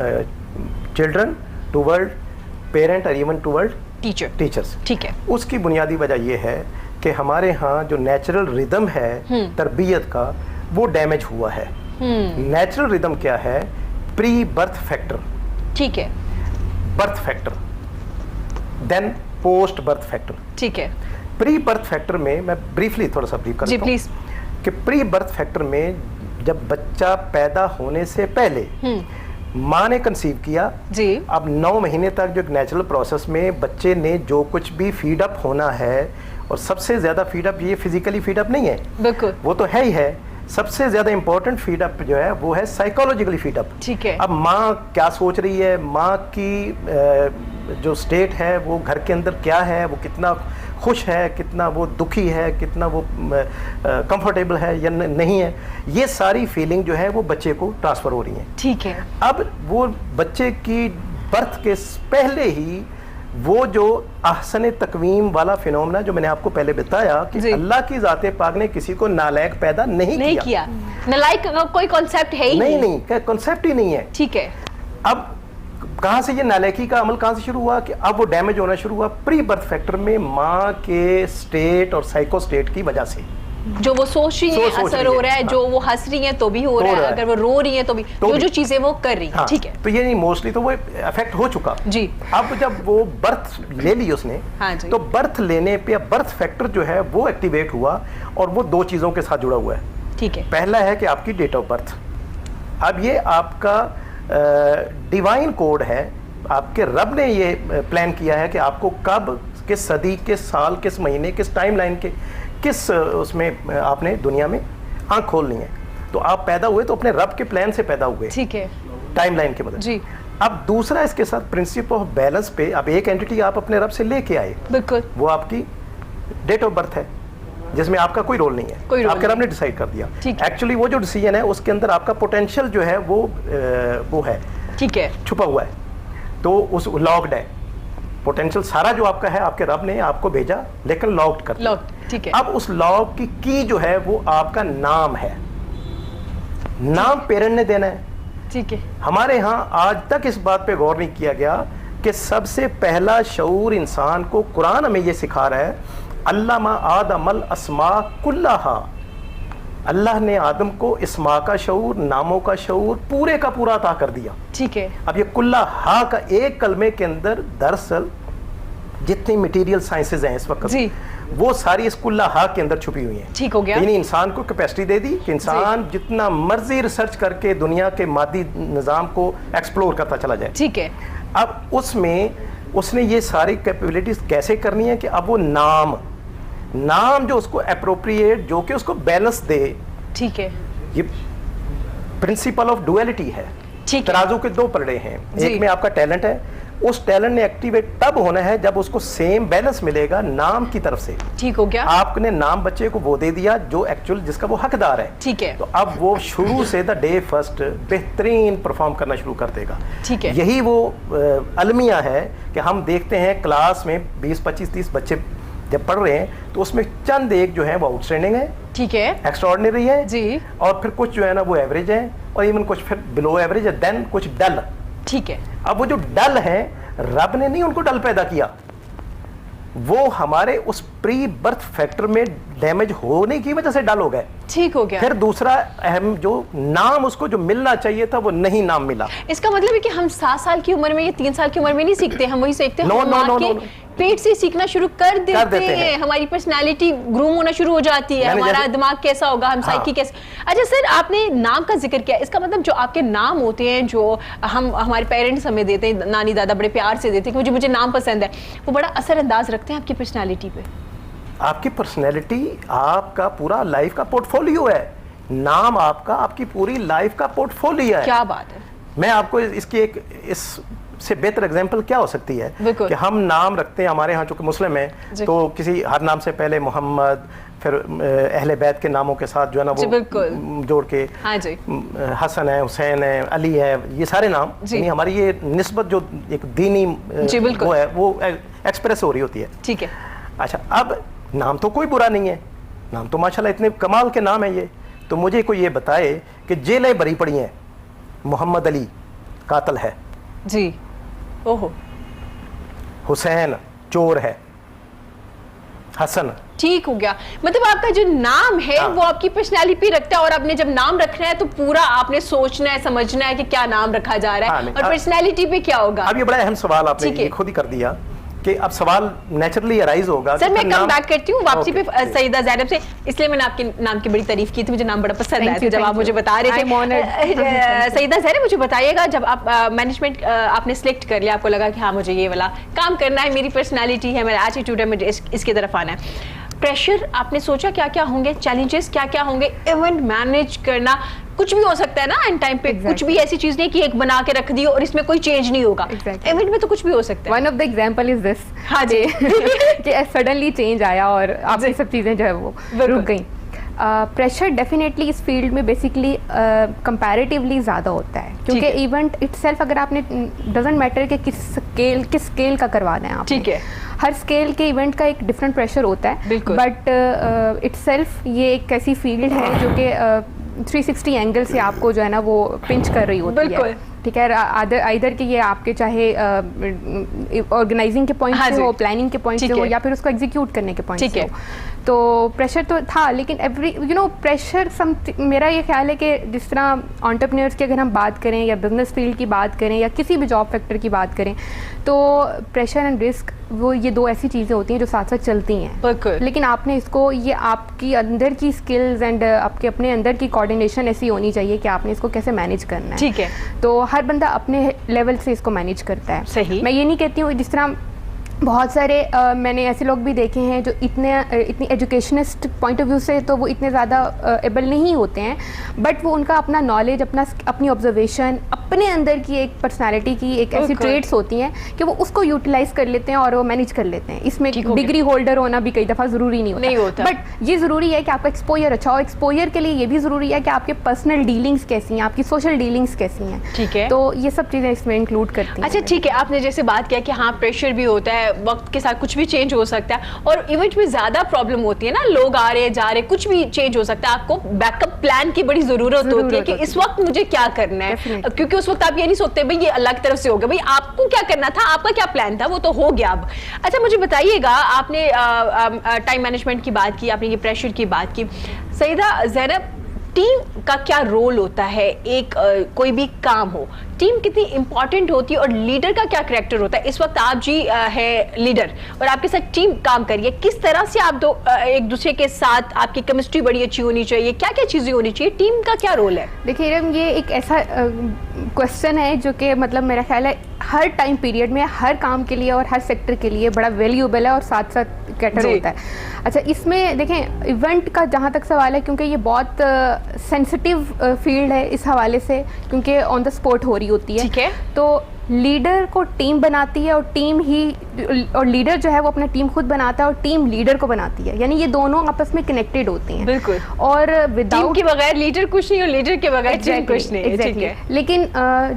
children to world parent और इवन टू वर्ल्ड टीचर्स, ठीक है, उसकी बुनियादी वजह ये है कि हमारे यहाँ जो नेचुरल रिदम है तरबियत का वो डैमेज हुआ है। नेचुरल रिदम क्या है? प्री बर्थ फैक्टर, ठीक है, birth factor, then post birth factor, ठीक है। प्री बर्थ फैक्टर में मैं ब्रीफली थोड़ा सा ब्रीफ करता हूँ कि प्री बर्थ फैक्टर में जब बच्चा पैदा होने से पहले माँ ने कंसीव किया जी, अब 9 महीने तक जो नेचुरल प्रोसेस में बच्चे ने जो कुछ भी फीडअप होना है, और सबसे ज्यादा फीडअप ये फिजिकली फीडअप नहीं है, बिल्कुल, वो तो है ही है, सबसे ज्यादा इंपॉर्टेंट फीडअप जो है वो है साइकोलॉजिकली फीडअप, ठीक है। अब माँ क्या सोच रही है, माँ की जो स्टेट है वो घर के अंदर क्या है, वो कितना खुश है, कितना वो दुखी है, कितना वो कंफर्टेबल है या नहीं है, ये सारी फीलिंग जो है वो बच्चे को ट्रांसफर हो रही है, ठीक है। अब वो बच्चे की बर्थ के पहले ही वो जो अहसन तकवीम वाला फिनोमेना जो मैंने आपको पहले बताया कि अल्लाह की ज़ाते पाक ने किसी को नालायक पैदा नहीं किया। नालायक का कोई कॉन्सेप्ट है ही नहीं, कॉन्सेप्ट ही नहीं है, ठीक है। अब कहाँ से ये नालायकी का अमल कहाँ से शुरू हुआ कि अब वो डैमेज होना शुरू हुआ प्री बर्थ फैक्टर में माँ के स्टेट और साइको स्टेट की वजह से, जो वो सोच रही है असर हो रहा है, जो वो हंस रही है तो भी हो रहा है, अगर वो रो रही है तो भी, जो चीजें वो कर रही है। ठीक है, तो ये नहीं, मोस्टली तो वो इफेक्ट हो चुका जी। अब जब वो बर्थ ले ली उसने, तो बर्थ लेने पे बर्थ फैक्टर जो है वो एक्टिवेट हुआ, और वो दो चीजों के साथ जुड़ा हुआ है। ठीक है, पहला है कि आपकी डेट ऑफ बर्थ, अब ये आपका डिवाइन कोड है, आपके रब ने ये प्लान किया है कि आपको कब, किस सदी, किस साल, किस महीने, किस टाइमलाइन के, किस उसमें आपने दुनिया में आंख खोलनी है। तो आप पैदा हुए तो अपने रब के प्लान से पैदा हुए, ठीक है, टाइमलाइन के मदद जी। अब दूसरा इसके साथ प्रिंसिपल ऑफ बैलेंस पे, अब एक एंटिटी आप अपने रब से लेके आए, बिल्कुल, वो आपकी डेट ऑफ बर्थ है, जिसमें आपका कोई रोल नहीं है, आपके रब ने डिसाइड कर दिया। एक्चुअली वो जो डिसीजन है उसके अंदर आपका पोटेंशियल जो है वो है, ठीक है, छुपा हुआ है, तो उस लॉक्ड है पोटेंशियल सारा जो आपका है, आपके रब ने आपको भेजा लेकिन लॉक्ड कर दिया। ठीक है, अब उस लॉक की जो है वो आपका नाम है, नाम पेरेंट ने देना है। ठीक है, हमारे यहाँ आज तक इस बात पे गौर नहीं किया गया कि सबसे पहला शऊर इंसान को कुरान हमें ये सिखा रहा है, अल्लामा आदमल अस्मा कुल्लाहा, अल्लाह ने आदम को इस्मा का शऊर, नामों का शऊर पूरे का पूरा अता कर दिया। ठीक है, अब ये कुल्लाहा का एक कलमे के अंदर दरअसल जितनी मटेरियल साइंसेज हैं इस वक्त जी, वो सारी इस कुल्लाहा के अंदर छुपी हुई हैं। ठीक हो गया, यानी इंसान को कैपेसिटी दे दी कि इंसान जितना मर्जी रिसर्च करके दुनिया के मादी निज़ाम को एक्सप्लोर करता चला जाए। ठीक है, अब उसमें उसने ये सारी कैपेबिलिटीज कैसे करनी है कि अब वो नाम जो उसको अप्रोप्रिएट, जो कि उसको बैलेंस दे। ठीक है, ये प्रिंसिपल ऑफ डुअलिटी है। तराजू के दो पलड़े हैं, एक में आपका टैलेंट है, उस टैलेंट ने एक्टिवेट तब होना है जब उसको सेम बैलेंस मिलेगा नाम की तरफ से। ठीक हो गया, आपने नाम बच्चे को वो दे दिया जो एक्चुअल जिसका वो हकदार है। ठीक है, तो अब वो शुरू से द डे फर्स्ट बेहतरीन परफॉर्म करना शुरू कर देगा। ठीक है, यही वो अलमिया है कि हम देखते हैं क्लास में 20, 25, 30 बच्चे जब पढ़ रहे हैं तो उसमें चंद एक जो है वो आउटस्टैंडिंग है, ठीक है, एक्स्ट्राऑर्डिनरी है जी, और फिर कुछ जो है ना वो एवरेज है, और इवन कुछ फिर बिलो एवरेज है, देन कुछ डल। ठीक है, अब वो जो डल है, रब ने नहीं उनको डल पैदा किया, वो हमारे उस प्री बर्थ फैक्टर में डैमेज होने की वजह से डल हो गए। ठीक हो गया, फिर दूसरा अहम जो नाम उसको जो मिलना चाहिए था वो नहीं नाम मिला। इसका मतलब है कि हम 7 साल की उम्र में या 3 साल की उम्र में नहीं सीखते, हम वही सीखते हैं, नो, पेट से सीखना शुरू कर देते हैं। हमारी पर्सनालिटी ग्रूम होना शुरू हो जाती है, हमारा दिमाग कैसा होगा, हम साइकी कैसे। अच्छा सर, आपने नाम का जिक्र किया, इसका मतलब जो आपके नाम होते हैं जो हम हमारे पेरेंट्स हमें देते हैं, नानी दादा बड़े प्यार से देते हैं कि मुझे नाम पसंद है, वो बड़ा असरअंदाज रखते हैं आपकी पर्सनालिटी पे? आपकी पर्सनैलिटी आपका पूरा लाइफ का पोर्टफोलियो है, नाम आपका आपकी पूरी लाइफ का पोर्टफोलियो है। क्या बात है। मैं आपको इसकी एक इससे बेहतर एग्जांपल क्या हो सकती है कि हम नाम रखते हैं, हमारे यहाँ चूंकि मुस्लिम है तो किसी हर नाम से पहले मोहम्मद, फिर अहले बैत के नामों के साथ जो है ना वो जोड़ के, हाँ जी, हसन है, हुसैन है, अली है, ये सारे नाम, यानी हमारी ये निस्बत जो एक दीनी वो है वो एक्सप्रेस हो रही होती है। ठीक है, अच्छा, अब नाम तो कोई बुरा नहीं है, नाम तो माशाल्लाह इतने कमाल के नाम है ये, तो मुझे कोई ये बताए कि जेलें भरी पड़ी हैं, मोहम्मद अली कातल है जी, ओहो, हुसैन चोर है, हसन। ठीक हो गया, मतलब आपका जो नाम है वो आपकी पर्सनैलिटी पे रखता है, और आपने जब नाम रखना है तो पूरा आपने सोचना है, समझना है कि क्या नाम रखा जा रहा है, और पर्सनैलिटी पे क्या होगा। अब ये बड़ा अहम सवाल आपने खुद ही कर दिया कि अब सवाल नेचुरली अराइज होगा। सर मैं कम बैक करती हूँ वापसी पे सईदा ज़ैनब से, इसलिए मैंने आपके नाम की बड़ी तारीफ की थी, मुझे नाम बड़ा पसंद आया था जब आप मुझे बता रहे थे। सईदा ज़ैनब, मुझे बताइएगा, जब आप मैनेजमेंट आपने सिलेक्ट कर लिया, आपको लगा कि हाँ मुझे ये वाला काम करना है, मेरी पर्सनैलिटी है, मेरा एटीट्यूड है, मुझे इसकी तरफ आना है, प्रेशर आपने सोचा क्या क्या होंगे, चैलेंजेस क्या क्या होंगे, इवेंट मैनेज करना कुछ भी हो सकता है ना एंड टाइम पे, कुछ भी ऐसी चीज नहीं कि एक बना के रख दी और इसमें कोई चेंज नहीं होगा, इवेंट में तो कुछ भी हो सकता है। One of the example is this, हाँ जी, कि सडनली चेंज आया और आपकी सब चीजें जो है वो रुक गई। प्रेशर डेफिनेटली इस फील्ड में बेसिकली कंपैरेटिवली ज़्यादा होता है, क्योंकि इवेंट इटसेल्फ अगर आपने, डजेंट मैटर कि किस स्केल का करवाना है आप, ठीक है, हर स्केल के इवेंट का एक डिफरेंट प्रेशर होता है, बट इटसेल्फ ये एक ऐसी फील्ड है जो कि 360 एंगल से आपको जो है ना वो पिंच कर रही होती है। ठीक है, आइदर कि ये आपके चाहे ऑर्गेनाइजिंग के पॉइंट से हो, प्लानिंग के पॉइंट से हो, या फिर उसको एग्जीक्यूट करने के पॉइंट से हो। तो प्रेशर तो था, लेकिन प्रेशर मेरा ये ख्याल है कि जिस तरह एंटरप्रेन्योर्स की अगर हम बात करें या बिजनेस फील्ड की बात करें या किसी भी जॉब फैक्टर की बात करें, तो प्रेशर एंड रिस्क वो ये दो ऐसी चीज़ें होती हैं जो साथ साथ चलती हैं। लेकिन आपने इसको, ये आपकी अंदर की स्किल्स एंड आपके अपने अंदर की कोऑर्डिनेशन ऐसी होनी चाहिए कि आपने इसको कैसे मैनेज करना है। ठीक है, तो हर बंदा अपने लेवल से इसको मैनेज करता है। सही। मैं ये नहीं कहती हूँ, जिस तरह बहुत सारे मैंने ऐसे लोग भी देखे हैं जो इतनी एजुकेशनिस्ट पॉइंट ऑफ व्यू से तो वो इतने ज़्यादा एबल नहीं होते हैं, बट वो उनका अपना नॉलेज, अपनी ऑब्जर्वेशन, अपने अंदर की एक पर्सनालिटी की एक ऐसी ट्रेड्स होती हैं कि वो उसको यूटिलाइज कर लेते हैं और वो मैनेज कर लेते हैं। इसमें डिग्री होल्डर होना भी कई दफ़ा ज़रूरी नहीं होता। बट ये ज़रूरी है कि आपका एक्सपोजर अच्छा हो। एक्सपोजर के लिए ये भी ज़रूरी है कि आपके पर्सनल डीलिंग्स कैसी हैं, आपकी सोशल डीलिंग्स कैसी हैं। ठीक है, तो ये सब चीज़ें इसमें इंक्लूड करती हैं। अच्छा ठीक है, आपने जैसे बात किया कि हाँ प्रेशर भी होता है, वक्त के साथ कुछ भी चेंज हो सकता है, और इवेंट में ज्यादा प्रॉब्लम होती है ना, लोग आ रहे जा रहे, कुछ भी चेंज हो सकता है। आपको बैकअप प्लान की बड़ी जरूरत होती है कि इस वक्त मुझे क्या करना है, क्योंकि उस वक्त आप ये नहीं सोचते भाई ये अल्लाह की तरफ से हो गया, भाई आपको क्या करना था, आपका क्या प्लान था, वो तो हो गया अब। अच्छा मुझे बताइएगा, आपने टाइम मैनेजमेंट की बात की, आपने ये प्रेशर की बात की, सईदा ज़ैनब, टीम का क्या रोल होता है? एक कोई भी काम हो, टीम कितनी इंपॉर्टेंट होती है, और लीडर का क्या कैरेक्टर होता है? इस वक्त आप जी है लीडर और आपके साथ टीम काम करिए, किस तरह से आप एक दूसरे के साथ आपकी केमिस्ट्री बड़ी अच्छी होनी चाहिए, क्या क्या चीजें होनी चाहिए, टीम का क्या रोल है? देखिए इरम, ये एक ऐसा क्वेश्चन है जो कि मतलब मेरा ख्याल है हर टाइम पीरियड में, हर काम के लिए और हर सेक्टर के लिए बड़ा वैल्यूएबल है और साथ साथ कैटर होता है। अच्छा, इसमें देखें इवेंट का जहाँ तक सवाल है, क्योंकि ये बहुत सेंसिटिव फील्ड है इस हवाले से, क्योंकि ऑन द स्पॉट हो रही होती है। ठीक है, तो लीडर को टीम बनाती है और टीम ही, और लीडर जो है वो अपना टीम खुद बनाता है और टीम लीडर को बनाती है, यानी ये दोनों आपस में कनेक्टेड होती हैं। बिल्कुल। और टीम के बगैर लीडर कुछ नहीं और लीडर के बगैर टीम कुछ नहीं। ठीक है, लेकिन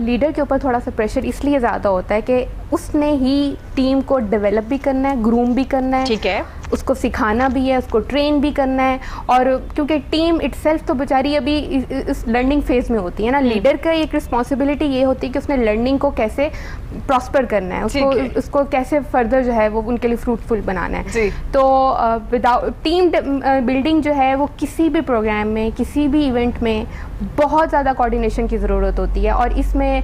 लीडर के ऊपर थोड़ा सा प्रेशर इसलिए ज़्यादा होता है कि उसने ही टीम को डेवलप भी करना है, ग्रूम भी करना है, ठीक है, उसको सिखाना भी है, उसको ट्रेन भी करना है। और क्योंकि टीम इटसेल्फ तो बेचारी अभी इस लर्निंग फेज में होती है ना, लीडर का एक रिस्पॉन्सिबिलिटी ये होती है कि उसने लर्निंग को कैसे प्रॉस्पर करना है, उसको कैसे फर्दर जो है वो उनके लिए फ्रूटफुल बनाना है। तो विदाउट टीम बिल्डिंग जो है वो किसी भी प्रोग्राम में, किसी भी इवेंट में बहुत ज़्यादा कोऑर्डिनेशन की ज़रूरत होती है, और इसमें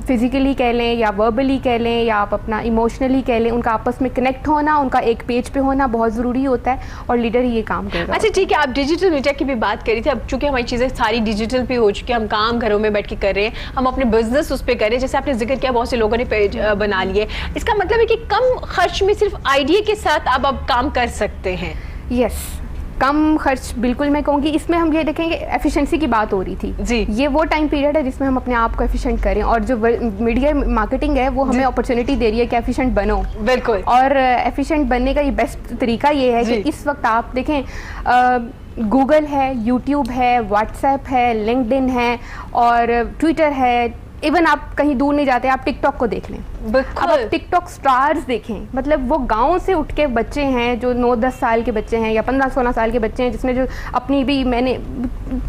फिजिकली कह लें या वर्बली कह लें या आप अपना इमोशनली कह लें, उनका आपस में कनेक्ट होना, उनका एक पेज पे होना बहुत ज़रूरी होता है, और लीडर ही ये काम करेगा। अच्छा ठीक है, आप डिजिटल मीडिया की भी बात करी थी। अब चूंकि हमारी चीज़ें सारी डिजिटल पे हो चुकी है, हम काम घरों में बैठ के कर रहे हैं, हम अपने बिजनेस उस पर कर रहे हैं, जैसे आपने जिक्र किया बहुत से लोगों ने पेज बना लिए, इसका मतलब है कि कम खर्च में सिर्फ आइडिया के साथ आप अब काम कर सकते हैं। यस, कम खर्च, बिल्कुल मैं कहूँगी। इसमें हम ये देखेंगे, एफिशिएंसी की बात हो रही थी जी, ये वो टाइम पीरियड है जिसमें हम अपने आप को एफिशिएंट करें, और जो मीडिया मार्केटिंग है वो हमें अपॉर्चुनिटी दे रही है कि एफिशिएंट बनो। बिल्कुल, और एफिशिएंट बनने का ये बेस्ट तरीका ये है कि इस वक्त आप देखें, गूगल है, यूट्यूब है, व्हाट्सएप है, लिंक्डइन है और ट्विटर है, इवन आप कहीं दूर नहीं जाते, आप टिकटॉक को देख लें। अब आप टिकटॉक स्टार्स देखें, मतलब वो गांव से उठ के बच्चे हैं जो 9-10 साल के बच्चे हैं या 15-16 साल के बच्चे हैं, जिसने जो अपनी भी, मैंने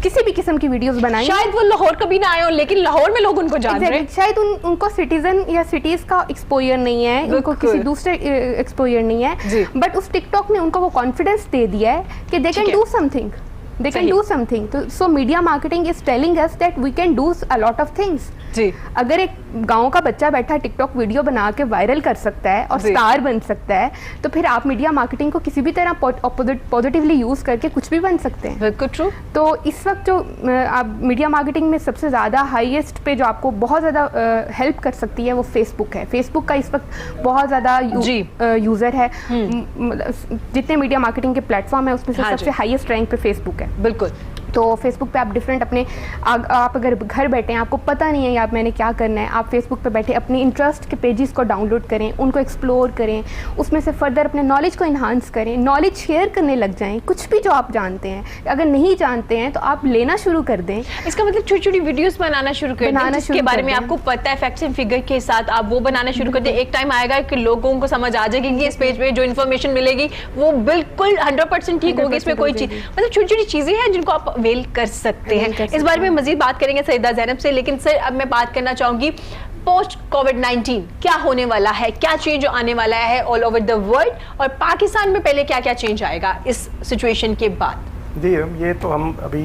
किसी भी किस्म की वीडियोस बनाई, शायद वो लाहौर कभी ना आए हो, लेकिन लाहौर में लोग उनको जान रहे हैं। शायद उनको सिटीजन या सिटीज का एक्सपोजर नहीं है, उनको किसी दूसरे एक्सपोजर नहीं है, बट उस टिकटॉक ने उनको वो कॉन्फिडेंस दे दिया है कि they can do something, they can do something. So media marketing is telling us that we can do a lot of things. जी, अगर एक गांव का बच्चा बैठा टिकटॉक वीडियो बना के वायरल कर सकता है और स्टार बन सकता है, तो फिर आप मीडिया मार्केटिंग को किसी भी तरह पॉजिटिवली यूज करके कुछ भी बन सकते हैं। बिल्कुल ट्रू। तो इस वक्त जो आप मीडिया मार्केटिंग में सबसे ज़्यादा हाईएस्ट पे जो आपको बहुत ज़्यादा हेल्प कर सकती है वो फेसबुक है। फेसबुक का इस वक्त बहुत ज़्यादा यूज़र है, जितने मीडिया मार्केटिंग के प्लेटफॉर्म है उसमें से सबसे हाईएस्ट रैंक पे फेसबुक है। बिल्कुल। तो फेसबुक पे आप डिफरेंट अपने आप अगर घर बैठे हैं, आपको पता नहीं है या मैंने क्या करना है, आप फेसबुक पे बैठे अपने इंटरेस्ट के पेजेस को डाउनलोड करें, उनको एक्सप्लोर करें, उसमें से फर्दर अपने नॉलेज को इन्हांस करें, नॉलेज शेयर करने लग जाएं। कुछ भी जो आप जानते हैं, अगर नहीं जानते हैं तो आप लेना शुरू कर दें। इसका मतलब छोटी छोटी वीडियोस बनाना शुरू कर दें जिसके बारे में आपको पता है, फैक्ट्स एंड फिगर के साथ आप वो बनाना शुरू कर दें। एक टाइम आएगा कि लोगों को समझ आ जाएगी कि इस पेज पे जो इन्फॉर्मेशन मिलेगी वो बिल्कुल 100% ठीक होगी, इसमें कोई चीज़, मतलब छोटी छोटी चीज़ें हैं जिनको आप अवेल कर सकते हैं। इस बारे में मजीद बात करेंगे सईदा ज़ैनब से, लेकिन सर अब मैं बात करना चाहूंगी पोस्ट कोविड-19 क्या होने वाला है, क्या चेंज आने वाला है ऑल ओवर द वर्ल्ड, और पाकिस्तान में पहले क्या क्या चेंज आएगा इस सिचुएशन के बाद? जी, ये तो हम अभी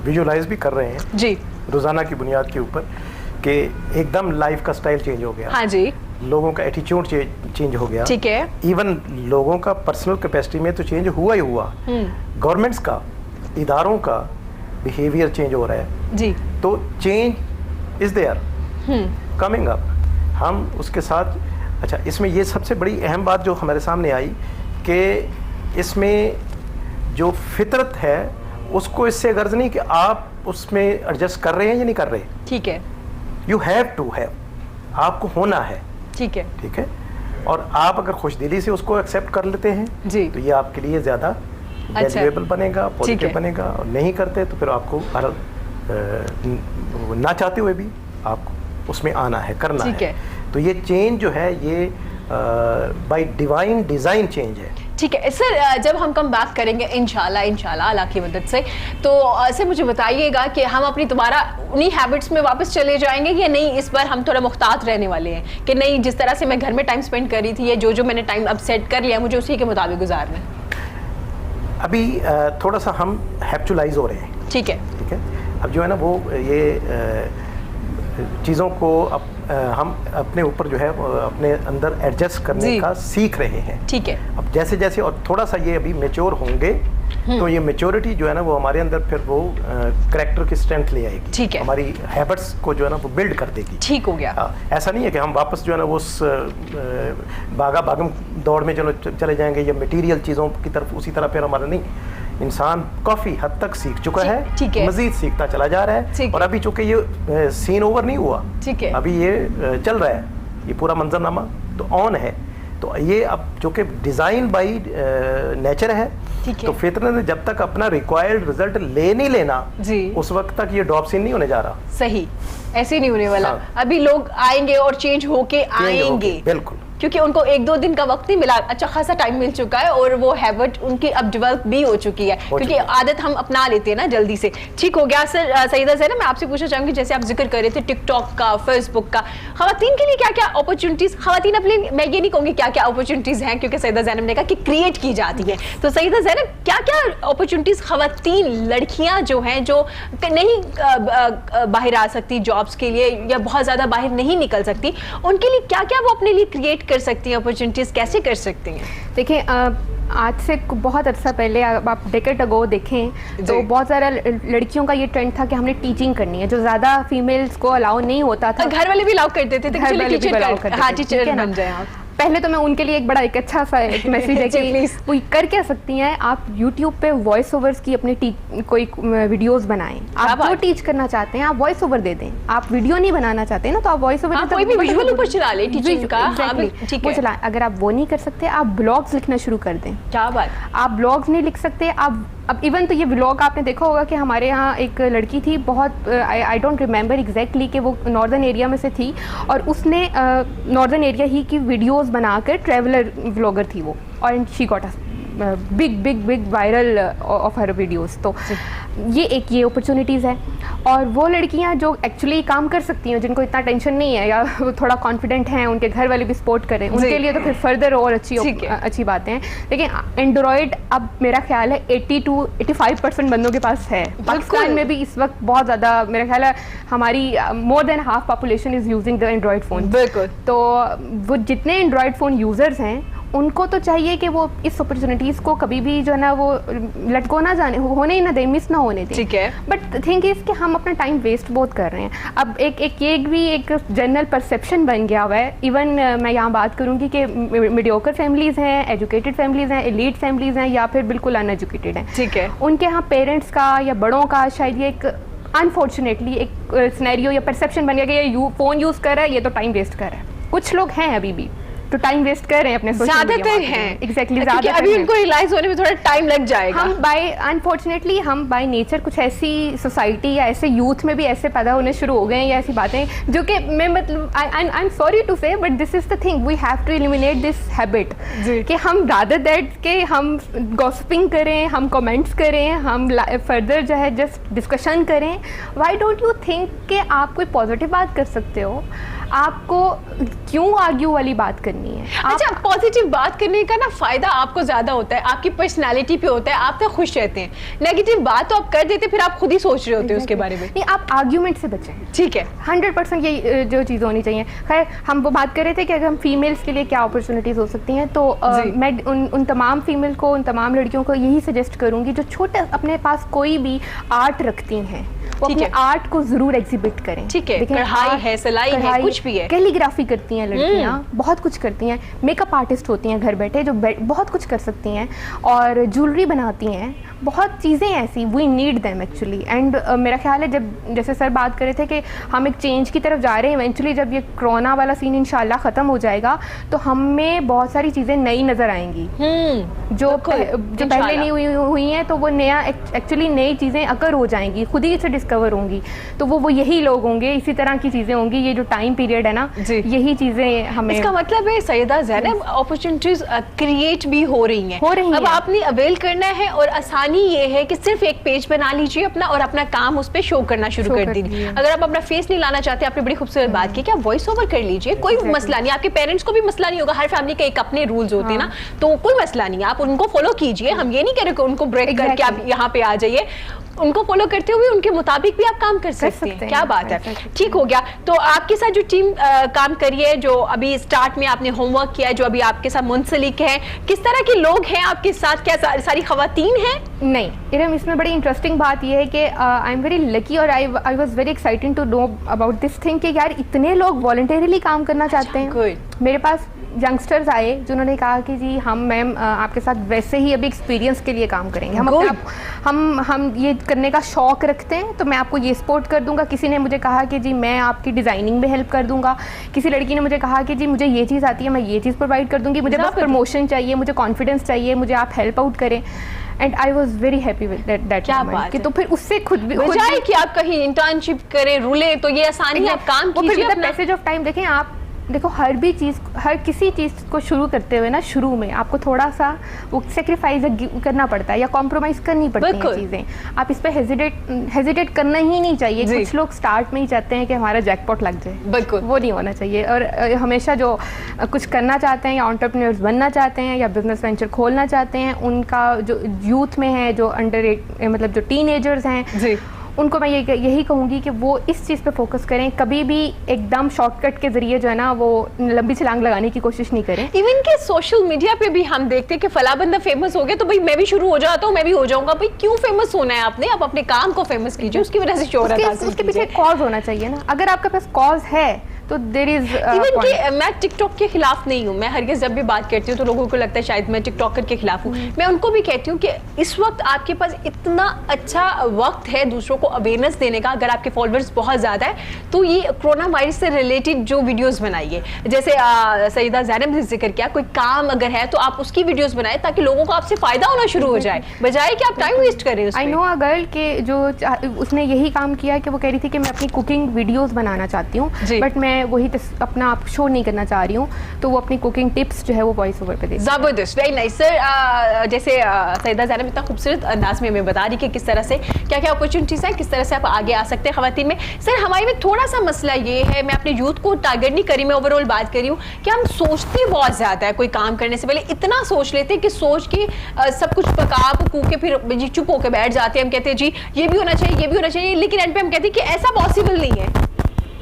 विजुलाइज भी कर रहे हैं जी, रोज़ाना की बुनियाद के ऊपर कि एकदम लाइफ का स्टाइल चेंज हो गया। हाँ जी, लोगों का एटीट्यूड चेंज हो गया। ठीक है। इवन लोगों का पर्सनल कैपेसिटी में तो चेंज हुआ ही हुआ। गवर्नमेंट्स का, इदारों का बिहेवियर चेंज हो रहा है। जी, तो change is there coming up. हम उसके साथ, अच्छा, इसमें ये सबसे बड़ी अहम बात जो हमारे सामने आई कि इसमें जो फितरत है उसको इससे गर्ज नहीं कि आप उसमें एडजस्ट कर रहे हैं या नहीं कर रहे। ठीक है, यू हैव टू हैव, आपको होना है। ठीक है, ठीक है। और आप अगर खुशदिली से उसको एक्सेप्ट कर लेते हैं जी, तो ये आपके लिए ज़्यादा वैल्यूएबल बनेगा, पॉजिटिव बनेगा। और नहीं करते तो फिर आपको ना चाहते हुए भी आपको उसमें आना है, करना है। तो ये चेंज जो है ये बाय डिवाइन डिज़ाइन चेंज है। ठीक है सर, जब हम बात करेंगे इंशाल्लाह अल्लाह की मदद से, तो सर मुझे बताइएगा कि हम अपनी दोबारा उन्हीं हैबिट्स में वापस चले जाएंगे या नहीं? इस बार हम थोड़ा मुख्तात रहने वाले हैं कि नहीं, जिस तरह से मैं घर में टाइम स्पेंड कर रही थी, या जो मैंने टाइम अब सेट कर लिया मुझे उसी के मुताबिक गुजारना है। अभी थोड़ा सा हम हैबिचुअलाइज हो रहे हैं। ठीक है, ठीक है। अब जो है ना वो ये चीज़ों को हम अपने ऊपर जो है अपने अंदर एडजस्ट करने का सीख रहे हैं। ठीक है। अब जैसे जैसे और थोड़ा सा ये अभी मैच्योर होंगे तो ये मैच्योरिटी जो है ना वो हमारे अंदर फिर वो करैक्टर की स्ट्रेंथ ले आएगी। ठीक है। हमारी हैबिट्स को जो है ना वो बिल्ड कर देगी। ठीक हो गया। ऐसा नहीं है कि हम वापस जो है ना वो उस भागा भागम दौड़ में चले जाएंगे या मटीरियल चीज़ों की तरफ, उसी तरह फिर हमारा नहीं। इंसान काफ़ी हद तक सीख चुका है, मजीद सीखता चला जा रहा है। और अभी चूंकि ये सीन ओवर नहीं हुआ, ठीक है, अभी ये चल रहा है, ये पूरा मंजरनामा तो ऑन है। तो ये अब चूंकि डिज़ाइन बाई नेचर है, तो फितरत ने जब तक अपना रिक्वायर्ड रिजल्ट ले नहीं लेना उस वक्त तक ये ड्रॉप सीन नहीं होने जा रहा। सही, ऐसे नहीं होने वाला। हाँ। अभी लोग आएंगे और चेंज होके आएंगे, बिल्कुल, क्योंकि उनको 1-2 दिन का वक्त नहीं मिला, अच्छा खासा टाइम मिल चुका है और वो हैबिट उनकी अब डेवलप भी हो चुकी है, क्योंकि आदत हम अपना लेते हैं ना जल्दी से। ठीक हो गया सर। सईदा ज़ैनब, मैं आपसे पूछना चाहूँगी, जैसे आप जिक्र कर रहे थे टिकटॉक का, फेसबुक का, ख़वातीन के लिए क्या क्या अपॉर्चुनिटीज़, ख़वातीन अपने, मैं ये नहीं कहूँगी क्या क्या अपॉर्चुनिटीज़ हैं, क्योंकि सईदा ज़ैनब ने कहा कि क्रिएट की जाती है, तो सईदा ज़ैनब क्या क्या अपॉर्चुनिटीज़ ख़वातीन लड़कियाँ जो हैं, जो नहीं बाहर आ सकती जॉब्स के लिए या बहुत ज़्यादा बाहर नहीं निकल सकती, उनके लिए क्या क्या वो अपने लिए क्रिएट कर सकती हैं, अपॉर्चुनिटीज़ कैसे कर सकती हैं? देखिए, आज से बहुत अर्सा पहले आप डेकेड अगो देखें तो बहुत सारा लड़कियों का ये ट्रेंड था कि हमने टीचिंग करनी है, जो ज़्यादा फीमेल्स को अलाउ नहीं होता था। घर वाले भी अलाउ करते थे, टीचर बन जाए आप। पहले तो मैं उनके लिए एक बड़ा एक अच्छा सा एक मैसेज है कि वो कर क्या सकती हैं, आप YouTube पे वॉइस ओवर्स की अपनी कोई वीडियोस बनाएं। आप जो टीच करना चाहते हैं आप वॉइस ओवर दे दें। आप वीडियो नहीं बनाना चाहते हैं ना, तो आप वॉइस ओवर कोई भी विजुअल ऊपर चला ले टीचिंग का, वो चलाएं। अगर आप वो नहीं कर सकते, आप ब्लॉग्स लिखना शुरू कर दें। क्या बात, आप ब्लॉग्स नहीं लिख सकते, आप अब इवन तो ये व्लॉग आपने देखा होगा कि हमारे यहाँ एक लड़की थी, बहुत आई डोंट रिमेंबर एग्जैक्टली कि वो नॉर्दर्न एरिया में से थी, और उसने नॉर्दर्न एरिया ही की वीडियोस बनाकर, ट्रैवलर व्लॉगर थी वो, और she got a big viral of her videos. तो ये अपॉर्चुनिटीज़ है। और वो लड़कियां जो एक्चुअली काम कर सकती हैं, जिनको इतना टेंशन नहीं है या वो थोड़ा कॉन्फिडेंट हैं, उनके घर वाले भी सपोर्ट करें, उनके लिए तो फिर फर्दर और अच्छी बातें हैं। लेकिन एंड्रॉयड अब मेरा ख्याल है 80-85% बंदों के पास है। पाकिस्तान में भी इस वक्त बहुत ज़्यादा, मेरा ख्याल है हमारी more than half population is using the Android phone. बिल्कुल। तो वो जितने एंड्रॉयड फ़ोन यूज़र्स हैं उनको तो चाहिए कि वो इस अपॉर्चुनिटीज़ को कभी भी जो है ना वो लटको ना जाने, होने ही ना दें, मिस ना होने दें। ठीक है। बट थिंक इज़ कि हम अपना टाइम वेस्ट बहुत कर रहे हैं। अब एक जनरल परसेप्शन बन गया हुआ है। इवन मैं यहाँ बात करूँगी कि मीडियोकर फैमिलीज़ हैं, एजुकेटेड फैमिलीज़ हैं, एलीट फैमिलीज़ हैं, या फिर बिल्कुल अनएजुकेटेड हैं। ठीक है। उनके यहाँ पेरेंट्स का या बड़ों का शायद ये एक अनफॉर्चुनेटली एक सिनेरियो या परसेप्शन बन गया कि ये फ़ोन यूज़ कर रहा है, ये तो टाइम वेस्ट कर रहा है। कुछ लोग हैं अभी भी तो टाइम वेस्ट कर रहे हैं अपने ज्यादातर हैं एग्जैक्टली, क्योंकि अभी उनको रियलाइज होने में थोड़ा टाइम लग जाएगा। हम अनफॉर्चुनेटली हम बाय नेचर कुछ ऐसी सोसाइटी या ऐसे यूथ में भी ऐसे पैदा होने शुरू हो गए हैं या ऐसी बातें जो कि मैं मतलब I am sorry to say but this is the thing, we have to eliminate this habit कि हम रादर दैट के हम गॉसिपिंग करें, हम कमेंट्स करें, हम फर्दर जो है जस्ट डिस्कशन करें। व्हाई डोंट यू थिंक कि आप कोई पॉजिटिव बात कर सकते हो? आपको क्यों आर्ग्यू वाली बात करनी है? अच्छा, पॉजिटिव बात करने का ना फायदा आपको ज्यादा होता है, आपकी पर्सनालिटी पे होता है, आप तो खुश रहते हैं। नेगेटिव बात तो आप कर देते, फिर आप खुद ही सोच रहे होते हैं उसके बारे में। नहीं, आप आर्ग्यूमेंट से बचें। ठीक है, 100% ये जो चीज़ होनी चाहिए। खैर, हम वो बात कर रहे थे कि अगर हम फीमेल्स के लिए क्या अपॉर्चुनिटीज़ हो सकती हैं, तो मैं उन तमाम फीमेल को, उन तमाम लड़कियों को यही सजेस्ट करूँगी जो छोटे अपने पास कोई भी आर्ट रखती हैं, वो अपने आर्ट को जरूर एग्जिबिट करें। ठीक है, कढ़ाई है, सिलाई है, कुछ भी है, कैलीग्राफी करती हैं लड़कियां, बहुत कुछ करती हैं, मेकअप आर्टिस्ट होती हैं घर बैठे जो बहुत कुछ कर सकती हैं, और ज्वेलरी बनाती हैं, बहुत चीज़ें ऐसी, we need them actually. And मेरा ख्याल है जब जैसे सर बात कर रहे थे कि हम एक चेंज की तरफ जा रहे हैं, इवेंचुअली जब ये कोरोना वाला सीन इंशाल्लाह ख़त्म हो जाएगा तो हमें बहुत सारी चीज़ें नई नज़र आएंगी जो पहले नहीं हुई हैं, तो वो नया एक्चुअली नई चीज़ें अकर हो जाएंगी, खुद ही से डिस्कवर होंगी। तो वो यही लोग होंगे, इसी तरह की चीज़ें होंगी। ये जो टाइम पीरियड है ना, यही चीज़ें हमें, इसका मतलब है सैयदा ज़ैनब अपॉर्चुनिटीज क्रिएट भी हो रही हैं। अब आपने अवेल करना है, और आसानी ये है कि सिर्फ एक पेज बना लीजिए अपना और अपना काम उस पर शो करना शुरू कर दीजिए। अगर आप अपना फेस नहीं लाना चाहते, आपने बड़ी खूबसूरत बात की कि आप वॉइस ओवर कर लीजिए, कोई मसला नहीं, आपके पेरेंट्स को भी मसला नहीं होगा। हर फैमिली के एक अपने रूल्स होते हैं ना, तो कोई मसला नहीं, आप उनको फॉलो कीजिए। हम ये नहीं कह रहे कि उनको ब्रेक करके आप यहाँ पे आ जाइए, उनको फॉलो करते हुए उनके मुताबिक भी आप काम कर सकते हैं। क्या बात है, ठीक हो गया। तो आपके साथ जो टीम काम करी है, जो अभी स्टार्ट में आपने होमवर्क किया है, जो अभी आपके साथ मुंसलिक है, किस तरह के लोग हैं आपके साथ? क्या सारी खवातीन हैं? नहीं इरम, इसमें बड़ी इंटरेस्टिंग बात यह है कि आई एम वेरी लकी और I was very excited to know about this thing कि यार इतने लोग वॉलंटरीली काम करना चाहते हैं। मेरे पास यंगस्टर्स आए जिन्होंने कहा कि जी हम मैम आपके साथ वैसे ही अभी एक्सपीरियंस के लिए काम करेंगे, हम ये करने का शौक रखते हैं, तो मैं आपको ये सपोर्ट कर दूंगा। किसी ने मुझे कहा कि जी मैं आपकी डिज़ाइनिंग में हेल्प कर दूंगा, किसी लड़की ने मुझे कहा कि जी मुझे ये चीज़ आती है, मैं ये चीज़ प्रोवाइड कर दूंगी, मुझे बस प्रमोशन चाहिए, मुझे कॉन्फिडेंस चाहिए, मुझे आप हेल्प आउट करें। And I was very happy with that. क्या बात है। तो फिर उससे खुद भी कि आप कहीं इंटर्नशिप करें, रुले, तो ये आसानी है, आप काम कीजिए। पैसेज ऑफ टाइम देखें आप, देखो हर किसी चीज़ को शुरू करते हुए ना, शुरू में आपको थोड़ा सा वो सेक्रीफाइस करना पड़ता है या कॉम्प्रोमाइज़ करनी पड़ती है चीज़ें। आप इस पर हेजिटेट करना ही नहीं चाहिए। कुछ लोग स्टार्ट में ही चाहते हैं कि हमारा जैकपॉट लग जाए, बिल्कुल वो नहीं होना चाहिए। और हमेशा जो कुछ करना चाहते हैं या एंटरप्रेन्योर्स बनना चाहते हैं या बिजनेस वेंचर खोलना चाहते हैं, उनका जो यूथ में है, जो मतलब जो टीनेजर्स हैं, उनको मैं यही कहूँगी कि वो इस चीज़ पे फोकस करें। कभी भी एकदम शॉर्टकट के ज़रिए जो है ना वो लंबी छलांग लगाने की कोशिश नहीं करें। इवन के सोशल मीडिया पे भी हम देखते हैं कि फला बंदा फेमस हो गया तो भाई मैं भी शुरू हो जाता हूँ, मैं भी हो जाऊँगा। भाई क्यों फेमस होना है आपने? आप अपने काम को फेमस कीजिए, उसकी वजह से शोहरत हासिल कीजिए। उसके पीछे कॉज होना चाहिए ना। अगर आपके पास कॉज है तो देयर इज इवन कि मैं टिकटॉक के खिलाफ नहीं हूँ। मैं हरगिज़ जब भी बात करती हूँ तो लोगों को लगता है शायद मैं टिकटॉकर के खिलाफ हूँ। मैं उनको भी कहती हूँ कि इस वक्त आपके पास इतना अच्छा वक्त है दूसरों को अवेयरनेस देने का। अगर आपके फॉलोअर्स बहुत ज़्यादा है तो ये कोरोना वायरस से रिलेटेड जो वीडियोज़ बनाइए, जैसे सईदा ज़ैनब ने जिक्र किया, कोई काम अगर है तो आप उसकी वीडियोज़ बनाए ताकि लोगों को आपसे फ़ायदा होना शुरू हो जाए, बजाय कि आप टाइम वेस्ट करें। आई नो अ गर्ल के जो उसने यही काम किया कि वो कह रही थी कि मैं अपनी कुकिंग वीडियोज़ बनाना चाहती हूँ, बट मैं वही अपना आप शो नहीं करना चाह रही हूँ, तो वो अपनी कुकिंग टिप्स जो है वो वॉइस ओवर पे दे। जबरदस्त, वेरी नाइस सर। जैसे सईदा ज़ैनब इतना खूबसूरत अंदाज में हमें बता रही कि किस तरह से क्या क्या अपॉर्चुनिटीज़ हैं, किस तरह से आप आगे आ सकते हैं खवातीन में। सर हमारे में थोड़ा सा मसला ये है, मैं अपने यूथ को टारगेट नहीं करी, मैं ओवरऑल बात कर रही हूँ कि हम सोचते बहुत ज़्यादा है। कोई काम करने से पहले इतना सोच लेते हैं कि सोच के सब कुछ पका पकू के फिर जी चुप होकर बैठ जाते हैं। हम कहते हैं जी ये भी होना चाहिए, ये भी होना चाहिए, लेकिन एंड पे हम कहते हैं कि ऐसा पॉसिबल नहीं है,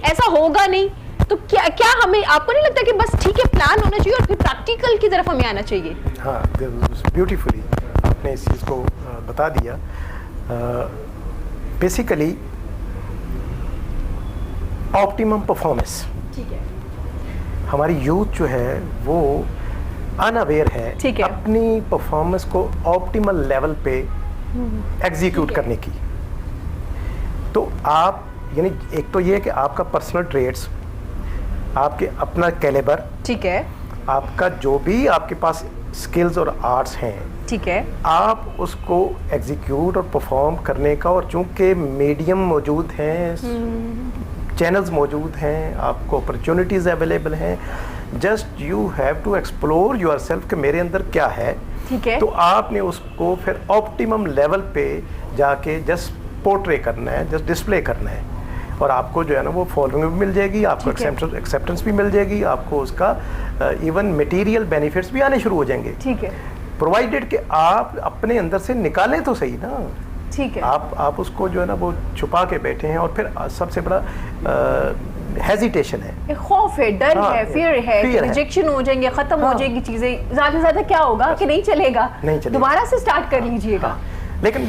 ऐसा होगा नहीं। तो क्या हमें, आपको नहीं लगता कि बस ठीक है प्लान होना चाहिए और फिर प्रैक्टिकल की तरफ हमें आना चाहिए? हाँ, ब्यूटीफुली आपने इस चीज़ को बता दिया। बेसिकली ऑप्टिमम परफॉर्मेंस, ठीक है, हमारी यूथ जो है वो अनअवेयर है अपनी परफॉर्मेंस को ऑप्टिमल लेवल पे एग्जीक्यूट करने की। तो आप यानी एक तो ये है कि आपका पर्सनल ट्रेड्स, आपके अपना कैलिबर, ठीक है, आपका जो भी आपके पास स्किल्स और आर्ट्स हैं, ठीक है, आप उसको एग्जीक्यूट और परफॉर्म करने का, और चूंकि मीडियम मौजूद हैं, चैनल्स मौजूद हैं, आपको अपॉर्चुनिटीज़ अवेलेबल हैं, just you have to explore yourself कि मेरे अंदर क्या है, ठीक है, तो आपने उसको फिर ऑप्टिमम लेवल पे जाके जस्ट पोर्ट्रे करना है, जस्ट डिस्प्ले करना है, और आपको जो है ना वो फॉलोइंग भी मिल जाएगी, आपको एक्सेप्टेंस भी मिल जाएगी, आपको उसका इवन मटेरियल बेनिफिट्स भी आने शुरू हो जाएंगे, ठीक है, प्रोवाइडेड कि आप अपने अंदर से निकालें तो सही ना, ठीक है, आप उसको जो है ना वो छुपा के बैठे हैं, और फिर सबसे बड़ा हेजिटेशन है, खौफ है, डर है, फियर है, रिजेक्शन हो जाएंगे, खत्म हो जाएगी चीजें, ज्यादा से ज्यादा क्या होगा कि नहीं चलेगा, दोबारा से स्टार्ट कर लीजिएगा। लेकिन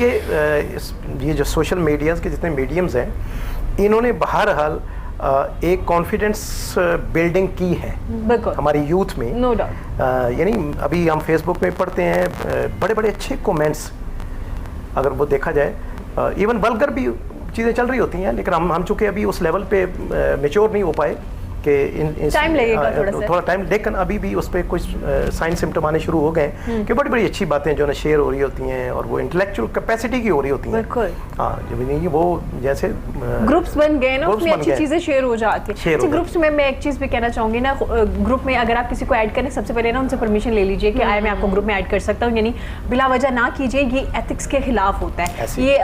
ये जो सोशल मीडियाज के जितने मीडियम्स हैं, इन्होंने बहरहाल एक कॉन्फिडेंस बिल्डिंग की है हमारी यूथ में, नो डाउट। यानी अभी हम फेसबुक में पढ़ते हैं बड़े बड़े अच्छे कमेंट्स, अगर वो देखा जाए इवन वल्गर भी चीज़ें चल रही होती हैं, लेकिन हम चूँकि अभी उस लेवल पे मैच्योर नहीं हो पाए कि टाइम लगेगा थोड़ा टाइम, लेकिन अभी भी उस पर कुछ साइन सिम्टम आने शुरू हो गए कि बड़ी बड़ी अच्छी बातें जो है शेयर हो रही होती हैं, और वो इंटेलेक्चुअल कैपेसिटी की हो रही होती हैं। बिल्कुल, हाँ, जब वो जैसे ग्रुप्स बन गए ना, उसमें अच्छी चीज़ें शेयर हो जाती हैं। ग्रुप्स में मैं एक चीज़ भी कहना चाहूँगी ना, ग्रुप में अगर आप किसी को ऐड करें, सबसे पहले ना उनसे परमिशन ले लीजिए कि आए मैं आपको ग्रुप में ऐड कर सकता हूँ, यानी बिला वजह ना कीजिए, ये एथिक्स के खिलाफ होता है, ये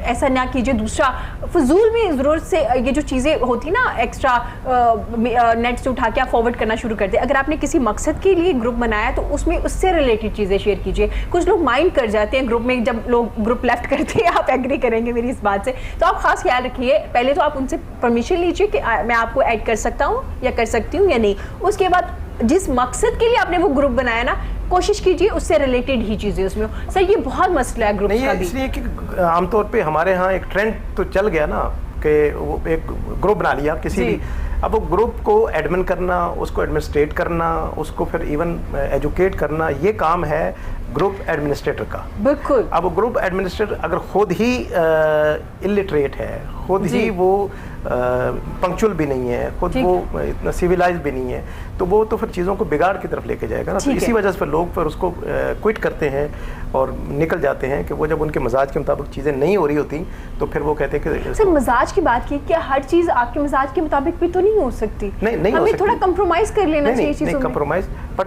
ऐसा ना कीजिए। दूसरा, फजूल में ज़रूरत से ये जो चीज़ें होती ना एक्स्ट्रा नेट से उठा के आप फॉरवर्ड करना शुरू कर दे। अगर आपने किसी मकसद के लिए ग्रुप बनाया तो उसमें उससे रिलेटेड चीज़ें शेयर कीजिए। कुछ लोग माइंड कर जाते हैं ग्रुप में, जब लोग ग्रुप लेफ्ट करते हैं, आप एग्री करेंगे मेरी इस बात से, तो आप खास ख्याल रखिए, पहले तो आप उनसे परमिशन लीजिए कि मैं आपको ऐड कर सकता हूँ या कर सकती हूँ या नहीं। उसके बाद जिस मकसद के लिए आपने वो ग्रुप बनाया ना, कोशिश कीजिए उससे रिलेटेड ही चीज़ें उसमें हो। सर, ये बहुत मसला है ग्रुप का भी, इसलिए कि आमतौर पे हमारे यहाँ एक ट्रेंड तो चल गया ना कि वो एक ग्रुप बना लिया किसी भी, अब वो ग्रुप को एडमिन करना, उसको एडमिनिस्ट्रेट करना, उसको फिर इवन एजुकेट करना, ये काम है ग्रुप एडमिनिस्ट्रेटर का। बिल्कुल। अब वो ग्रुप एडमिनिस्ट्रेटर अगर खुद ही इलिटरेट है, खुद ही वो पंक्चुअल भी नहीं है, खुद वो इतना सिविलाइज भी नहीं है, तो वो तो फिर चीज़ों को बिगाड़ की तरफ लेके जाएगा ना। तो इसी वजह से फिर लोग फिर उसको क्विट करते हैं और निकल जाते हैं कि वो जब उनके मजाज के मुताबिक चीज़ें नहीं हो रही होती तो फिर वो कहते हैं कि सर मजाज की बात की, क्या हर चीज़ आपके मजाज के मुताबिक भी तो नहीं हो सकती? नहीं हमें थोड़ा कंप्रोमाइज कर लेना चाहिए चीज़ों में। Compromise, but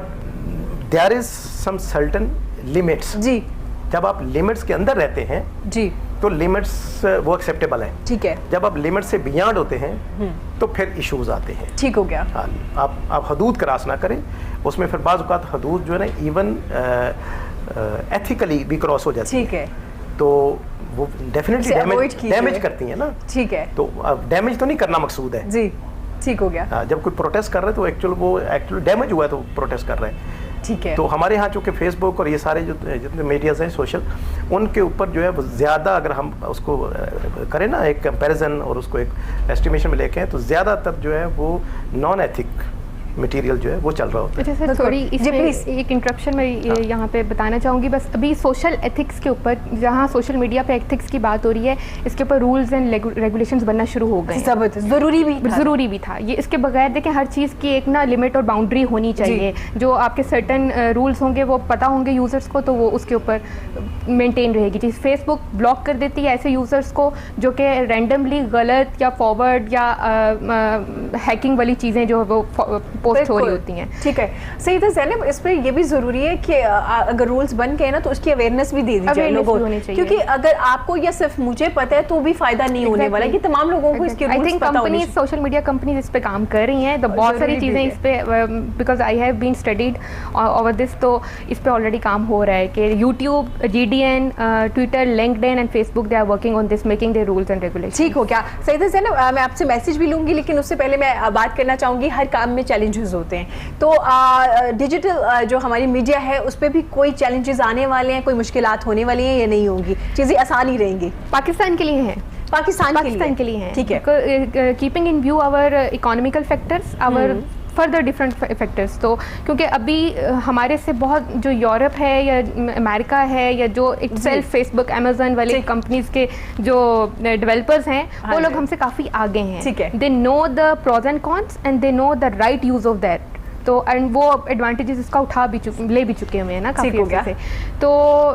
there is some certain limits. जी, जब आप लिमिट्स के अंदर रहते हैं जी, तो लिमिट्स वो एक्सेप्टेबल है। ठीक है। जब आप लिमिट से बियॉन्ड होते हैं तो फिर इश्यूज आते हैं। ठीक हो गया। हाँ, आप हदूद क्रॉस ना करें, उसमें फिर बाज़ औक़ात हदूद जो है ना इवन एथिकली भी क्रॉस हो जाती है। ठीक है। तो वो डेफिनेटली डैमेज करती हैं ना। ठीक है। तो डैमेज तो नहीं करना मकसूद है। जी, ठीक हो गया। हाँ, जब कोई प्रोटेस्ट कर रहे हैं तो एक्चुअल डैमेज हुआ है तो प्रोटेस्ट कर रहे हैं। ठीक है। तो हमारे यहाँ चूँकि फेसबुक और ये सारे जो जितने मीडियाज़ हैं सोशल, उनके ऊपर जो है वो ज़्यादा अगर हम उसको करें ना एक कंपैरिजन और उसको एक एस्टिमेशन में लेके तो ज़्यादातर जो है वो नॉन एथिक मटेरियल जो है वो चल रहा होता है। अच्छा सर, थोड़ी इसमें एक इंटरप्शन मैं यहाँ पे बताना चाहूँगी बस। अभी सोशल एथिक्स के ऊपर, जहाँ सोशल मीडिया पे एथिक्स की बात हो रही है, इसके ऊपर रूल्स एंड रेगुलेशंस बनना शुरू हो गए। ज़रूरी भी था ये। इसके बगैर देखें, हर चीज़ की एक ना लिमिट और बाउंड्री होनी चाहिए। जो आपके सर्टन रूल्स होंगे वो पता होंगे यूज़र्स को, तो वो उसके ऊपर मेनटेन रहेगी चीज़। फेसबुक ब्लॉक कर देती है ऐसे यूज़र्स को जो कि रैंडमली गलत या फॉरवर्ड या हैकिंग वाली चीज़ें जो है वो पोस्ट हो रही होती हैं। ठीक है, सही था ज़ैनब। इस पर यह भी ज़रूरी है कि अगर रूल्स बन गए ना तो उसकी अवेयरनेस भी दे दी जाए लोगों को, क्योंकि अगर आपको या सिर्फ मुझे पता है तो भी फायदा नहीं होने वाला कि तमाम लोगों को इसके रूल्स पता होने चाहिए। सोशल मीडिया कंपनीज इस पे काम कर रही हैं, तो बहुत सारी चीज़ें इस पे, because I have been studied over this, तो इस पे ऑलरेडी काम हो रहा है कि YouTube, GDN, Twitter, LinkedIn and Facebook, they are working on this, making their rules and regulations. ठीक हो क्या? सही था ज़ैनब, मैं आपसे मैसेज भी लूँगी, लेकिन उससे पहले मैं बात करना चाहूँगी, हर काम में चैलेंजेस होते हैं, तो डिजिटल जो हमारी मीडिया है उस पर भी कोई चैलेंजेस आने वाले हैं, कोई मुश्किलात होने वाली हैं या नहीं होंगी? चीज़ें आसान ही रहेंगी? पाकिस्तान के लिए हैं। पाकिस्तान के लिए हैं। ठीक है। Keeping in view our economical factors, our further different factors, तो क्योंकि अभी हमारे से बहुत जो यूरोप है या अमेरिका है या जो इटसेल्फ फेसबुक, अमेजन वाली कंपनीज के जो डेवलपर्स हैं, वो लोग हमसे काफ़ी आगे हैं। ठीक है। They know the pros and cons and they know the right use of that. तो एंड वो एडवांटेजेस इसका ले भी चुके हुए हैं ना काफ़ी वजह से, तो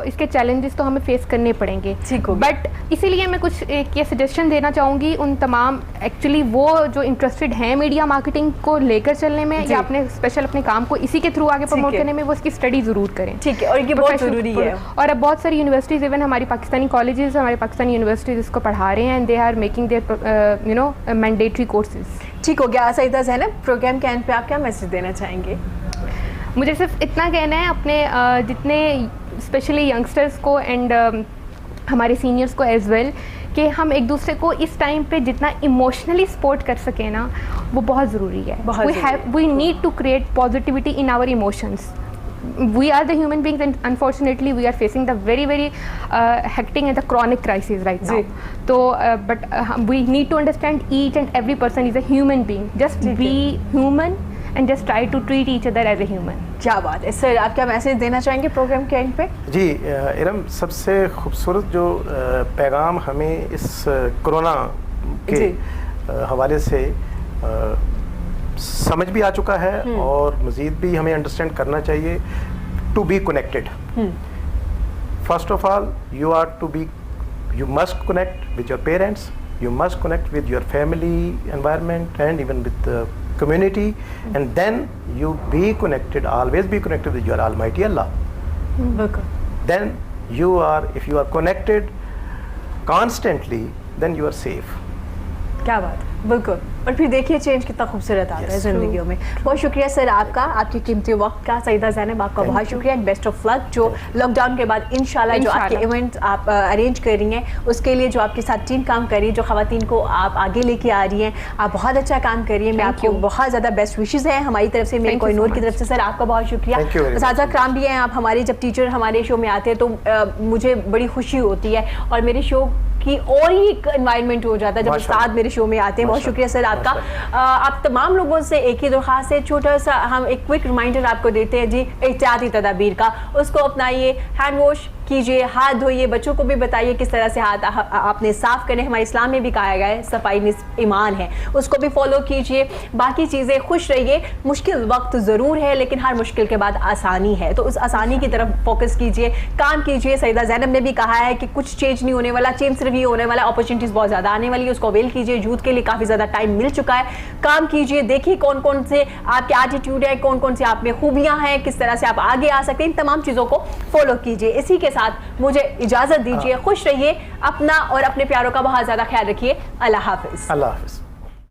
इसके चैलेंजेस तो हमें फेस करने पड़ेंगे। बट इसीलिए मैं कुछ एक ये सजेशन देना चाहूँगी उन तमाम एक्चुअली वो जो इंटरेस्टेड हैं मीडिया मार्केटिंग को लेकर चलने में या अपने स्पेशल अपने काम को इसी के थ्रू आगे प्रमोट करने में, वो इसकी स्टडी ज़रूर करें। ठीक है, और ये बहुत ज़रूरी है। और अब बहुत सारी यूनिवर्सिटीज़, इवन हमारी पाकिस्तानी कॉलेजेस, हमारे पाकिस्तानी यूनिवर्सिटीज़ इसको पढ़ा रहे हैं and they are making their you know mandatory courses. ठीक हो गया। सईदा ज़ैनब, प्रोग्राम के एंड पे आप क्या मैसेज देना चाहेंगे? मुझे सिर्फ इतना कहना है अपने जितने स्पेशली यंगस्टर्स को एंड हमारे सीनियर्स को एज वेल, कि हम एक दूसरे को इस टाइम पे जितना इमोशनली सपोर्ट कर सकें ना, वो बहुत ज़रूरी है। We need to create positivity in our emotions. We are the human beings and unfortunately we are facing the very hectic and the chronic crisis right now. So but we need to understand each and every person is a human being. Just be human and just try to treat each other as a human. क्या बात है sir, आप क्या message देना चाहेंगे programme के end पे? जी इरम, सबसे खूबसूरत जो पैगाम हमें इस कोरोना के हवाले से समझ भी आ चुका है और मज़ीद भी हमें अंडरस्टैंड करना चाहिए, to be connected. First of all you must connect with your parents, you must connect with your family environment and even with the community, and then you be connected, always be connected with your Almighty Allah. Then if you are connected constantly, then you are safe. क्या बात, बिल्कुल। और फिर देखिए change कितना खूबसूरत आता है ज़िंदगियों में। बहुत शुक्रिया सर आपका, आपके कीमती वक्त का। सईदा ज़ैनब, आपका बहुत शुक्रिया, बेस्ट ऑफ लक। जो लॉकडाउन के बाद इंशाल्लाह जो आपके इवेंट आप अरेंज कर रही हैं, उसके लिए जो आपके साथ टीम काम कर रही है, जो ख़वातीन को आप आगे लेके आ रही हैं, आप बहुत अच्छा काम कर रही हैं। मैं आपको बहुत ज़्यादा बेस्ट विशेज़ हैं हमारी तरफ से, मेरे कोहिनूर की तरफ से। सर आपका बहुत शुक्रिया। साजा कराम भी हैं आप हमारे, जब टीचर हमारे शो में आते हैं तो मुझे बड़ी खुशी होती है और मेरे शो की और ही एक एनवायरनमेंट हो जाता है जब उस्ताद मेरे शो में आते हैं। बहुत शुक्रिया सर आपका। आप तमाम लोगों से एक ही दरख्वास्त है, छोटा सा हम एक क्विक रिमाइंडर आपको देते हैं जी, एहतियाती तदाबीर का, उसको अपनाइए, हैंड वॉश कीजिए, हाथ धोइए, बच्चों को भी बताइए किस तरह से हाथ आपने साफ करने। हमारे इस्लाम में भी कहा गया है सफाई निस्फ ईमान है, उसको भी फॉलो कीजिए। बाकी चीज़ें, खुश रहिए। मुश्किल वक्त ज़रूर है लेकिन हर मुश्किल के बाद आसानी है, तो उस आसानी की तरफ फोकस कीजिए, काम कीजिए। सईदा ज़ैनब ने भी कहा है कि कुछ चेंज नहीं होने वाला, चेंज सिर्फ ये होने वाला, अपॉर्चुनिटीज़ बहुत ज़्यादा आने वाली है, उसको अवेल कीजिए। यूथ के लिए काफ़ी ज़्यादा टाइम मिल चुका है, काम कीजिए। देखिए कौन कौन से आपके एटीट्यूड है, कौन कौन से आप में खूबियाँ हैं, किस तरह से आप आगे आ सकते हैं, इन तमाम चीज़ों को फॉलो कीजिए। इसी के साथ मुझे इजाज़त दीजिए, खुश रहिए, अपना और अपने प्यारों का बहुत ज़्यादा ख्याल रखिए। अल्लाह हाफ़िज़। अल्लाह हाफ़िज़।